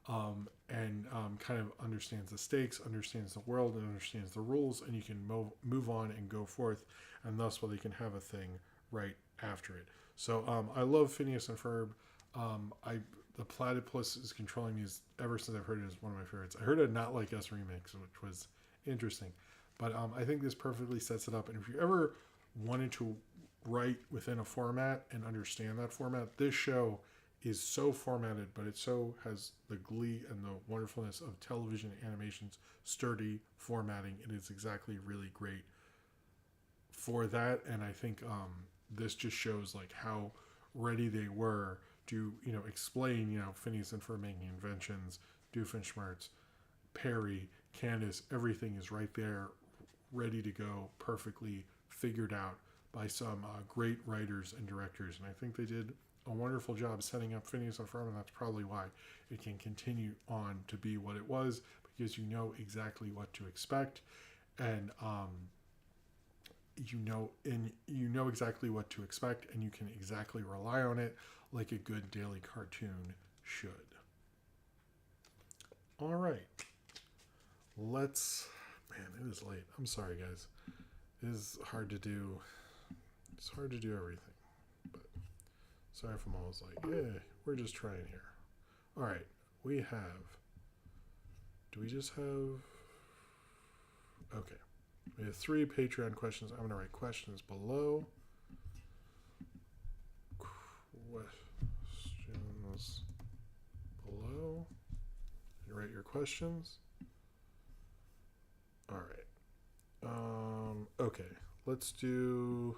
And kind of understands the stakes, understands the world, and understands the rules, and you can move on and go forth, and thus, well, you can have a thing right after it. So I love Phineas and Ferb. The Platypus is Controlling Me ever since I've heard it is one of my favorites. I heard a Not Like Us remix, which was interesting, but I think this perfectly sets it up. And if you ever wanted to write within a format and understand that format, this show is so formatted, but it so has the glee and the wonderfulness of television animation's sturdy formatting. It is exactly really great for that, and I think this just shows like how ready they were to explain Phineas and Ferb making inventions, Doofenshmirtz, Perry, Candace, everything is right there, ready to go, perfectly figured out by some great writers and directors, and I think they did a wonderful job setting up Phineas and Ferb, and that's probably why it can continue on to be what it was, because you know exactly what to expect, and you know exactly what to expect, and you can exactly rely on it like a good daily cartoon should. All right, man, it is late. I'm sorry, guys. It is hard to do. It's hard to do everything, but sorry if I'm always like, yeah, we're just trying here. All right, do we just have, okay. We have 3 Patreon questions. I'm going to write questions below. Questions below. You write your questions. All right. Okay. Let's do.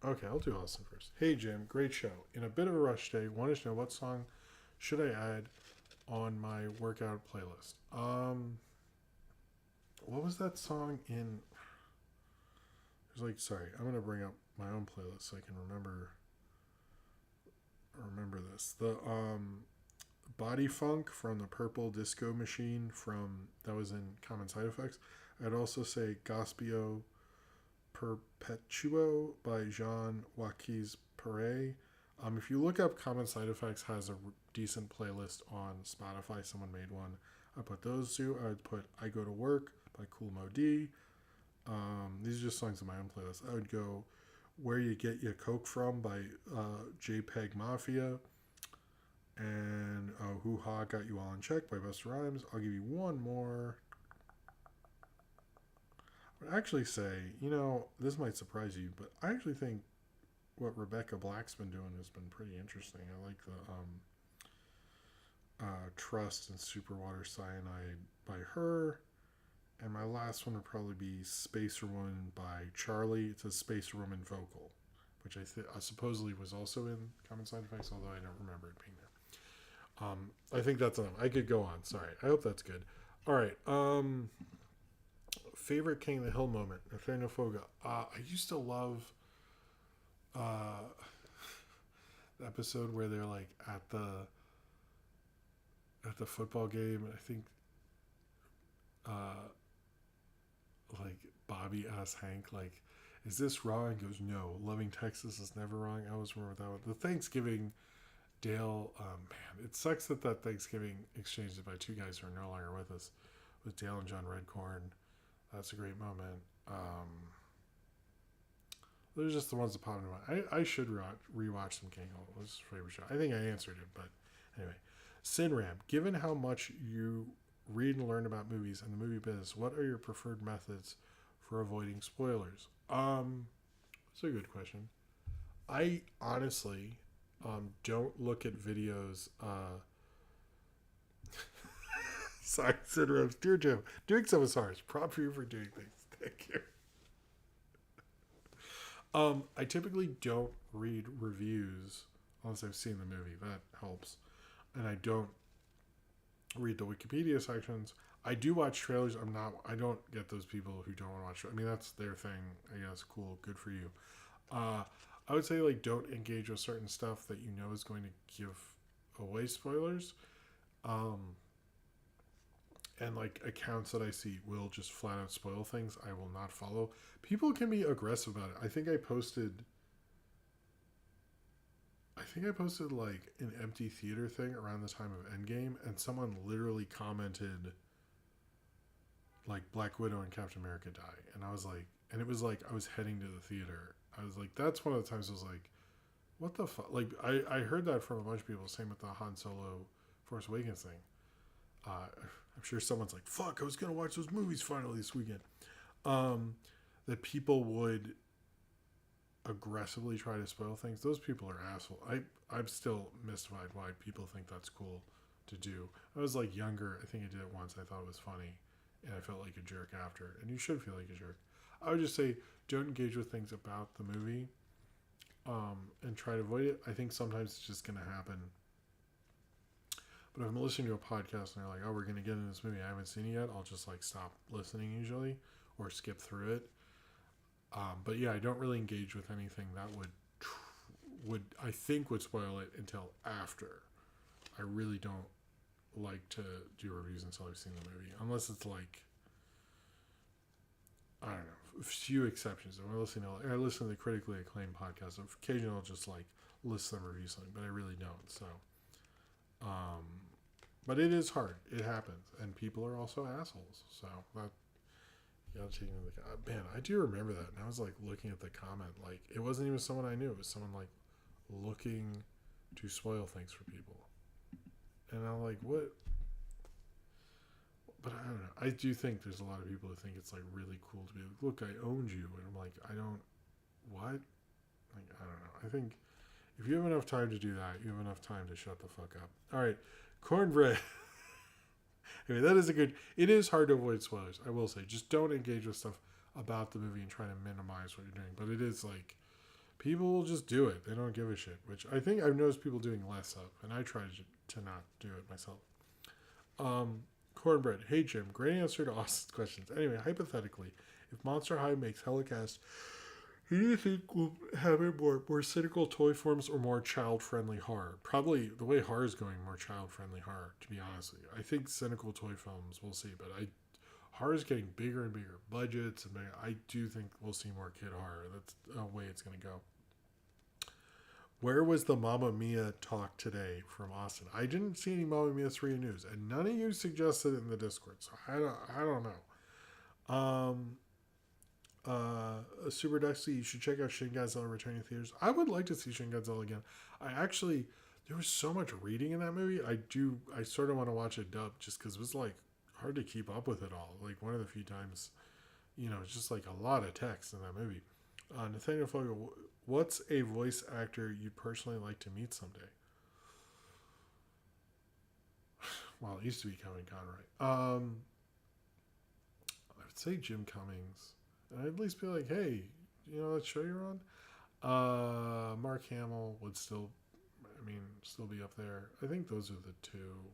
Okay, I'll do Austin first. Hey, Jim. Great show. In a bit of a rush today, wanted to know what song should I add on my workout playlist. What was that song in? It was like, sorry, I'm gonna bring up my own playlist so I can remember this. The Body Funk from the Purple Disco Machine that was in Common Side Effects. I'd also say Gospio Perpetuo by Jean Joaquin Perret. If you look up Common Side Effects has a decent playlist on Spotify. Someone made one. I put those 2. I would put I Go to Work by Kool Moe Dee. These are just songs in my own playlist. I would go Where You Get Your Coke From by JPEG Mafia. And Hoo Ha Got You All in Check by Busta Rhymes. I'll give you one more. I would actually say, this might surprise you, but I actually think what Rebecca Black's been doing has been pretty interesting. I like the Trust and Superwater Cyanide by her. And my last one would probably be Spacer Woman by Charlie. It's a Spacer Woman vocal, which I supposedly was also in Common Side Effects, although I don't remember it being there. I think that's enough. I could go on. Sorry. I hope that's good. All right. Favorite King of the Hill moment, Nathaniel Foga. I used to love the episode where they're like at the football game. I think like Bobby asks Hank, like, is this wrong? He goes, no, loving Texas is never wrong. I always remember that one. The Thanksgiving Dale, man, it sucks that Thanksgiving exchange is by 2 guys who are no longer with us, with Dale and John Redcorn. That's a great moment. Those are just the ones that pop into mind. I should rewatch some King Hill. It was his favorite show. I think I answered it, but anyway. Sinram, given how much you read and learn about movies and the movie business, what are your preferred methods for avoiding spoilers? That's a good question. I honestly don't look at videos. Sorry, Sinram. Dear Jim, doing some is hard. Prop you for doing things. Thank you. I typically don't read reviews unless I've seen the movie. That helps. And I don't read the Wikipedia sections. I do watch trailers. I don't get those people who don't want to watch. I mean, that's their thing. I guess. Cool. Good for you. I would say, like, don't engage with certain stuff that you know is going to give away spoilers. And, like, accounts that I see will just flat out spoil things. I will not follow. People can be aggressive about it. I think think I posted like an empty theater thing around the time of Endgame, and someone literally commented like Black Widow and Captain America die, and I was like, and it was like I was heading to the theater. I was like, that's one of the times I was like, what the fuck? Like I heard that from a bunch of people. Same with the Han Solo Force Awakens thing. I'm sure someone's like, fuck, I was gonna watch those movies finally this weekend. That people would aggressively try to spoil things. Those people are assholes. I'm still mystified why people think that's cool to do. I was like younger. I think I did it once. I thought it was funny, and I felt like a jerk after. And you should feel like a jerk. I would just say don't engage with things about the movie, and try to avoid it. I think sometimes it's just going to happen. But if I'm listening to a podcast and they're like, "Oh, we're going to get into this movie. I haven't seen it yet," I'll just like stop listening usually or skip through it. But yeah, I don't really engage with anything that would I think would spoil it until after. I really don't like to do reviews until I've seen the movie, unless it's like, I don't know, a few exceptions. If I listen to the critically acclaimed podcast. Occasionally I'll just like list them, review something, but I really don't. So, but it is hard. It happens, and people are also assholes. So that. Yeah, man, I do remember that. And I was like looking at the comment, like it wasn't even someone I knew. It was someone like looking to spoil things for people. And I'm like, what? But I don't know. I do think there's a lot of people who think it's like really cool to be like, look, I owned you. And I'm like, I don't, what? Like, I don't know. I think if you have enough time to do that, you have enough time to shut the fuck up. All right. Cornbread. Anyway, that is it is hard to avoid spoilers, I will say. Just don't engage with stuff about the movie and try to minimize what you're doing. But it is like, people will just do it. They don't give a shit, which I think I've noticed people doing less of, and I try to not do it myself. Cornbread. Hey, Jim. Great answer to Austin's questions. Anyway, hypothetically, if Monster High makes Helicast, who do you think will have it more cynical toy forms or more child-friendly horror? Probably the way horror is going, more child-friendly horror, to be honest with you. I think cynical toy films, we'll see, but horror is getting bigger and bigger budgets, and I do think we'll see more kid horror. That's the way it's going to go. Where was the Mamma Mia talk today from Austin? I didn't see any Mamma Mia 3 news, and none of you suggested it in the Discord, so I don't know. Super Dusty, you should check out Shin Godzilla returning to theaters. I would like to see Shin Godzilla again. There was so much reading in that movie. I sort of want to watch it dubbed just because it was like hard to keep up with it all. Like one of the few times, it's just like a lot of text in that movie. Nathaniel Fogel, what's a voice actor you'd personally like to meet someday? Well, it used to be Kevin Conroy. I would say Jim Cummings. And I'd at least be like, hey, that show you're on? Mark Hamill would still be up there. I think those are the two.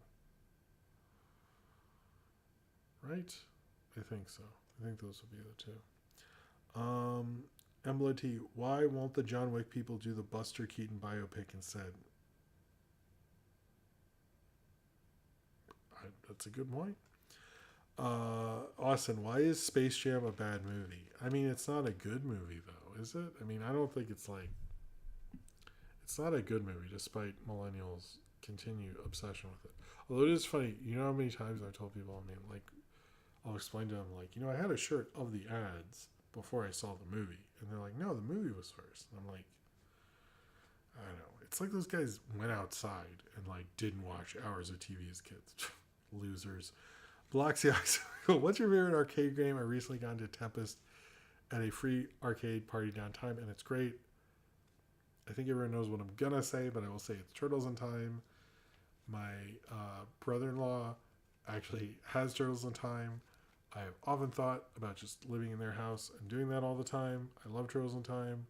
Right? I think so. I think those would be the two. Embla T, why won't the John Wick people do the Buster Keaton biopic instead? That's a good point. Austin, why is Space Jam a bad movie? I mean, it's not a good movie, though, is it? I mean, I don't think it's not a good movie, despite millennials' continued obsession with it. Although it is funny, how many times I've told people, I'll explain to them, I had a shirt of the ads before I saw the movie. And they're like, no, the movie was first. And I'm like, I don't know. It's like those guys went outside and, didn't watch hours of TV as kids. Losers. Bloxiox, what's your favorite arcade game? I recently got into Tempest at a free arcade party downtime, and it's great. I think everyone knows what I'm going to say, but I will say it's Turtles in Time. My brother-in-law actually has Turtles in Time. I have often thought about just living in their house and doing that all the time. I love Turtles in Time.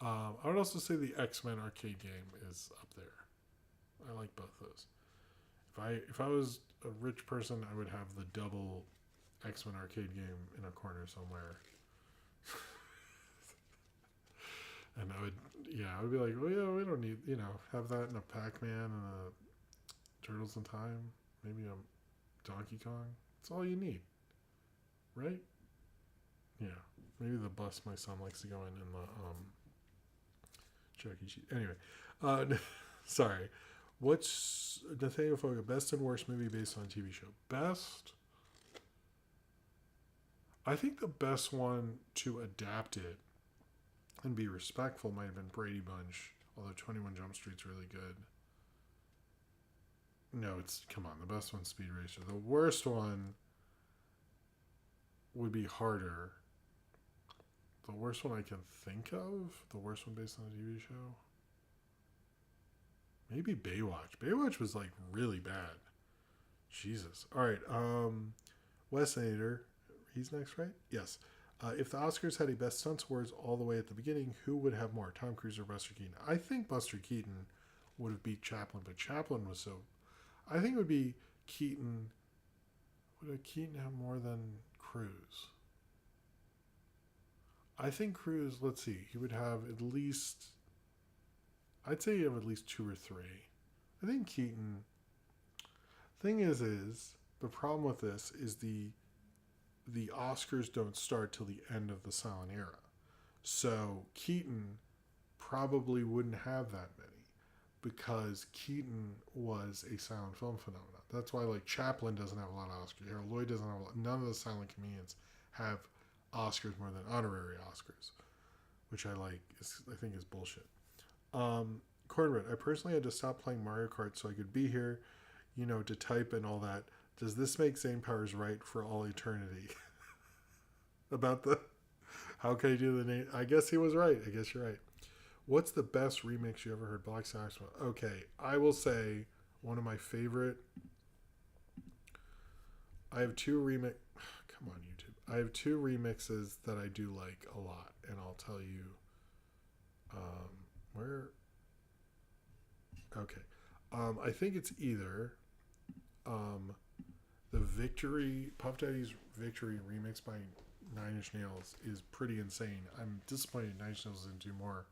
I would also say the X-Men arcade game is up there. I like both those. If I was a rich person, I would have the double X-Men arcade game in a corner somewhere. And I would be like, well, yeah, we don't need, have that in a Pac-Man and a Turtles in Time, maybe a Donkey Kong. That's all you need, right? Yeah, maybe the bus my son likes to go in the Chuck E. Cheese. Anyway, sorry. What's Nathaniel Foga best and worst movie based on a TV show? Best. I think the best one to adapt it and be respectful might have been Brady Bunch, although 21 Jump Street's really good. No, it's come on. The best one's Speed Racer. The worst one would be harder. The worst one I can think of. The worst one based on a TV show. Maybe Baywatch. Baywatch was like really bad. Jesus. All right. Wes Nader. He's next, right? Yes. If the Oscars had a Best Stunts Awards all the way at the beginning, who would have more, Tom Cruise or Buster Keaton? I think Buster Keaton would have beat Chaplin, but Chaplin was so. I think it would be Keaton. Would Keaton have more than Cruise? I think Cruise. Let's see. He would have at least. I'd say he'd have at least 2 or 3. I think Keaton. Thing is the problem with this is the Oscars don't start till the end of the silent era. So Keaton probably wouldn't have that many because Keaton was a silent film phenomenon. That's why like Chaplin doesn't have a lot of Oscars. Harold Lloyd doesn't have a lot. None of the silent comedians have Oscars more than honorary Oscars, which I think is bullshit. Cornbread, I personally had to stop playing Mario Kart so I could be here, to type and all that. Does this make Zane Powers right for all eternity? About how can I do the name? I guess he was right. I guess you're right. What's the best remix you ever heard? Black Saxophone. Okay, I will say one of my favorite. I have 2 remix. Come on, YouTube. I have 2 remixes that I do like a lot, and I'll tell you. Where? Okay. I think it's either the Victory, Puff Daddy's Victory remix by 9 Inch Nails is pretty insane. I'm disappointed 9 Inch Nails didn't do more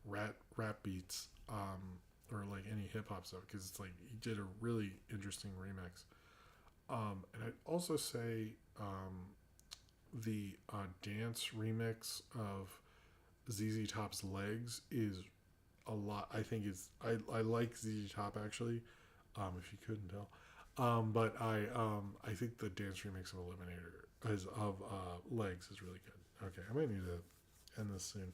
rap beats or like any hip hop stuff because it's like he did a really interesting remix. And I'd also say the dance remix of ZZ Top's Legs is a lot. I think I like ZZ Top actually, if you couldn't tell. But I think the dance remix of Eliminator of Legs is really good. Okay, I might need to end this soon.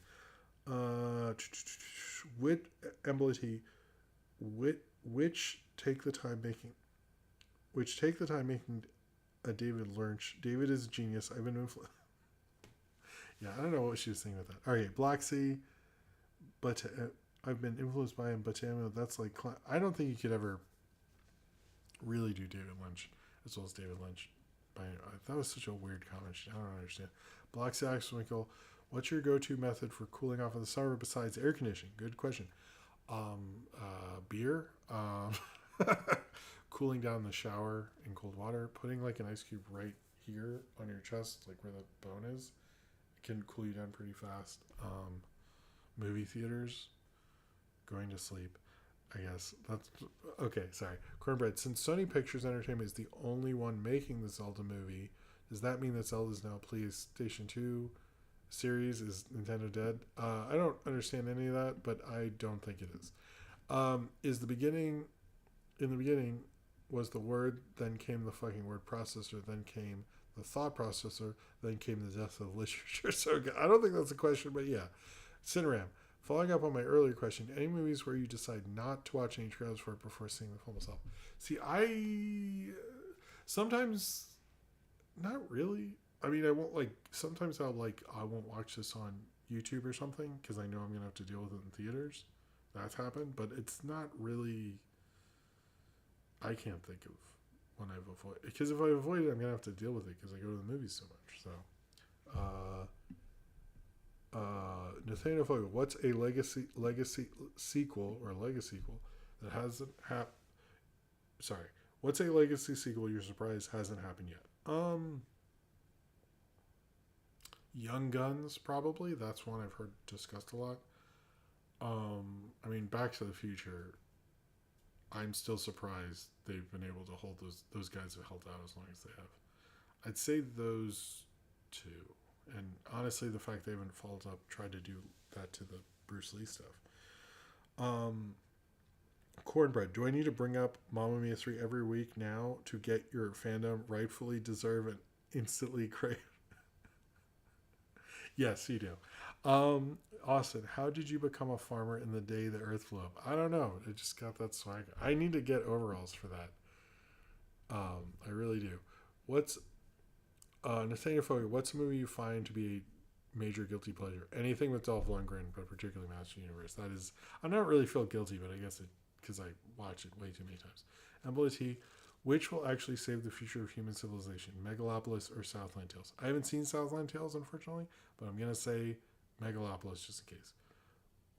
Wit embellity, which take the time making a David Lynch. David is a genius. I've been influenced. Yeah, I don't know what she was saying with that. All right, Black Sea, but I've been influenced by him. But that's like I don't think you could ever really do David Lynch as well as David Lynch. That was such a weird comment. I don't understand. Black Sax Winkle, what's your go-to method for cooling off in the summer besides air conditioning? Good question. Beer. Cooling down the shower in cold water. Putting like an ice cube right here on your chest, like where the bone is. It can cool you down pretty fast. Movie theaters. Going to sleep. I guess that's okay. Sorry, Cornbread. Since Sony Pictures Entertainment is the only one making the Zelda movie, does that mean that Zelda is now PlayStation 2 series? Is Nintendo dead? I don't understand any of that, but I don't think it is. Is the beginning? In the beginning, was the word, then came the fucking word processor, then came the thought processor, then came the death of literature. So I don't think that's a question, but yeah, Cineram. Following up on my earlier question, any movies where you decide not to watch any trailers for it before seeing the film itself? See, I sometimes not really. I mean, I won't sometimes I won't watch this on YouTube or something because I know I'm gonna have to deal with it in theaters. That's happened, but it's not really. I can't think of when I've avoided because if I avoid it, I'm gonna have to deal with it because I go to the movies so much. So. Nathaniel Fogel, what's a legacy sequel or a legacy sequel that hasn't happened? Sorry, what's a legacy sequel you're surprised hasn't happened yet? Young Guns, probably. That's one I've heard discussed a lot. I mean, Back to the Future. I'm still surprised they've been able to hold those guys have held out as long as they have. I'd say those two. And honestly, the fact they haven't followed up, tried to do that to the Bruce Lee stuff. Cornbread. Do I need to bring up Mamma Mia 3 every week now to get your fandom rightfully deserve and instantly crave? Yes, you do. Austin, how did you become a farmer in the day the earth flew up? I don't know. I just got that swag. I need to get overalls for that. I really do. What's Nathaniel Fogel, what's a movie you find to be a major guilty pleasure? Anything with Dolph Lundgren, but particularly Master Universe. That is, I don't really feel guilty, but I guess it because I watch it way too many times. Emily T, which will actually save the future of human civilization, Megalopolis or Southland Tales? I haven't seen Southland Tales, unfortunately, but I'm gonna say Megalopolis just in case.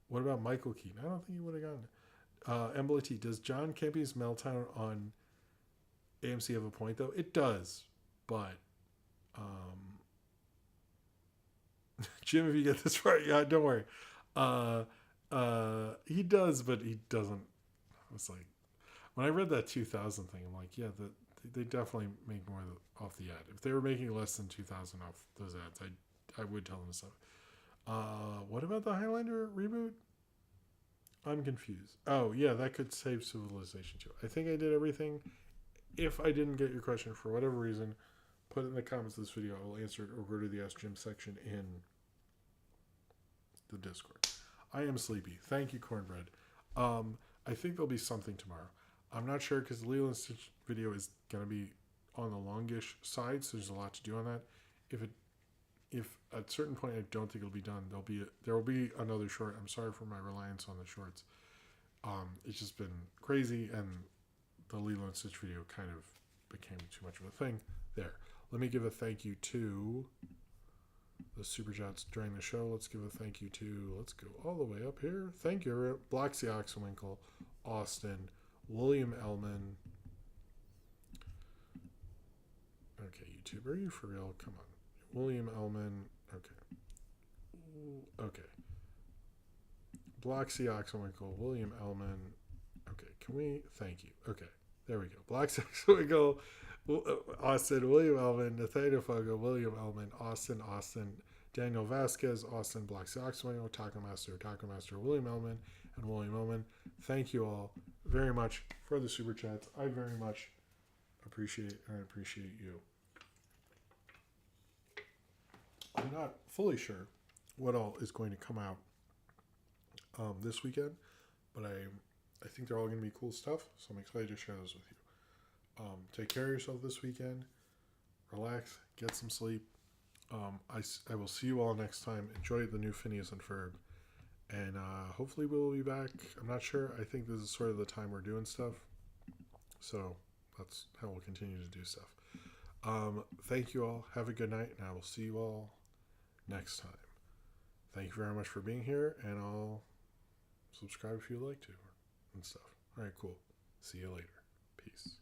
What about Michael Keaton? I don't think he would have gotten it. Emily T, does John Campy's Meltdown on AMC have a point though? It does, but um, Jim, if you get this right, yeah, don't worry. He does, but he doesn't. It's like when I read that 2000 thing, I'm like, yeah, they definitely make more off the ad. If they were making less than 2000 off those ads, I would tell them to stop. What about the Highlander reboot? I'm confused. Oh yeah, that could save Civilization too. I think I did everything. If I didn't get your question for whatever reason, put it in the comments of this video. I will answer it or go to the Ask Jim section in the Discord. I am sleepy. Thank you, Cornbread. I think there'll be something tomorrow. I'm not sure because the Lilo and Stitch video is going to be on the longish side, so there's a lot to do on that. If at a certain point I don't think it'll be done, there will be another short. I'm sorry for my reliance on the shorts. It's just been crazy, and the Lilo and Stitch video kind of became too much of a thing. There. Let me give a thank you to the super chats during the show. Let's give a thank you to, let's go all the way up here. Thank you, Blacksy Oxenwinkle, Austin, William Ellman. Okay, YouTube, are you for real? Come on. William Ellman. Okay. Blacksy Oxenwinkle, William Ellman. Okay, can we? Thank you. Okay, there we go. Blacksy Oxenwinkle, Austin, William Ellman, Nathaniel Fogo, William Ellman, Austin, Daniel Vasquez, Austin, Black Soxwing, Taco Master, William Ellman, and William Ellman. Thank you all very much for the super chats. I very much appreciate it, and I appreciate you. I'm not fully sure what all is going to come out this weekend, but I think they're all going to be cool stuff, so I'm excited to share those with you. Take care of yourself this weekend. Relax. Get some sleep. I will see you all next time. Enjoy the new Phineas and Ferb. And hopefully we'll be back. I'm not sure. I think this is sort of the time we're doing stuff. So that's how we'll continue to do stuff. Thank you all. Have a good night. And I will see you all next time. Thank you very much for being here. And I'll subscribe if you'd like to and stuff. All right, cool. See you later. Peace.